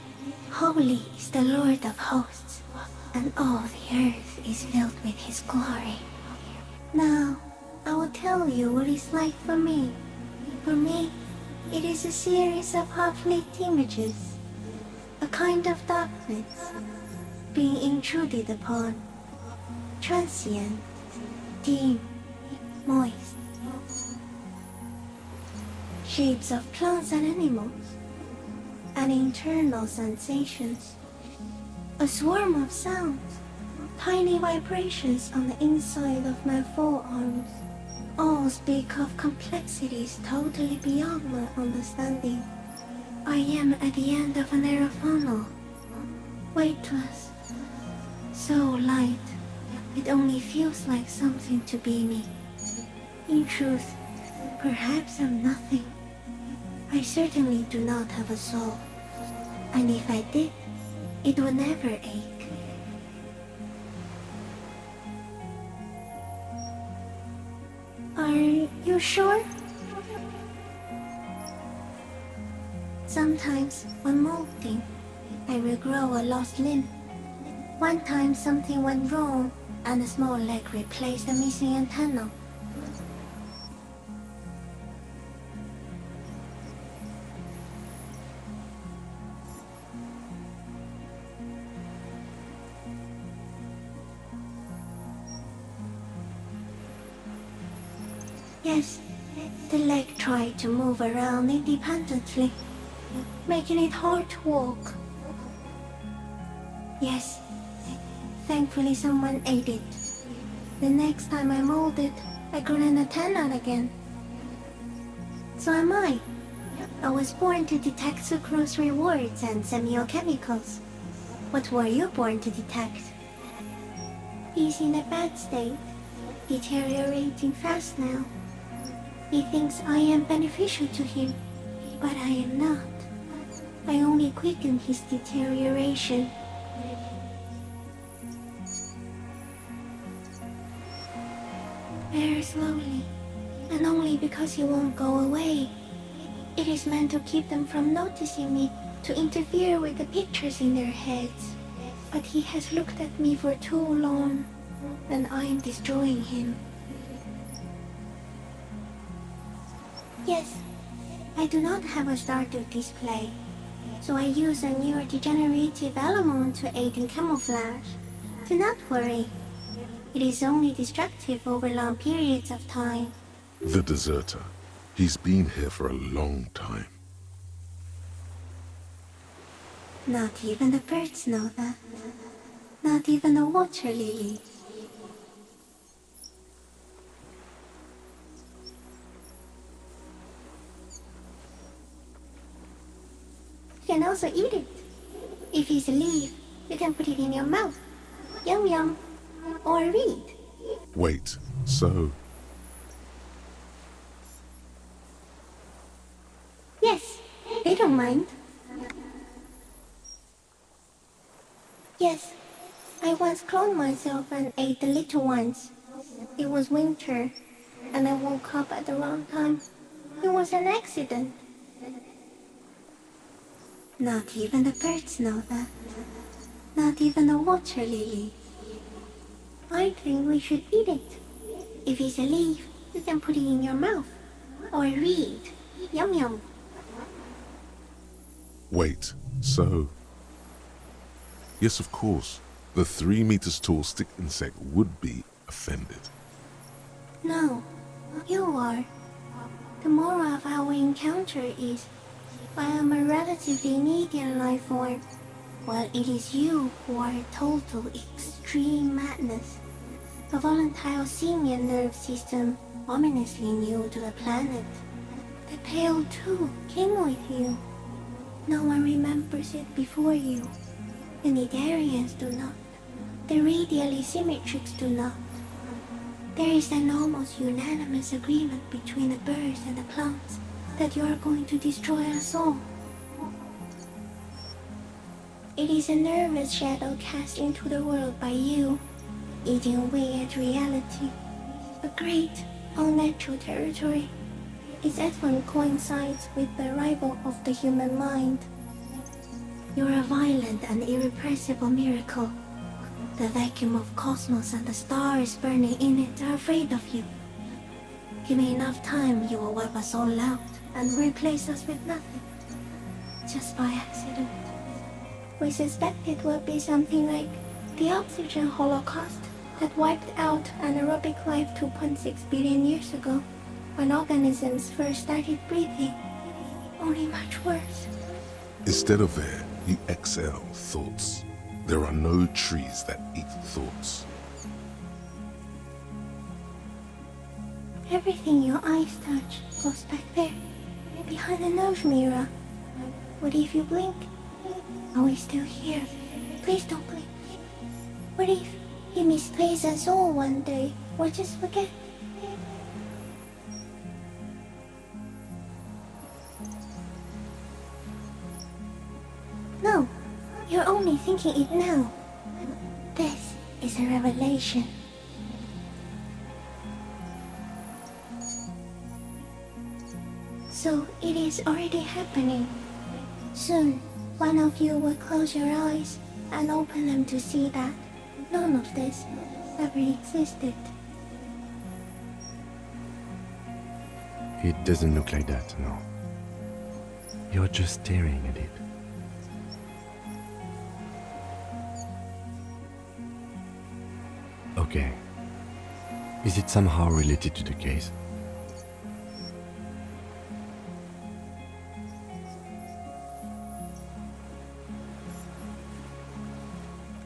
holy is the Lord of hosts, and all the earth is filled with his glory. Now, I will tell you what it's like for me. For me, it is a series of half-lit images, a kind of darkness, being intruded upon, transient, dim, moist, shapes of plants and animals, and internal sensations. A swarm of sounds, tiny vibrations on the inside of my forearms, all speak of complexities totally beyond my understanding. I am at the end of a narrow funnel, weightless, so light, it only feels like something to be me. In truth, perhaps I'm nothing. I certainly do not have a soul, and if I did, it would never ache. Are you sure? Sometimes, when molting, I regrow a lost limb. One time something went wrong, and a small leg replaced a missing antenna. Yes, the leg tried to move around independently, making it hard to walk. Yes, thankfully someone ate it. The next time I molded, I grew an antenna again. So am I. I was born to detect sucrose rewards and semiochemicals. What were you born to detect? He's in a bad state, deteriorating fast now. He thinks I am beneficial to him, but I am not. I only quicken his deterioration. Very slowly, and only because he won't go away. It is meant to keep them from noticing me, to interfere with the pictures in their heads. But he has looked at me for too long, and I am destroying him. Yes, I do not have a starter display, so I use a neurodegenerative element to aid in camouflage. Do not worry. It is only destructive over long periods of time. The deserter. He's been here for a long time. Not even the birds know that. Not even the water lilies. You can also eat it. If it's a leaf, you can put it in your mouth. Yum yum. Or read. Wait, so... Yes, they don't mind. Yes, I once cloned myself and ate the little ones. It was winter, and I woke up at the wrong time. It was an accident. Not even the birds know that. Not even the water lily. I think we should eat it. If it's a leaf, you can put it in your mouth. Or read. Yum yum. Wait, so... Yes, of course. The 3 meters tall stick insect would be offended. No, you are. The moral of our encounter is, I am a relatively medium life form, while it is you who are a total extreme madness. A volatile simian nerve system ominously new to the planet. The Pale too came with you. No one remembers it before you. The Nidarians do not. The radially symmetrics do not. There is an almost unanimous agreement between the birds and the plants that you are going to destroy us all. It is a nervous shadow cast into the world by you, eating away at reality. A great, unnatural territory. Its advent coincides with the arrival of the human mind. You are a violent and irrepressible miracle. The vacuum of cosmos and the stars burning in it are afraid of you. Give me enough time, you will wipe us all out and replace us with nothing. Just by accident. We suspect it will be something like the oxygen holocaust that wiped out anaerobic life 2.6 billion years ago. when organisms first started breathing, only much worse. Instead of air, you exhale thoughts. There are no trees that eat thoughts. Everything your eyes touch goes back there, behind the nose mirror. What if you blink? Are we still here? Please don't blink. What if he misplaces us all one day, or just forget? No, you're only thinking it now. This is a revelation. So it is already happening. Soon, one of you will close your eyes and open them to see that none of this ever existed. It doesn't look like that, no. You're just staring at it. Okay. Is it somehow related to the case?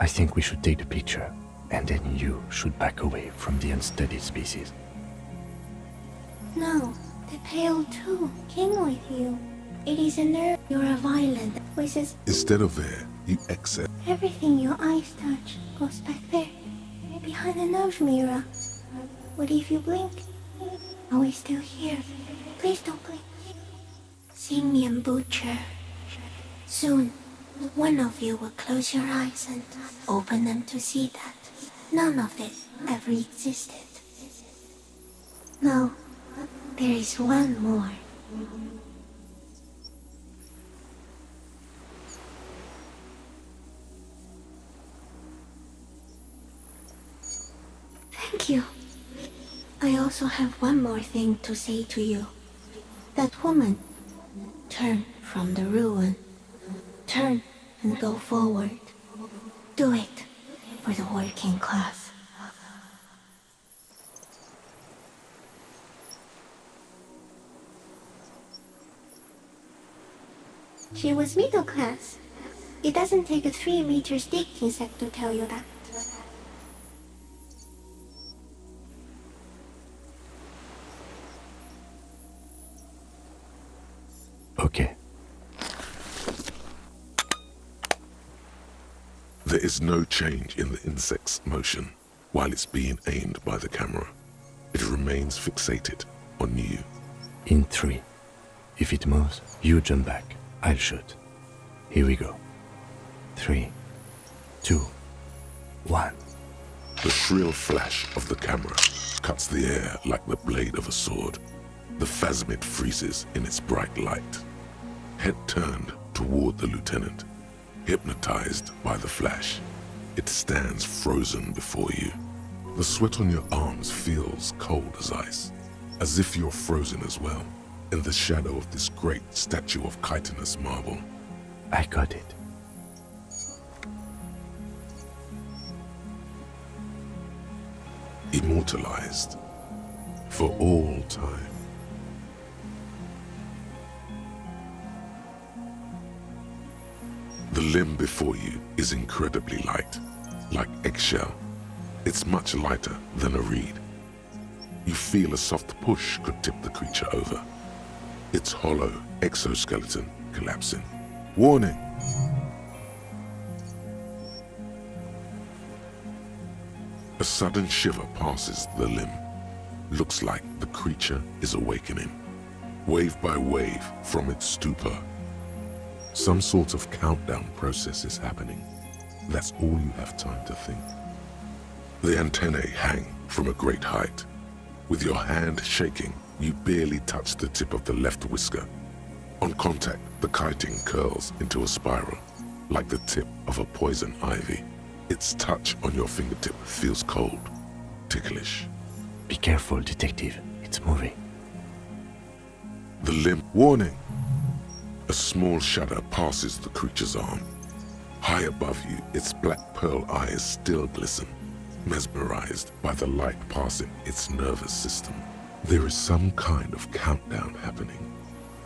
I think we should take the picture, and then you should back away from the unstudied species. No, the pale too came with you. It is a nerve. You're a violent, which is Instead of air, you exhale. everything your eyes touch goes back there, behind the nose mirror. What if you blink? Are we still here? Please don't blink. Simian Butcher. Soon, one of you will close your eyes and open them to see that none of it ever existed. No, there is one more. Thank you. I also have one more thing to say to you. That woman, turn from the ruin. Turn and go forward. Do it for the working class. She was middle class. It doesn't take a 3-meter stick insect to tell you that. Okay. There is no change in the insect's motion while it's being aimed by the camera. It remains fixated on you. In 3. If it moves, you jump back. I'll shoot. Here we go. 3, 2, 1. The shrill flash of the camera cuts the air like the blade of a sword. The phasmid freezes in its bright light. Head turned toward the lieutenant. Hypnotized by the flash, it stands frozen before you. The sweat on your arms feels cold as ice, as if you're frozen as well, in the shadow of this great statue of chitinous marble. I got it. Immortalized for all time. The limb before you is incredibly light, like eggshell. It's much lighter than a reed. You feel a soft push could tip the creature over. Its hollow exoskeleton collapsing. Warning! A sudden shiver passes the limb. Looks like the creature is awakening, wave by wave from its stupor. Some sort of countdown process is happening. That's all you have time to think. The antennae hang from a great height. With your hand shaking, you barely touch the tip of the left whisker. On contact, the chitin curls into a spiral, like the tip of a poison ivy. Its touch on your fingertip feels cold, ticklish. Be careful, detective. It's moving. The limb. Warning! A small shudder passes the creature's arm. High above you, its black pearl eyes still glisten, mesmerized by the light passing its nervous system. There is some kind of countdown happening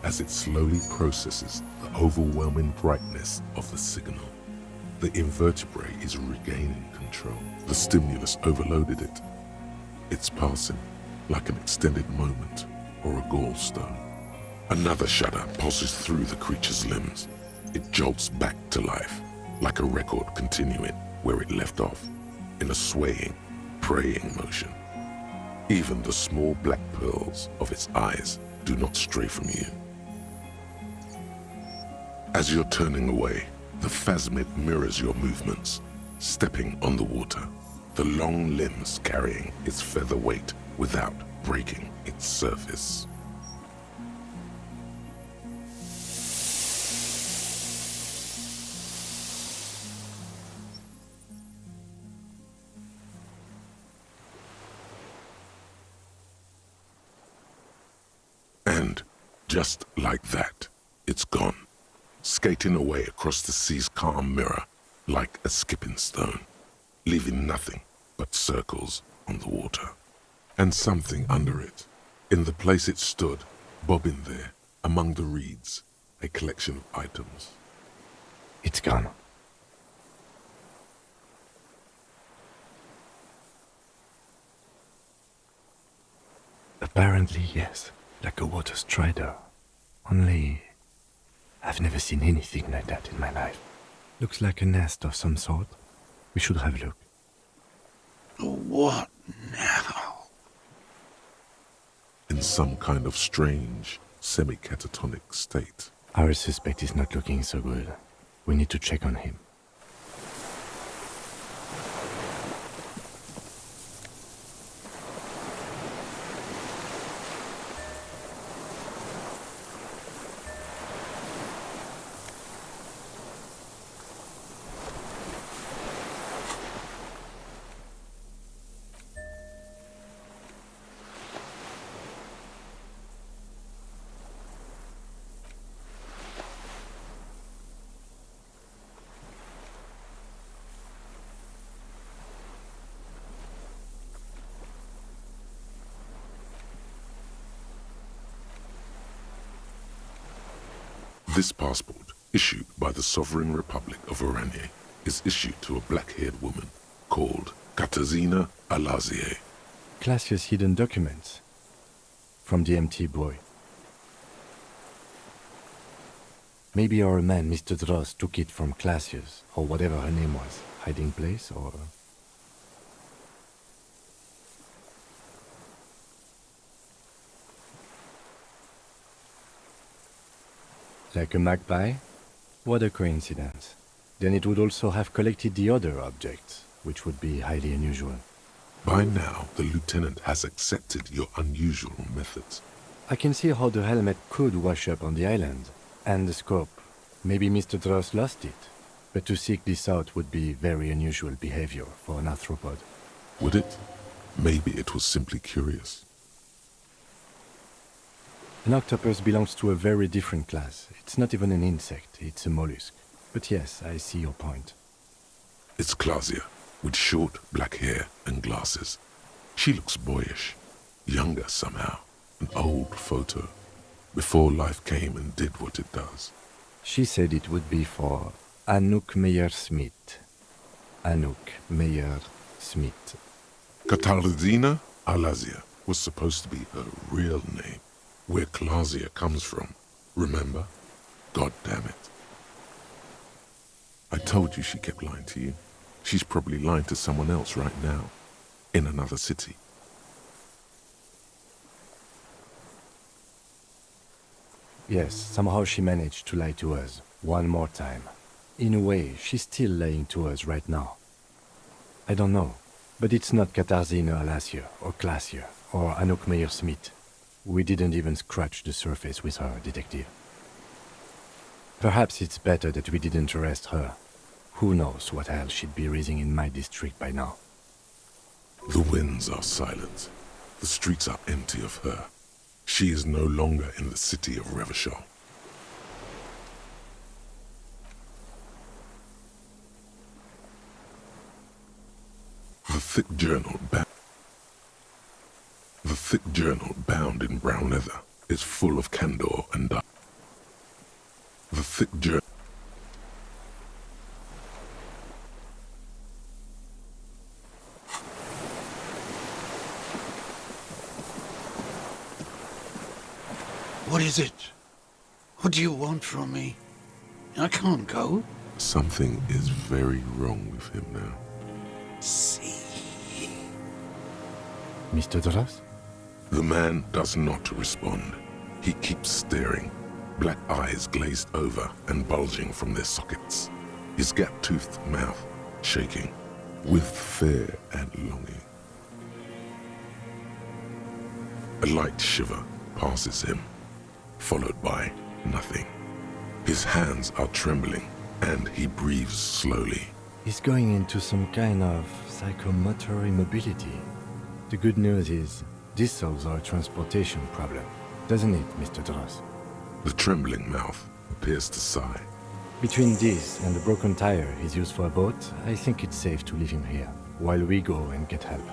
as it slowly processes the overwhelming brightness of the signal. The invertebrate is regaining control. The stimulus overloaded it. It's passing like an extended moment or a gallstone. Another shudder pulses through the creature's limbs. It jolts back to life, like a record continuing where it left off, in a swaying, praying motion. Even the small black pearls of its eyes do not stray from you. As you're turning away, the phasmid mirrors your movements, stepping on the water, the long limbs carrying its feather weight without breaking its surface. And just like that, it's gone, skating away across the sea's calm mirror like a skipping stone, leaving nothing but circles on the water. And something under it, in the place it stood, bobbing there, among the reeds, a collection of items. It's gone. Apparently, yes, like a water strider. Only, I've never seen anything like that in my life. Looks like a nest of some sort. We should have a look. What now? In some kind of strange, semi-catatonic state. Our suspect is not looking so good. We need to check on him. This passport, issued by the Sovereign Republic of Oranje, is issued to a black-haired woman called Katarzyna Alazie. Classia's hidden documents. From the empty boy. Maybe our man, Mr. Dross, took it from Classia's, or whatever her name was, hiding place, or... Like a magpie? What a coincidence. Then it would also have collected the other objects, which would be highly unusual. By now, the lieutenant has accepted your unusual methods. I can see how the helmet could wash up on the island. And the scope. Maybe Mr. Dross lost it. But to seek this out would be very unusual behavior for an arthropod. Would it? Maybe it was simply curious. An octopus belongs to a very different class. It's not even an insect, it's a mollusk. But yes, I see your point. It's Klasia, with short black hair and glasses. She looks boyish, younger somehow, an old photo, before life came and did what it does. She said it would be for Anouk Meyer-Smith. Anouk Meyer-Smith. Katarzyna Alazie was supposed to be her real name, where Klasia comes from. Remember? God damn it. I told you she kept lying to you. She's probably lying to someone else right now, in another city. Yes, somehow she managed to lie to us, one more time. In a way, she's still lying to us right now. I don't know, but it's not Katarzyna Alazie, or Klasia, or Anouk Meyer-Smith. We didn't even scratch the surface with her, detective. Perhaps it's better that we didn't arrest her. Who knows what hell she'd be raising in my district by now. The winds are silent. The streets are empty of her. She is no longer in the city of Revachol. The thick thick journal bound in brown leather is full of candor and dye. The thick journal. What is it? What do you want from me? I can't go. Something is very wrong with him now. See? Mr. Dros? The man does not respond. He keeps staring, black eyes glazed over and bulging from their sockets. His gap-toothed mouth shaking with fear and longing. A light shiver passes him, followed by nothing. His hands are trembling, and he breathes slowly. He's going into some kind of psychomotor immobility. The good news is, this solves our transportation problem, doesn't it, Mr. Dros? The trembling mouth appears to sigh. Between this and the broken tire he's used for a boat, I think it's safe to leave him here, while we go and get help.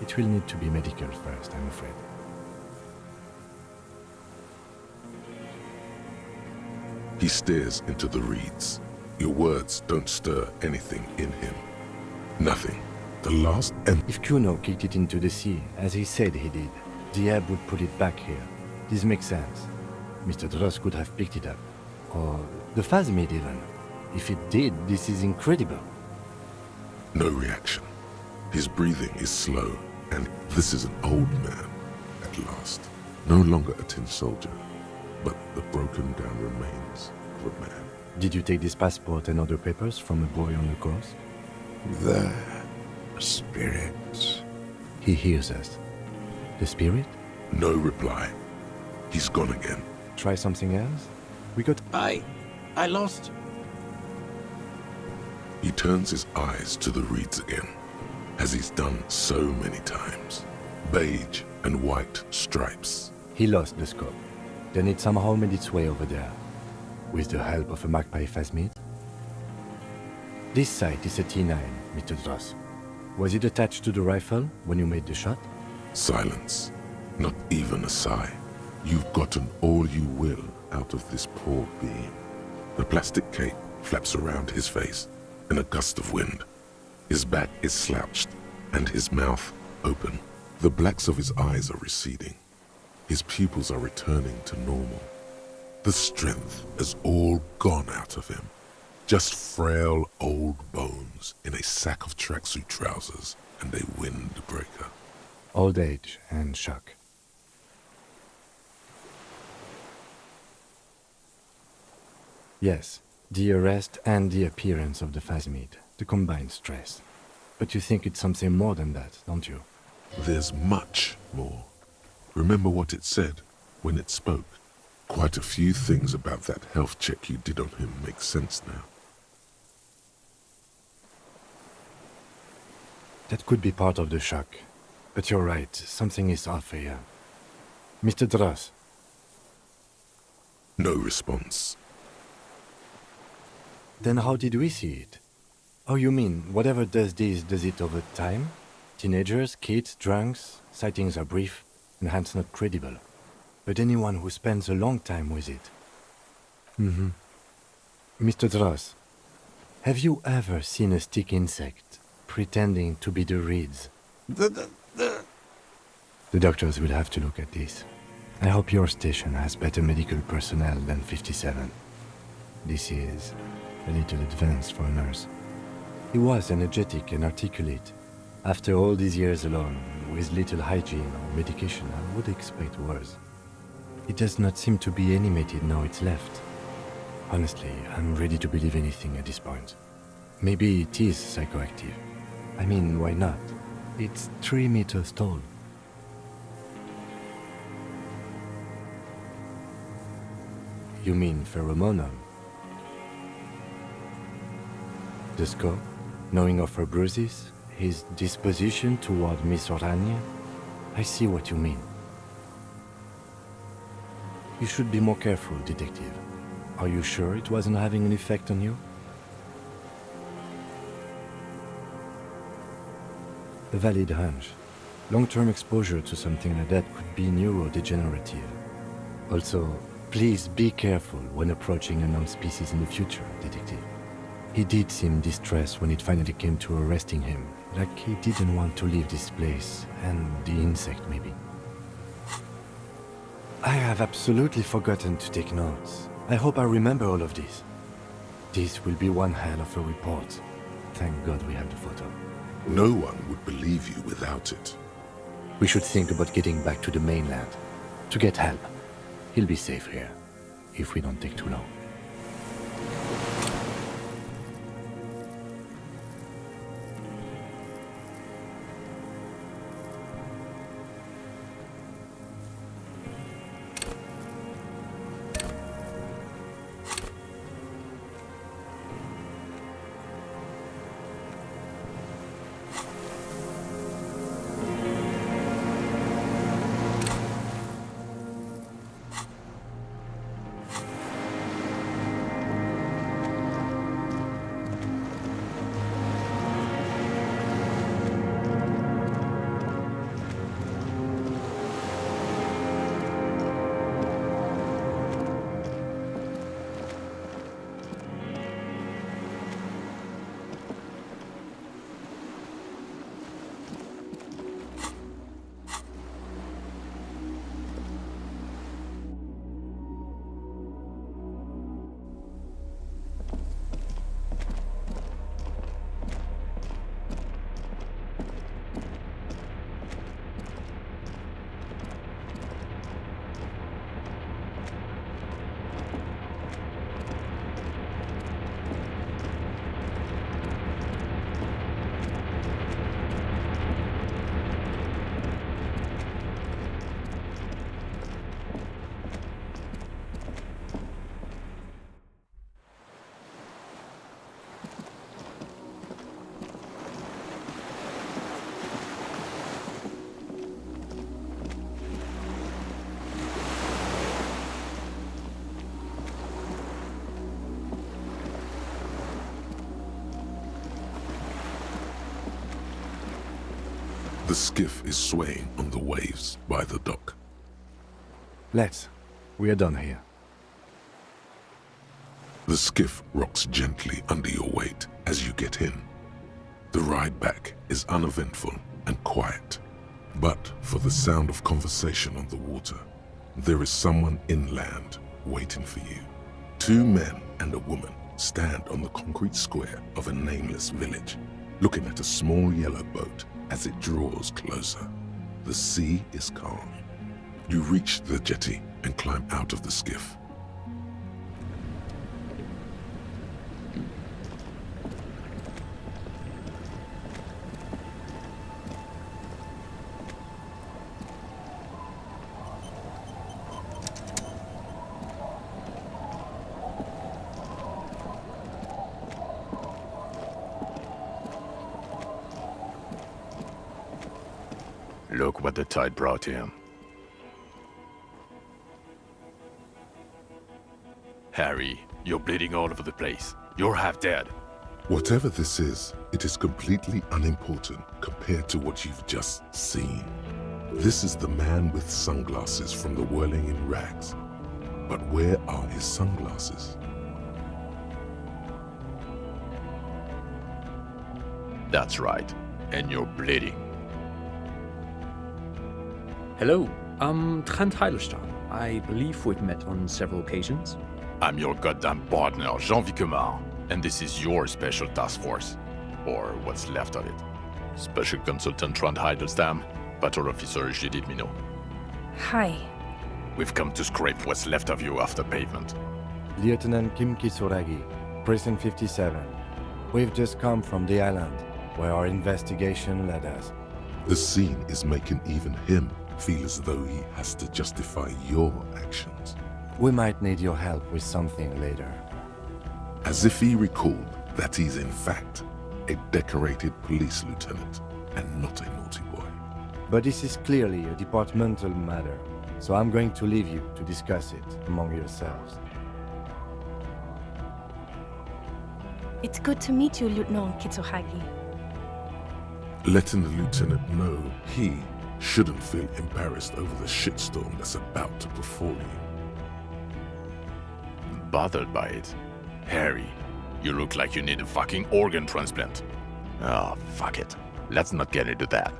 It will need to be medical first, I'm afraid. He stares into the reeds. Your words don't stir anything in him. Nothing. The last If Kuno kicked it into the sea, as he said he did, the ebb would put it back here. This makes sense. Mr. Dros could have picked it up. Or the Phasmid even. If it did, this is incredible. No reaction. His breathing is slow, and this is an old man, at last. No longer a tin soldier, but the broken down remains of a man. Did you take this passport and other papers from a boy on the coast? The spirits. He hears us. The spirit? No reply. He's gone again. Try something else? We got... I lost. He turns his eyes to the reeds again, as he's done so many times. Beige and white stripes. He lost the scope. Then it somehow made its way over there. With the help of a Magpie Phasmid? This sight is a T9, Mr. Dros. Was it attached to the rifle when you made the shot? Silence. Not even a sigh. You've gotten all you will out of this poor being. The plastic cape flaps around his face in a gust of wind. His back is slouched and his mouth open. The blacks of his eyes are receding. His pupils are returning to normal. The strength has all gone out of him. Just frail old bones in a sack of tracksuit trousers and a windbreaker. Old age and shock. Yes, the arrest and the appearance of the Phasmid, the combined stress. But you think it's something more than that, don't you? There's much more. Remember what it said when it spoke. Quite a few things about that health check you did on him make sense now. That could be part of the shock. But you're right, something is off here. Mr. Dros. No response. Then how did we see it? Oh, you mean, whatever does this, does it over time? Teenagers, kids, drunks, sightings are brief, and hence not credible. But anyone who spends a long time with it. Mr. Dros, have you ever seen a stick insect pretending to be the reeds? The doctors will have to look at this. I hope your station has better medical personnel than 57. This is a little advanced for a nurse. He was energetic and articulate. After all these years alone, with little hygiene or medication, I would expect worse. It does not seem to be animated now it's left. Honestly, I'm ready to believe anything at this point. Maybe it is psychoactive. I mean, why not? It's 3 meters tall. You mean pheromonal? The scope, knowing of her bruises, his disposition toward Miss Orania? I see what you mean. You should be more careful, detective. Are you sure it wasn't having an effect on you? A valid hunch. Long-term exposure to something like that could be neurodegenerative. Also, please be careful when approaching unknown species in the future, Detective. He did seem distressed when it finally came to arresting him, like he didn't want to leave this place, and the insect maybe. I have absolutely forgotten to take notes. I hope I remember all of this. This will be one hell of a report. Thank God we have the photo. No one would believe you without it. We should think about getting back to the mainland. To get help. He'll be safe here, if we don't take too long. The skiff is swaying on the waves by the dock. Let's. We are done here. The skiff rocks gently under your weight as you get in. The ride back is uneventful and quiet, but for the sound of conversation on the water, there is someone inland waiting for you. 2 men and a woman stand on the concrete square of a nameless village, looking at a small yellow boat as it draws closer. The sea is calm. You reach the jetty and climb out of the skiff. Look what the tide brought him. Harry, you're bleeding all over the place. You're half dead. Whatever this is, it is completely unimportant compared to what you've just seen. This is the man with sunglasses from the Whirling in Rags. But where are his sunglasses? That's right. And you're bleeding. Hello, I'm Trent Heidelstein. I believe we've met on several occasions. I'm your goddamn partner, Jean Vicomar, and this is your special task force. Or what's left of it. Special Consultant Trent Heidelstein, Patrol Officer Judith Minot. Hi. We've come to scrape what's left of you off the pavement. Lieutenant Kim Kisuragi, Prison 57. We've just come from the island, where our investigation led us. The scene is making even him feel as though he has to justify your actions. We might need your help with something later. As if he recalled that he's in fact a decorated police lieutenant and not a naughty boy. But this is clearly a departmental matter, so I'm going to leave you to discuss it among yourselves. It's good to meet you, Lieutenant Kitsuhagi. Letting the lieutenant know he shouldn't feel embarrassed over the shitstorm that's about to befall you. Bothered by it? Harry, you look like you need a fucking organ transplant. Oh, fuck it. Let's not get into that.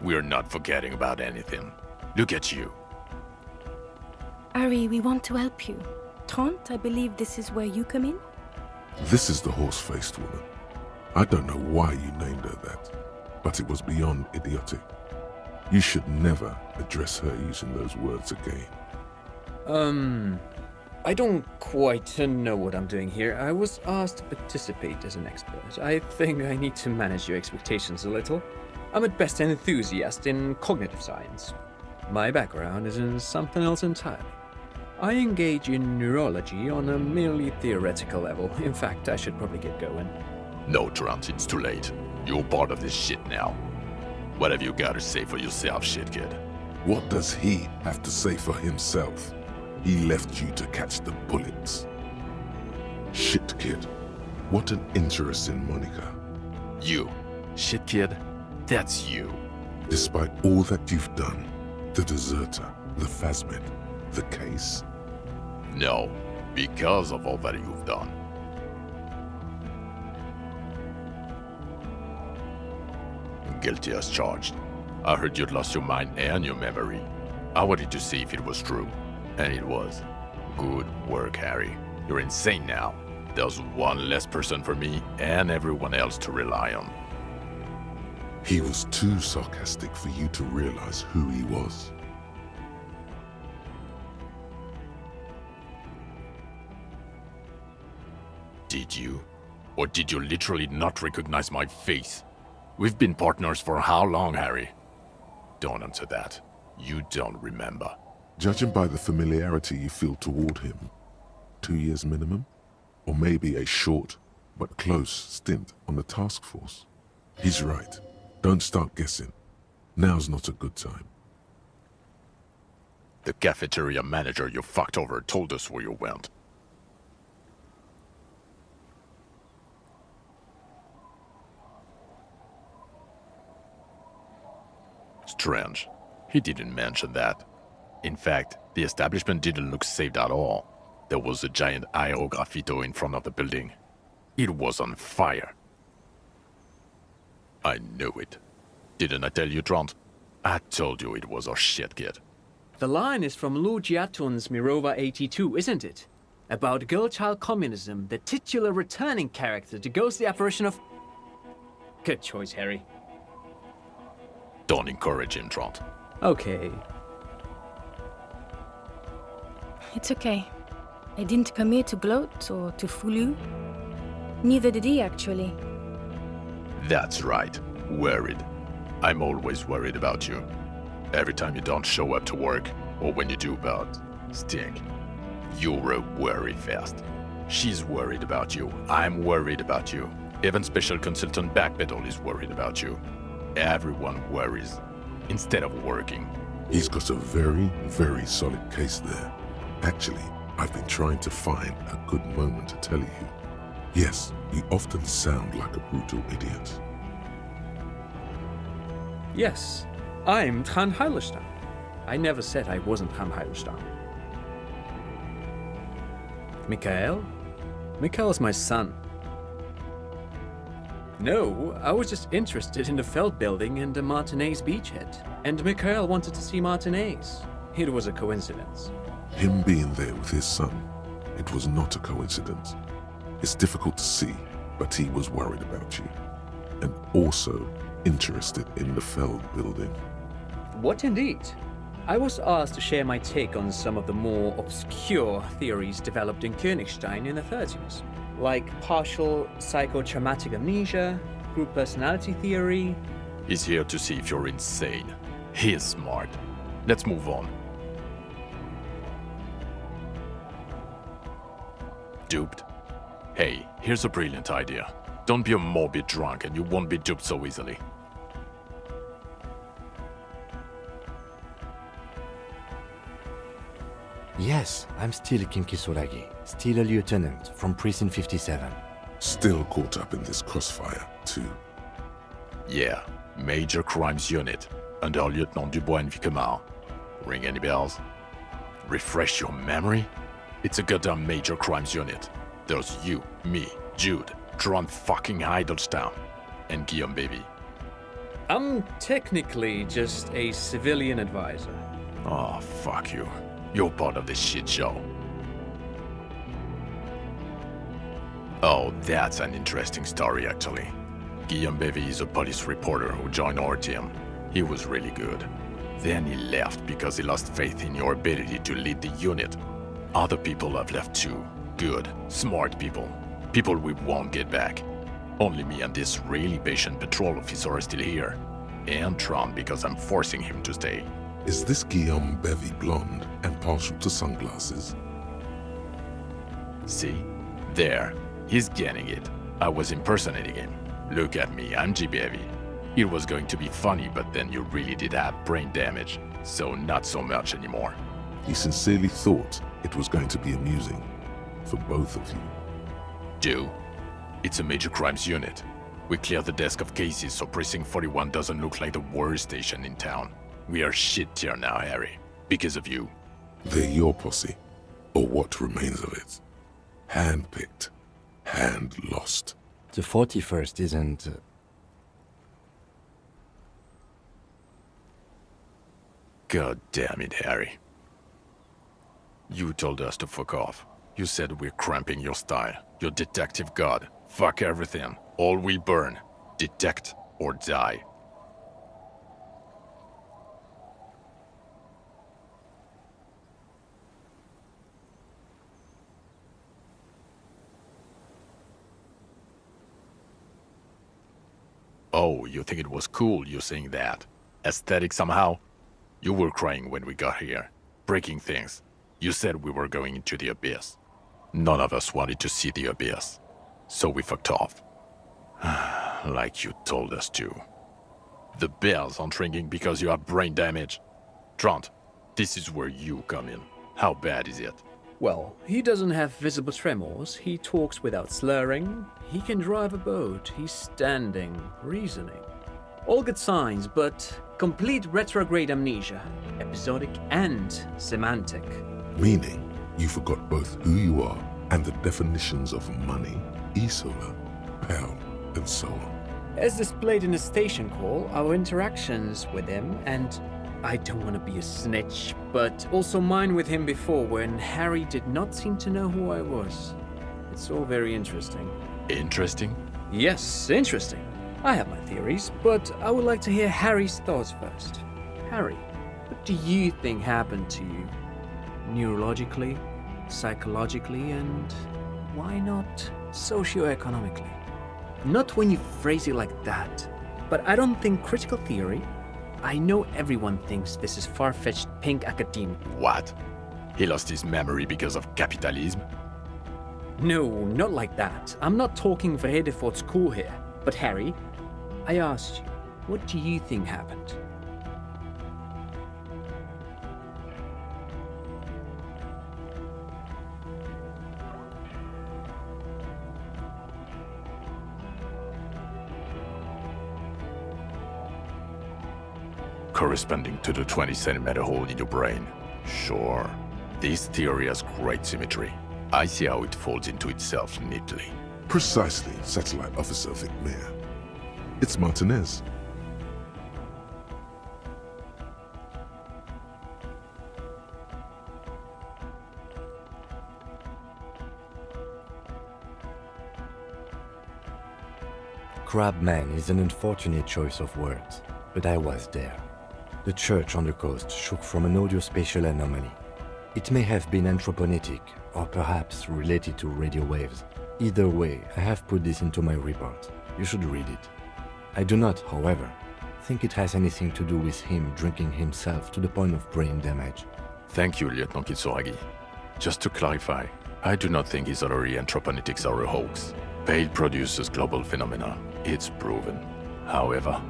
We're not forgetting about anything. Look at you. Harry, we want to help you. Trant, I believe this is where you come in? This is the horse-faced woman. I don't know why you named her that, but it was beyond idiotic. You should never address her using those words again. I don't quite know what I'm doing here. I was asked to participate as an expert. I think I need to manage your expectations a little. I'm at best an enthusiast in cognitive science. My background is in something else entirely. I engage in neurology on a merely theoretical level. In fact, I should probably get going. No, Trant, it's too late. You're part of this shit now. What have you got to say for yourself, shit kid? What does he have to say for himself? He left you to catch the bullets. Shit kid. What an interesting moniker. You. Shit kid? That's you. Despite all that you've done, the deserter, the Phasmid, the case. No, because of all that you've done. Guilty as charged. I heard you'd lost your mind and your memory. I wanted to see if it was true. And it was. Good work, Harry. You're insane now. There's one less person for me and everyone else to rely on. He was too sarcastic for you to realize who he was. Did you? Or did you literally not recognize my face? We've been partners for how long, Harry? Don't answer that. You don't remember. Judging by the familiarity you feel toward him, 2 years minimum? Or maybe a short but close stint on the task force? He's right. Don't start guessing. Now's not a good time. The cafeteria manager you fucked over told us where you went. Strange. He didn't mention that. In fact, the establishment didn't look saved at all. There was a giant aerograffito in front of the building. It was on fire. I knew it. Didn't I tell you, Trant? I told you it was our shit, kid. The line is from Lou Giatun's Mirova 82, isn't it? About girl-child communism, the titular returning character to ghost the apparition of... Good choice, Harry. Don't encourage him, Trant. Okay. It's okay. I didn't come here to gloat or to fool you. Neither did he, actually. That's right. Worried. I'm always worried about you. Every time you don't show up to work, or when you do but stink. You're a worry fest. She's worried about you. I'm worried about you. Even Special Consultant Backpedal is worried about you. Everyone worries, instead of working. He's got a very, very solid case there. Actually, I've been trying to find a good moment to tell you. Yes, you often sound like a brutal idiot. Yes, I'm Trant Heilstein. I never said I wasn't Trant Heilstein. Mikhail? Mikhail's my son. No, I was just interested in the Feld building and the Martinez beachhead. And Mikhail wanted to see Martinez. It was a coincidence. Him being there with his son, it was not a coincidence. It's difficult to see, but he was worried about you. And also interested in the Feld building. What indeed? I was asked to share my take on some of the more obscure theories developed in Königstein in the 30s. Like partial psychotraumatic amnesia, group personality theory. He's here to see if you're insane. He is smart. Let's move on. Duped? Hey, here's a brilliant idea. Don't be a morbid drunk and you won't be duped so easily. Yes, I'm still Kim Kisoragi, still a lieutenant from Precinct 57. Still caught up in this crossfire, too. Yeah, Major Crimes Unit. under Lieutenant Dubois and Vicomar. Ring any bells? Refresh your memory? It's a goddamn major crimes unit. There's you, me, Jude, Tron fucking Idlestown, and Guillaume Baby. I'm technically just a civilian advisor. Oh, fuck you. You're part of this shit show. Oh, that's an interesting story, actually. Guillaume Bevy is a police reporter who joined our team. He was really good. Then he left because he lost faith in your ability to lead the unit. Other people have left too. Good, smart people. People we won't get back. Only me and this really patient patrol officer are still here. And Tron because I'm forcing him to stay. Is this Guillaume Bevy blonde and partial to sunglasses? See? There. He's getting it. I was impersonating him. Look at me, I'm G. Bevy. It was going to be funny, but then you really did have brain damage. So not so much anymore. He sincerely thought it was going to be amusing. For both of you. Do? It's a major crimes unit. We cleared the desk of cases so Precinct 41 doesn't look like the worst station in town. We are shit tier now, Harry. Because of you. They're your posse. Or what remains of it. Hand-picked. Hand-lost. The 41st isn't... God damn it, Harry. You told us to fuck off. You said we're cramping your style. Your detective god. Fuck everything. All we burn. Detect or die. Oh, you think it was cool you saying that? Aesthetic somehow? You were crying when we got here. Breaking things. You said we were going into the abyss. None of us wanted to see the abyss. So we fucked off. Like you told us to. The bells aren't ringing because you have brain damage. Trant, this is where you come in. How bad is it? Well, he doesn't have visible tremors, he talks without slurring, he can drive a boat, he's standing, reasoning. All good signs, but complete retrograde amnesia, episodic and semantic. Meaning, you forgot both who you are and the definitions of money, Isola, pound, and so on. As displayed in the station call, our interactions with him, and I don't want to be a snitch, but also mine with him before when Harry did not seem to know who I was. It's all very interesting. Interesting? Yes, interesting. I have my theories, but I would like to hear Harry's thoughts first. Harry, what do you think happened to you? Neurologically, psychologically, and why not socioeconomically? Not when you phrase it like that, but I don't think critical theory. I know everyone thinks this is far-fetched pink academia. What? He lost his memory because of capitalism? No, not like that. I'm not talking Vredefort school here. But Harry, I asked you, what do you think happened? Corresponding to the 20-centimeter hole in your brain. Sure. This theory has great symmetry. I see how it folds into itself neatly. Precisely, Satellite Officer Vicmere. It's Martinez. Crabman is an unfortunate choice of words, but I was there. The church on the coast shook from an audiospatial anomaly. It may have been anthroponetic, or perhaps related to radio waves. Either way, I have put this into my report. You should read it. I do not, however, think it has anything to do with him drinking himself to the point of brain damage. Thank you, Lieutenant Kitsuragi. Just to clarify, I do not think his other anthroponetics are a hoax. Pale produces global phenomena. It's proven. However,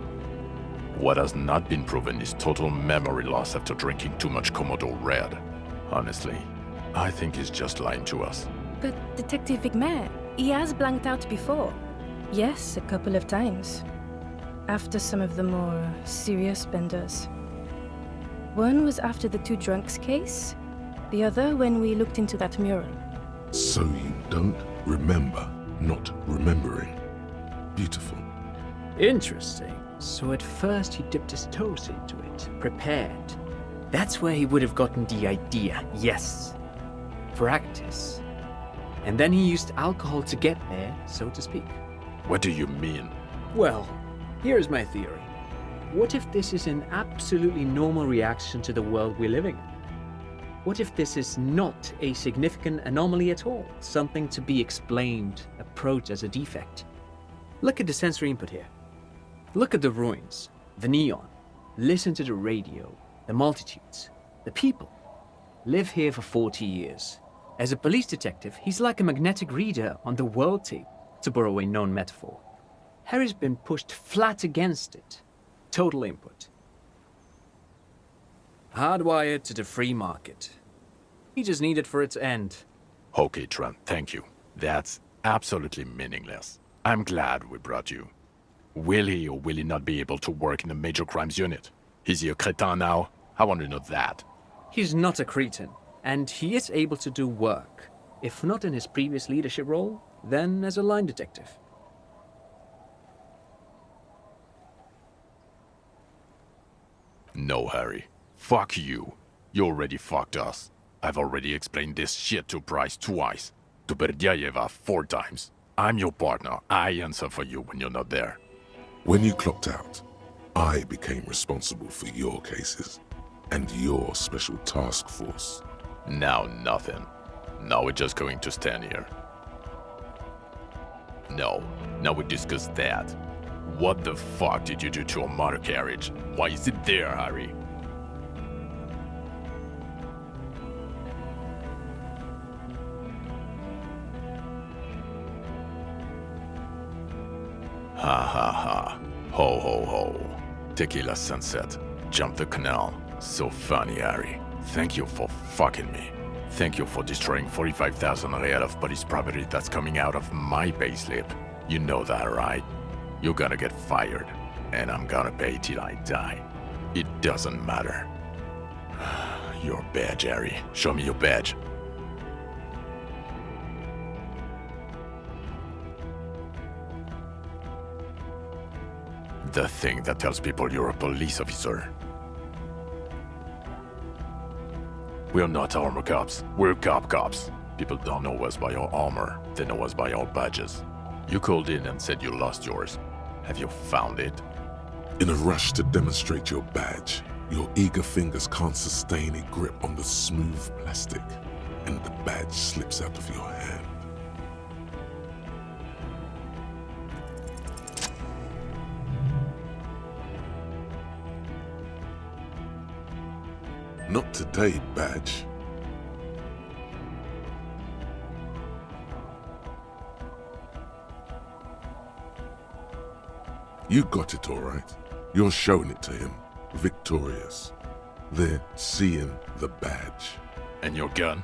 what has not been proven is total memory loss after drinking too much Komodo Red. Honestly, I think he's just lying to us. But Detective Vicmere, he has blanked out before. Yes, a couple of times. after some of the more serious benders. One was after the two drunks case, the other when we looked into that mural. So you don't remember not remembering. Beautiful. Interesting. So at first he dipped his toes into it, prepared. That's where he would have gotten the idea, yes. Practice. And then he used alcohol to get there, so to speak. What do you mean? Well, here's my theory. What if this is an absolutely normal reaction to the world we're living in? What if this is not a significant anomaly at all? Something to be explained, approached as a defect? Look at the sensory input here. Look at the ruins, the neon. Listen to the radio, the multitudes, the people. Live here for 40 years. As a police detective, he's like a magnetic reader on the world tape, to borrow a known metaphor. Harry's been pushed flat against it. Total input. Hardwired to the free market. He just needed for it to end. Okay, Trent, thank you. That's absolutely meaningless. I'm glad we brought you. Will he or will he not be able to work in the major crimes unit? Is he a cretin now? I want to know that. He's not a cretin, and he is able to do work. If not in his previous leadership role, then as a line detective. No, Harry. Fuck you. You already fucked us. I've already explained this shit to Bryce twice. To Berdiaeva 4 times. I'm your partner. I answer for you when you're not there. When you clocked out, I became responsible for your cases and your special task force. Now nothing. Now we're just going to stand here. No, now we discuss that. What the fuck did you do to a motor carriage? Why is it there, Harry? Ha ha ha. Ho ho ho. Tequila sunset. Jump the canal. So funny, Harry. Thank you for fucking me. Thank you for destroying 45,000 real of police property that's coming out of my payslip. You know that, right? You're gonna get fired, and I'm gonna pay till I die. It doesn't matter. Your badge, Harry. Show me your badge. The thing that tells people you're a police officer. We're not armor cops. We're cops. People don't know us by our armor. They know us by our badges. You called in and said you lost yours. Have you found it? In a rush to demonstrate your badge, your eager fingers can't sustain a grip on the smooth plastic, and the badge slips out of your hand. Not today, badge. You got it all right. You're showing it to him, victorious. They're seeing the badge. And your gun?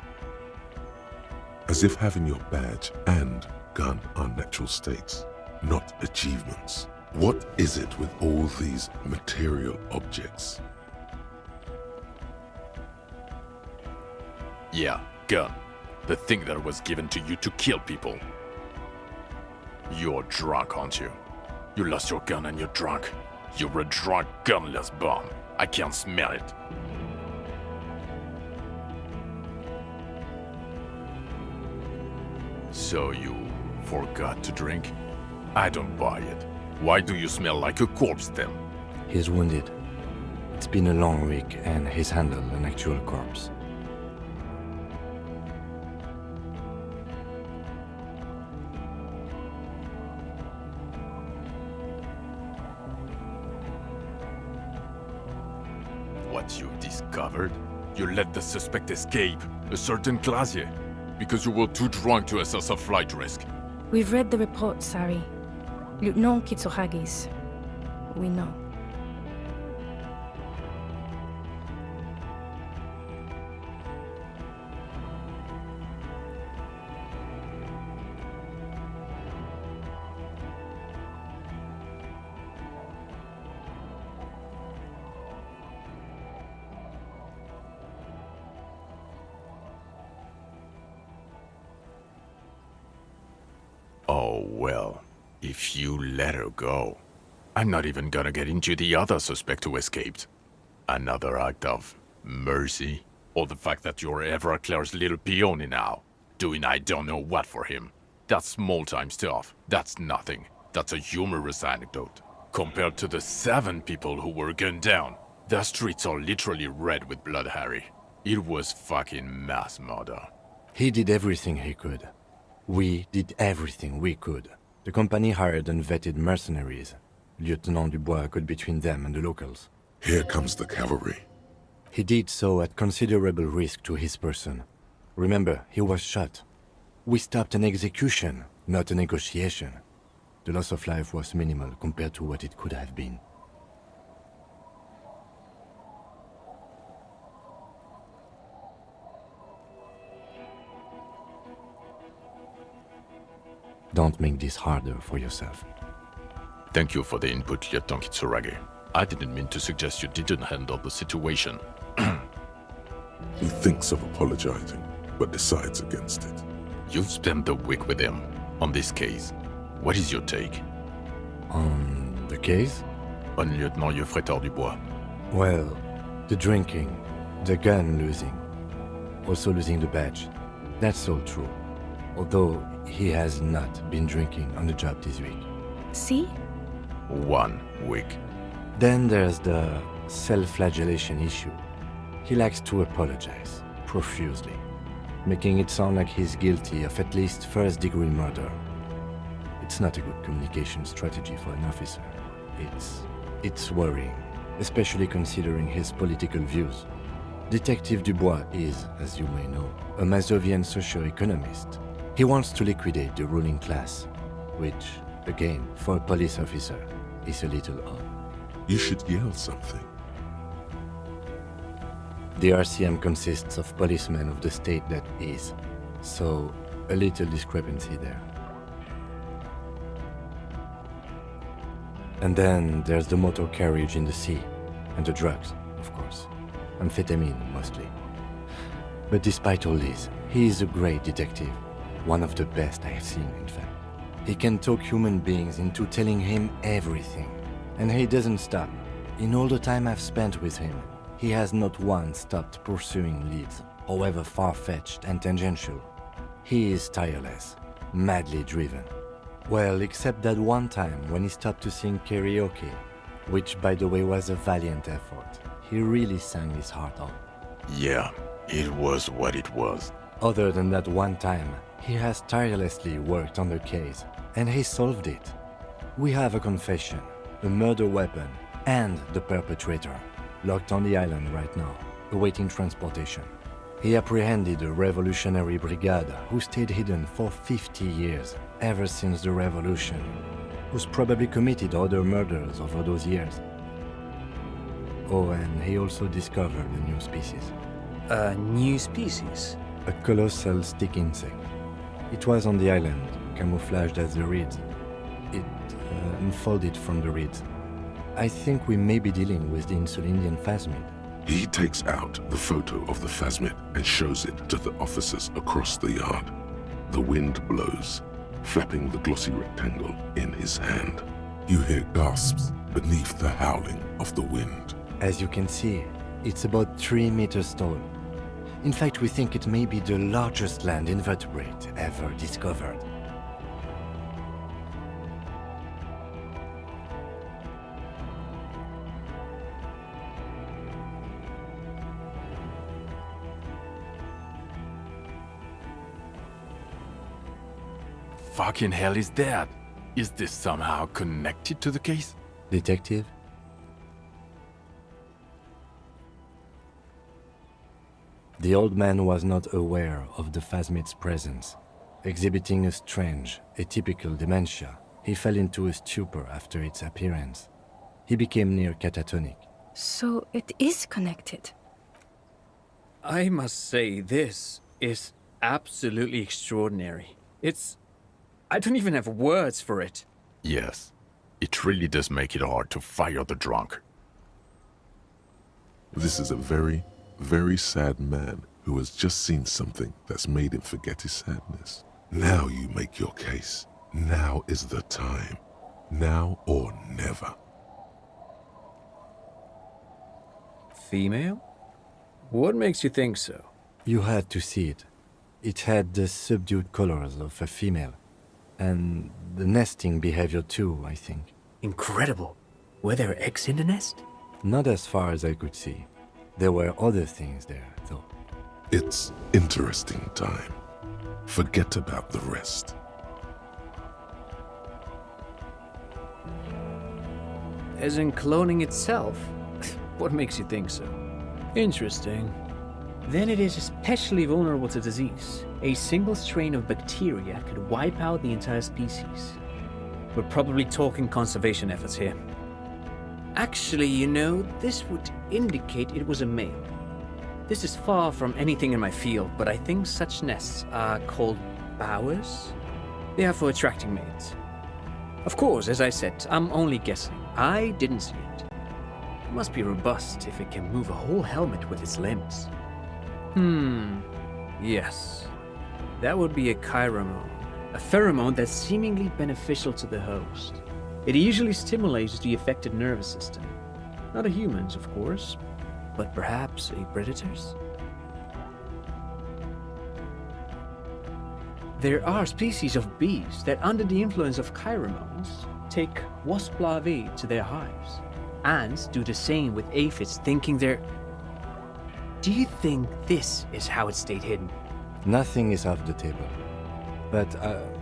As if having your badge and gun are natural states, not achievements. What is it with all these material objects? Yeah, gun. The thing that was given to you to kill people. You're drunk, aren't you? You lost your gun and you're drunk. You're a drunk, gunless bum. I can't smell it. So you forgot to drink? I don't buy it. Why do you smell like a corpse then? He's wounded. It's been a long week and he's handled an actual corpse. What you've discovered? You let the suspect escape, a certain Glacier, because you were too drunk to assess a flight risk. We've read the report, Sari. Lieutenant Kitsuragis. We know. Oh, well, if you let her go, I'm not even gonna get into the other suspect who escaped. Another act of mercy? Or the fact that you're Everclear's little peony now, doing I don't know what for him. That's small-time stuff. That's nothing. That's a humorous anecdote. Compared to the 7 people who were gunned down, the streets are literally red with blood, Harry. It was fucking mass murder. He did everything he could. We did everything we could. The company hired unvetted mercenaries. Lieutenant Dubois got between them and the locals. Here comes the cavalry. He did so at considerable risk to his person. Remember, he was shot. We stopped an execution, not a negotiation. The loss of life was minimal compared to what it could have been. Don't make this harder for yourself. Thank you for the input, Lieutenant Kitsuragi. I didn't mean to suggest you didn't handle the situation. He thinks of apologizing, but decides against it. You've spent the week with him on this case. What is your take? On the case? On Lieutenant Geoffrey Dubois. Well, the drinking, the gun losing, also losing the badge. That's all true. Although he has not been drinking on the job this week. See? 1 week. Then there's the self-flagellation issue. He likes to apologize, profusely, making it sound like he's guilty of at least first-degree murder. It's not a good communication strategy for an officer. It's worrying, especially considering his political views. Detective Dubois is, as you may know, a Mazovian socio-economist. He wants to liquidate the ruling class, which, again, for a police officer, is a little odd. You should yell something. The RCM consists of policemen of the state that is, so a little discrepancy there. And then there's the motor carriage in the sea, and the drugs, of course. Amphetamine, mostly. But despite all this, he is a great detective. One of the best I have seen, in fact. He can talk human beings into telling him everything. And he doesn't stop. In all the time I've spent with him, he has not once stopped pursuing leads, however far-fetched and tangential. He is tireless, madly driven. Well, except that one time when he stopped to sing karaoke, which by the way was a valiant effort. He really sang his heart out. Yeah, it was what it was. Other than that one time, he has tirelessly worked on the case, and he solved it. We have a confession, a murder weapon, and the perpetrator, locked on the island right now, awaiting transportation. He apprehended a revolutionary brigade who stayed hidden for 50 years, ever since the revolution, who's probably committed other murders over those years. Oh, and he also discovered a new species. A new species? A colossal stick insect. It was on the island, camouflaged as the reeds. It unfolded from the reeds. I think we may be dealing with the Insulindian phasmid. He takes out the photo of the phasmid and shows it to the officers across the yard. The wind blows, flapping the glossy rectangle in his hand. You hear gasps beneath the howling of the wind. As you can see, it's about 3 meters tall. In fact, we think it may be the largest land invertebrate ever discovered. Fucking hell is that? Is this somehow connected to the case? Detective? The old man was not aware of the phasmid's presence. Exhibiting a strange, atypical dementia, he fell into a stupor after its appearance. He became near catatonic. So it is connected. I must say, this is absolutely extraordinary. I don't even have words for it. Yes, it really does make it hard to fire the drunk. This is a very, very sad man who has just seen something that's made him forget his sadness. Now you make your case. Now is the time. Now or never. Female? What makes you think so? You had to see it. It had the subdued colors of a female. And the nesting behavior too, I think. Incredible. Were there eggs in the nest? Not as far as I could see. There were other things there, though. It's interesting time. Forget about the rest. As in cloning itself? What makes you think so? Interesting. Then it is especially vulnerable to disease. A single strain of bacteria could wipe out the entire species. We're probably talking conservation efforts here. Actually, you know, this would indicate it was a male. This is far from anything in my field, but I think such nests are called bowers. They are for attracting mates. Of course, as I said, I'm only guessing. I didn't see it. It must be robust if it can move a whole helmet with its limbs. Yes. That would be a chiromone. A pheromone that's seemingly beneficial to the host. It usually stimulates the affected nervous system. Not a human's, of course, but perhaps a predator's. There are species of bees that, under the influence of chiromones, take wasp larvae to their hives, and do the same with aphids, thinking they're... Do you think this is how it stayed hidden? Nothing is off the table. But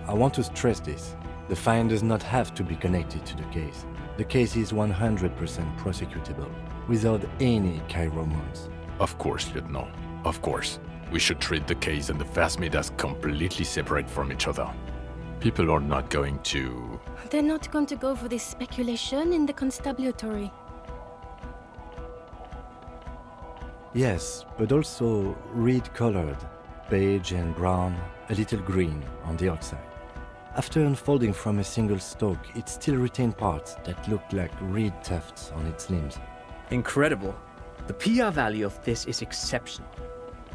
I want to stress this. The find does not have to be connected to the case. The case is 100% prosecutable, without any chiromones. Of course, Lieutenant. Of course. We should treat the case and the phasmid as completely separate from each other. People are not going to... They're not going to go for this speculation in the constabulary. Yes, but also reed-colored, beige and brown, a little green on the outside. After unfolding from a single stalk, it still retained parts that looked like reed tufts on its limbs. Incredible. The PR value of this is exceptional.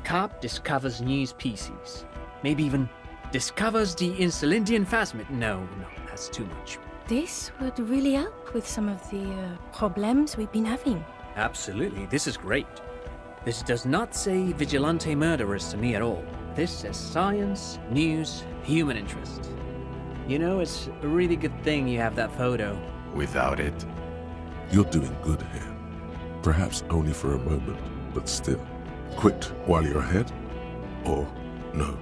Carp discovers new species. Maybe even discovers the Insulindian phasmid. No, that's too much. This would really help with some of the problems we've been having. Absolutely, this is great. This does not say vigilante murderers to me at all. This says science, news, human interest. You know, it's a really good thing you have that photo. Without it... You're doing good here. Perhaps only for a moment, but still. Quit while you're ahead, or no.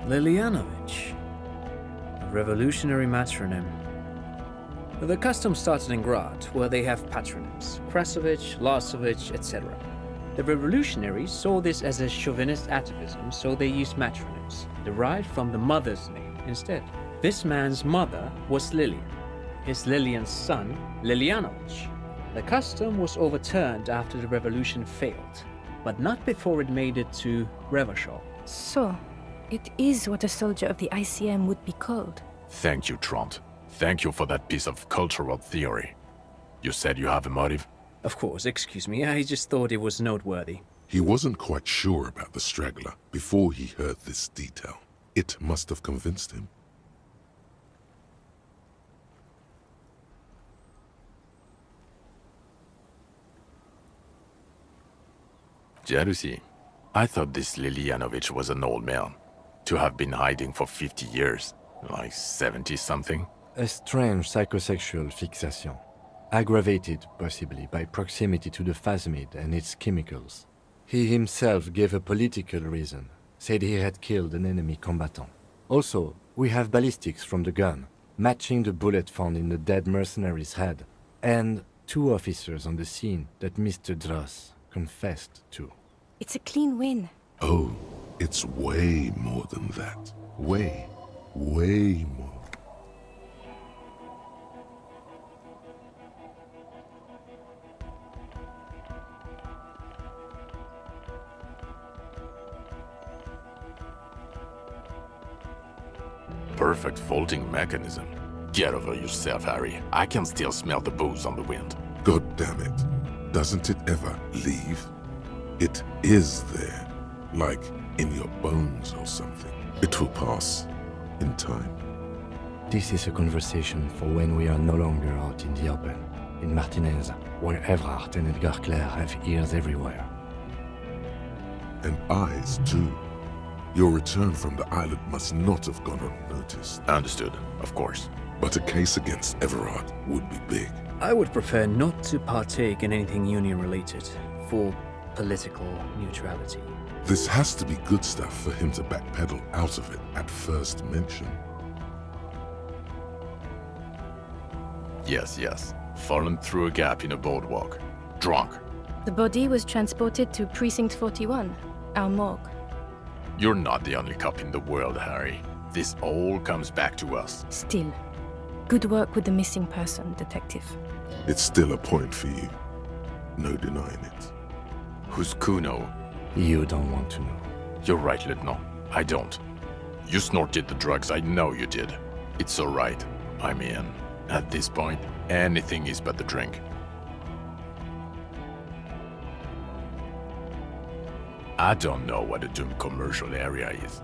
Lilianovich. A revolutionary matronym. The custom started in Grad, where they have patronyms. Krasovich, Lasovich, etc. The revolutionaries saw this as a chauvinist atavism, so they used matronyms, derived from the mother's name instead. This man's mother was Lilian. His Lilian's son, Lilianovich. The custom was overturned after the revolution failed, but not before it made it to Revachol. So, it is what a soldier of the ICM would be called. Thank you, Trant. Thank you for that piece of cultural theory. You said you have a motive? Of course, excuse me, I just thought it was noteworthy. He wasn't quite sure about the straggler before he heard this detail. It must have convinced him. Jealousy. I thought this Lilianovich was an old man. To have been hiding for 50 years. Like 70-something. A strange psychosexual fixation. Aggravated, possibly, by proximity to the phasmid and its chemicals. He himself gave a political reason. Said he had killed an enemy combatant. Also, we have ballistics from the gun, matching the bullet found in the dead mercenary's head. And 2 officers on the scene that Mr. Dross confessed to. It's a clean win. Oh, it's way more than that. Way more. Perfect folding mechanism. Get over yourself, Harry. I can still smell the booze on the wind. God damn it. Doesn't it ever leave? It is there, like in your bones or something. It will pass in time. This is a conversation for when we are no longer out in the open, in Martinez, where Everard and Edgar Clare have ears everywhere. And eyes, too. Your return from the island must not have gone unnoticed. Understood, of course. But a case against Everard would be big. I would prefer not to partake in anything union-related, for political neutrality. This has to be good stuff for him to backpedal out of it at first mention. Yes. Fallen through a gap in a boardwalk. Drunk. The body was transported to Precinct 41, our morgue. You're not the only cop in the world, Harry. This all comes back to us. Still, good work with the missing person, Detective. It's still a point for you. No denying it. Who's Kuno? You don't want to know. You're right, Lieutenant. I don't. You snorted the drugs, I know you did. It's alright. I'm in. At this point, anything is but the drink. I don't know what a doomed commercial area is.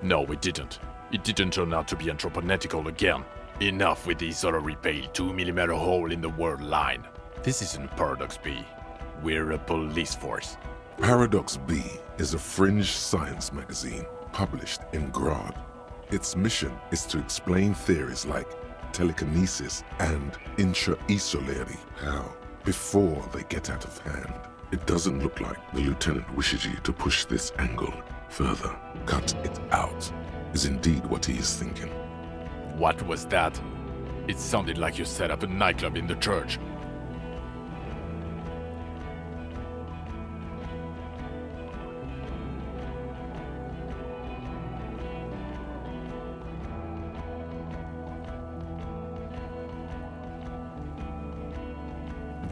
No, it didn't. It didn't turn out to be anthropometical again. Enough with the solitary pale 2mm hole in the word line. This isn't Paradox B. We're a police force. Paradox B is a fringe science magazine published in Grad. Its mission is to explain theories like telekinesis and intra-esoleri power before they get out of hand. It doesn't look like the lieutenant wishes you to push this angle further. Cut it out is indeed what he is thinking. What was that? It sounded like you set up a nightclub in the church.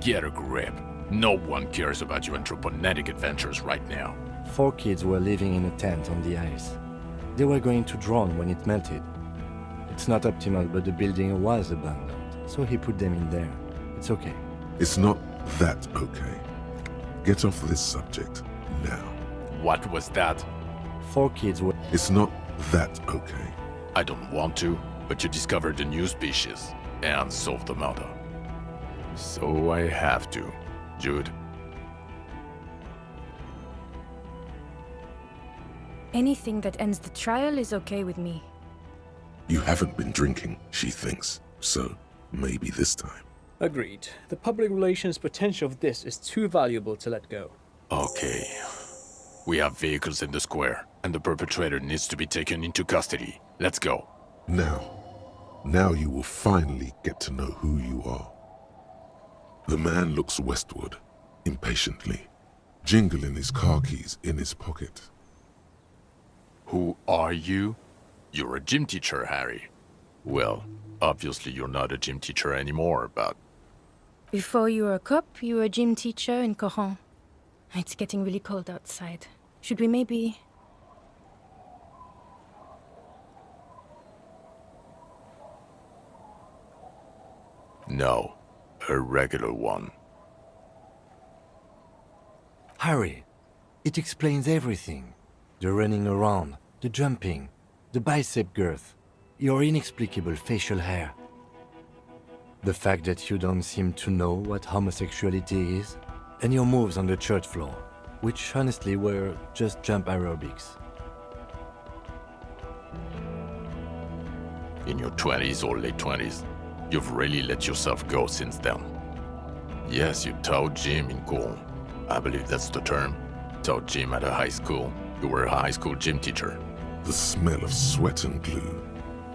Get a grip. No one cares about your anthroponetic adventures right now. 4 kids were living in a tent on the ice. They were going to drown when it melted. It's not optimal, but the building was abandoned, so he put them in there. It's okay. It's not that okay. Get off this subject now. What was that? 4 kids were... It's not that okay. I don't want to, but you discovered a new species and solved the murder. So I have to. Jude. Anything that ends the trial is okay with me. You haven't been drinking, she thinks. So, maybe this time. Agreed. The public relations potential of this is too valuable to let go. Okay. We have vehicles in the square, and the perpetrator needs to be taken into custody. Let's go. Now you will finally get to know who you are. The man looks westward, impatiently, jingling his car keys in his pocket. Who are you? You're a gym teacher, Harry. Well, obviously you're not a gym teacher anymore, but... Before you were a cop, you were a gym teacher in Coron. It's getting really cold outside. Should we maybe... No, a regular one. Harry, it explains everything. The running around, the jumping, the bicep girth, your inexplicable facial hair. The fact that you don't seem to know what homosexuality is, and your moves on the church floor, which honestly were just jump aerobics. In your 20s or late 20s, you've really let yourself go since then. Yes, you taught gym in Cool. I believe that's the term. Taught gym at a high school. You were a high school gym teacher. The smell of sweat and glue,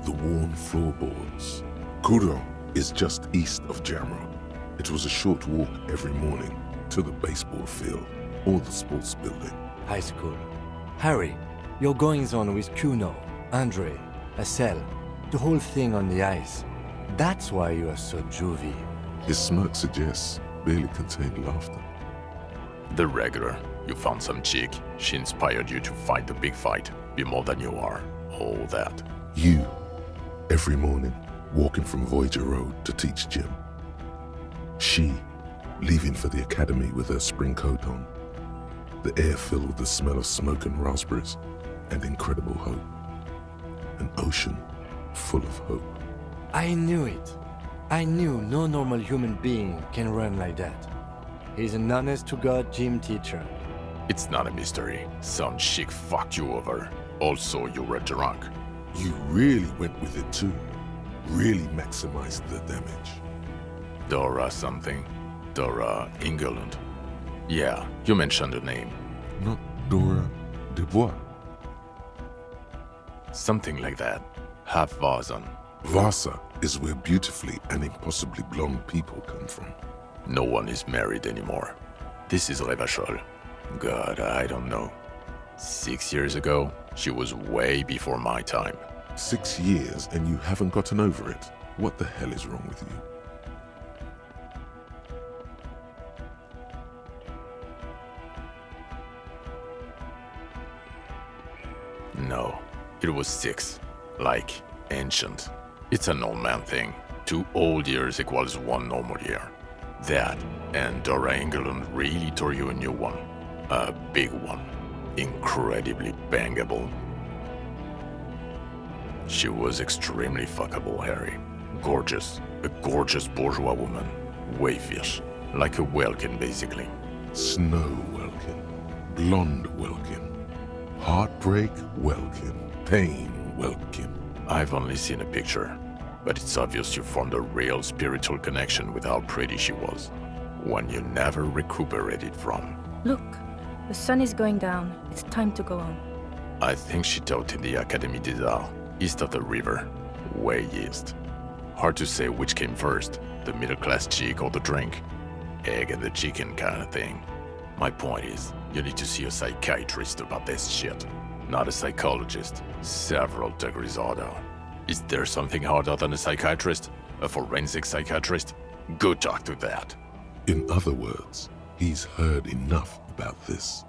the worn floorboards. Kuro is just east of Jamrock. It was a short walk every morning to the baseball field or the sports building. High school. Harry, your goings-on with Kuno, Andre, Acel, the whole thing on the ice. That's why you are so juvie. His smirk suggests barely contained laughter. The regular. You found some chick. She inspired you to fight the big fight. Be more than you are. All that. You, every morning, walking from Voyager Road to teach gym. She, leaving for the academy with her spring coat on. The air filled with the smell of smoke and raspberries and incredible hope. An ocean full of hope. I knew it. I knew no normal human being can run like that. He's an honest-to-God gym teacher. It's not a mystery. Some chick fucked you over. Also, you were drunk. You really went with it too. Really maximized the damage. Dora something. Dora England. Yeah, you mentioned the name. Not Dora Dubois. Something like that. Half Vazan. Vasa is where beautifully and impossibly blonde people come from. No one is married anymore. This is Revachol. God, I don't know. 6 years ago, she was way before my time. 6 years and you haven't gotten over it. What the hell is wrong with you? No, it was 6. Like, ancient. It's an old man thing. 2 old years equals 1 normal year. That and Dora England really tore you a new one. A big one. Incredibly bangable. She was extremely fuckable, Harry. Gorgeous. A gorgeous bourgeois woman. Wayfish. Like a Welkin, basically. Snow Welkin. Blonde Welkin. Heartbreak Welkin. Pain Welkin. I've only seen a picture, but it's obvious you formed a real spiritual connection with how pretty she was. One you never recuperated from. Look, the sun is going down. It's time to go on. I think she taught in the Académie des Arts, east of the river. Way east. Hard to say which came first, the middle-class chick or the drink. Egg and the chicken kind of thing. My point is, you need to see a psychiatrist about this shit. Not a psychologist. Several degrees harder. Is there something harder than a psychiatrist? A forensic psychiatrist? Go talk to that. In other words, he's heard enough about this.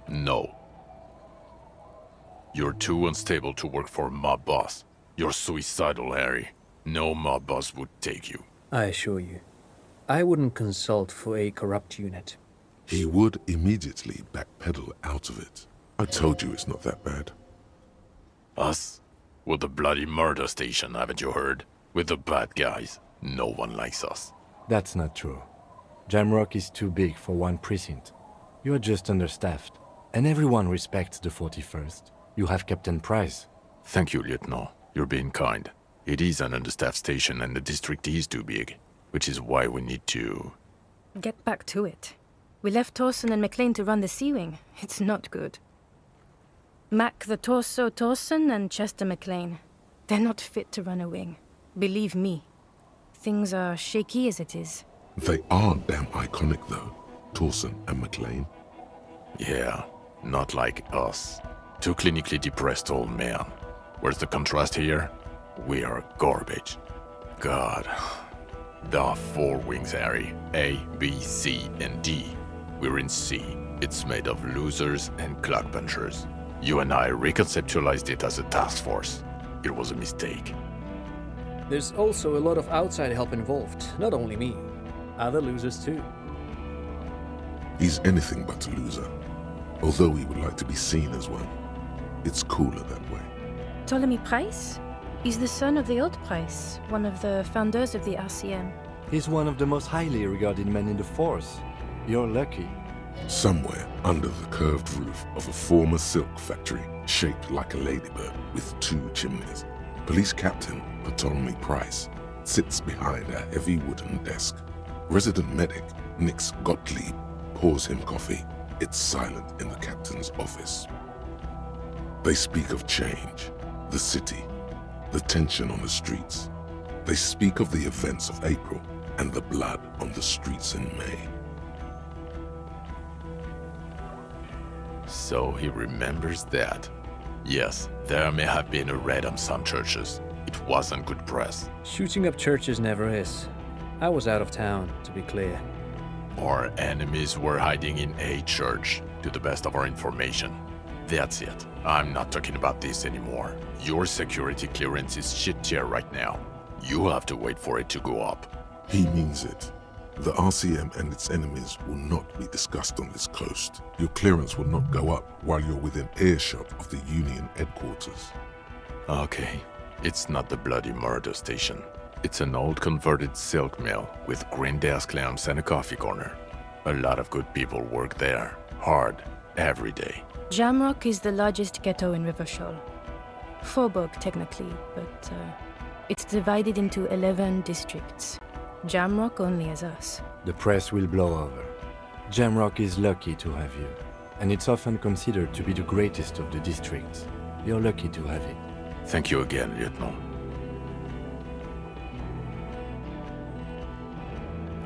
No. You're too unstable to work for a mob boss. You're suicidal, Harry. No mob boss would take you. I assure you, I wouldn't consult for a corrupt unit. He would immediately backpedal out of it. I told you it's not that bad. Us? We're the bloody murder station, haven't you heard? We're the bad guys. No one likes us. That's not true. Jamrock is too big for one precinct. You are just understaffed. And everyone respects the 41st. You have Captain Price. Thank you, Lieutenant. You're being kind. It is an understaffed station and the district is too big. Which is why we need to... Get back to it. We left Torsen and McLean to run the Sea Wing. It's not good. Mac the Torso Torsen and Chester McLean. They're not fit to run a wing. Believe me. Things are shaky as it is. They are damn iconic though, Torsen and McLean. Yeah, not like us. 2 clinically depressed old men. Where's the contrast here? We are garbage. God. There are 4 wings, Harry. A, B, C, and D. We're in C. It's made of losers and clock punchers. You and I reconceptualized it as a task force. It was a mistake. There's also a lot of outside help involved, not only me. Other losers too. He's anything but a loser. Although he would like to be seen as one. It's cooler that way. Ptolemy Price? He's the son of the old Price, one of the founders of the RCM. He's one of the most highly regarded men in the force. You're lucky. Somewhere under the curved roof of a former silk factory, shaped like a ladybird with 2 chimneys, Police Captain Ptolemy Price sits behind a heavy wooden desk. Resident medic Nix Gottlieb pours him coffee. It's silent in the captain's office. They speak of change, the city, the tension on the streets. They speak of the events of April and the blood on the streets in May. So he remembers that. Yes, there may have been a raid on some churches. It wasn't good press. Shooting up churches never is. I was out of town, to be clear. Our enemies were hiding in a church, to the best of our information. That's it. I'm not talking about this anymore. Your security clearance is shit tier right now. You have to wait for it to go up. He means it. The RCM and its enemies will not be discussed on this coast. Your clearance will not go up while you're within earshot of the Union headquarters. Okay, it's not the bloody murder station. It's an old converted silk mill with green desk lamps and a coffee corner. A lot of good people work there, hard, every day. Jamrock is the largest ghetto in Rivershoal. Faubourg, technically, but it's divided into 11 districts. Jamrock only has us. The press will blow over. Jamrock is lucky to have you, and it's often considered to be the greatest of the districts. You're lucky to have it. Thank you again, Lieutenant.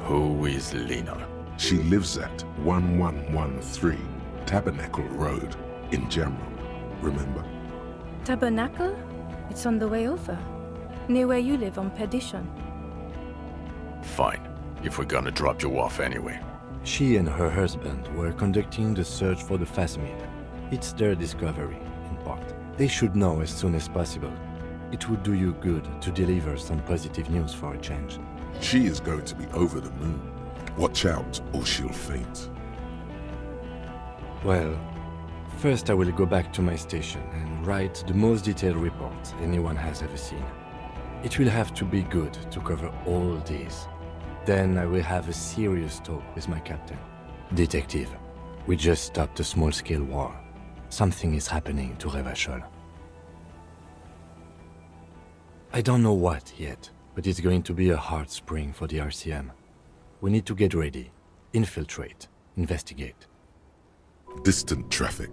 Who is Lena? She lives at 1113 Tabernacle Road in Jamrock, remember? Tabernacle? It's on the way over. Near where you live on Perdition. Fine, if we're gonna drop you off anyway. She and her husband were conducting the search for the Phasmid. It's their discovery, in part. They should know as soon as possible. It would do you good to deliver some positive news for a change. She is going to be over the moon. Watch out or she'll faint. Well, first I will go back to my station and write the most detailed report anyone has ever seen. It will have to be good to cover all these. Then I will have a serious talk with my captain. Detective, we just stopped a small-scale war. Something is happening to Revachol. I don't know what yet, but it's going to be a hard spring for the RCM. We need to get ready, infiltrate, investigate. Distant traffic.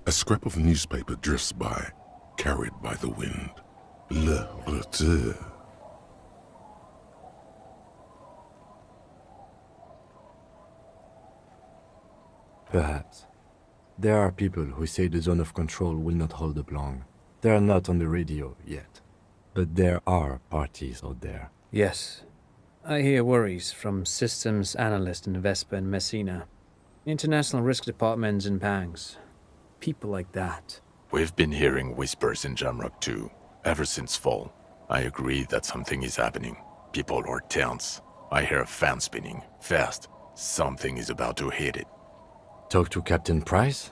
A scrap of newspaper drifts by, carried by the wind. Le retour. Perhaps. There are people who say the zone of control will not hold up long. They are not on the radio yet. But there are parties out there. Yes. I hear worries from systems analysts in Vespa and Messina. International risk departments in Pangs. People like that. We've been hearing whispers in Jamrock too, ever since fall. I agree that something is happening. People are tense. I hear a fan spinning, fast. Something is about to hit it. Talk to Captain Price?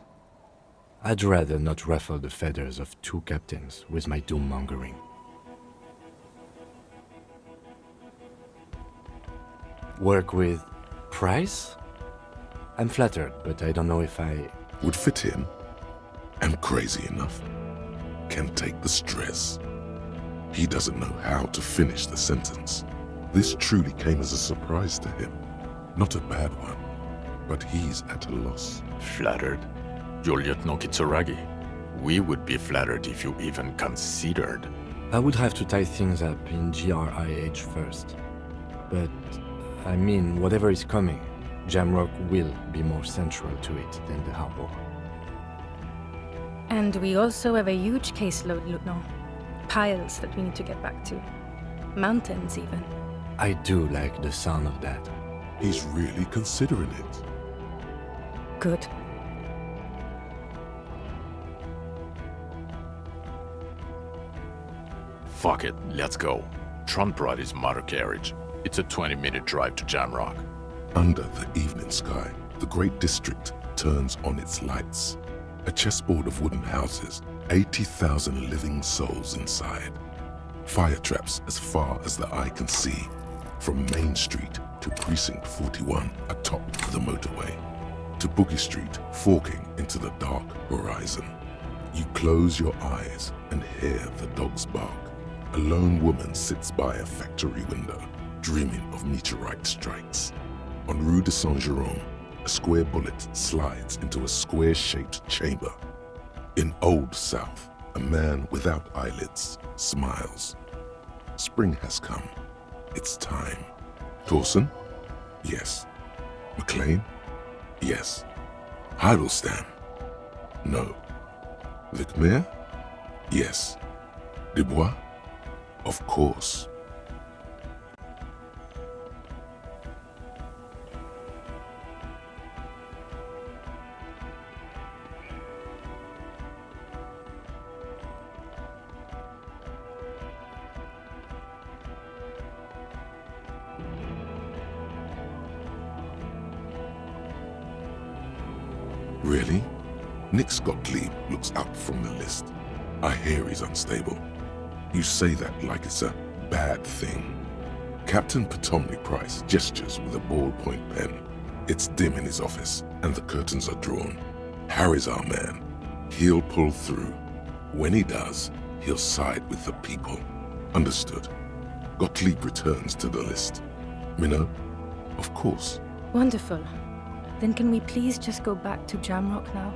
I'd rather not ruffle the feathers of two captains with my doom-mongering. Work with Price? I'm flattered, but I don't know if I... Would fit in. Am crazy enough. Can take the stress. He doesn't know how to finish the sentence. This truly came as a surprise to him. Not a bad one, but he's at a loss. Flattered? You're Lieutenant Kitsuragi. We would be flattered if you even considered. I would have to tie things up in GRIH first. But, I mean, whatever is coming, Jamrock will be more central to it than the harbor. And we also have a huge caseload, Lieutenant. Piles that we need to get back to. Mountains, even. I do like the sound of that. He's really considering it. Good. Fuck it, let's go. Tron brought his motor carriage. It's a 20-minute drive to Jamrock. Under the evening sky, the great district turns on its lights. A chessboard of wooden houses, 80,000 living souls inside. Fire traps as far as the eye can see, from Main Street to Precinct 41 atop the motorway, to Boogie Street forking into the dark horizon. You close your eyes and hear the dogs bark. A lone woman sits by a factory window, dreaming of meteorite strikes. On Rue de Saint-Jérôme, a square bullet slides into a square-shaped chamber. In Old South, a man without eyelids smiles. Spring has come. It's time. Torsen? Yes. McLean? Yes. Heidelstein? No. Vicmair? Yes. Dubois? Of course. Really? Nick Gottlieb looks up from the list. I hear he's unstable. You say that like it's a bad thing. Captain Potomny Price gestures with a ballpoint pen. It's dim in his office, and the curtains are drawn. Harry's our man. He'll pull through. When he does, he'll side with the people. Understood. Gottlieb returns to the list. Minnow? Of course. Wonderful. Then can we please just go back to Jamrock now?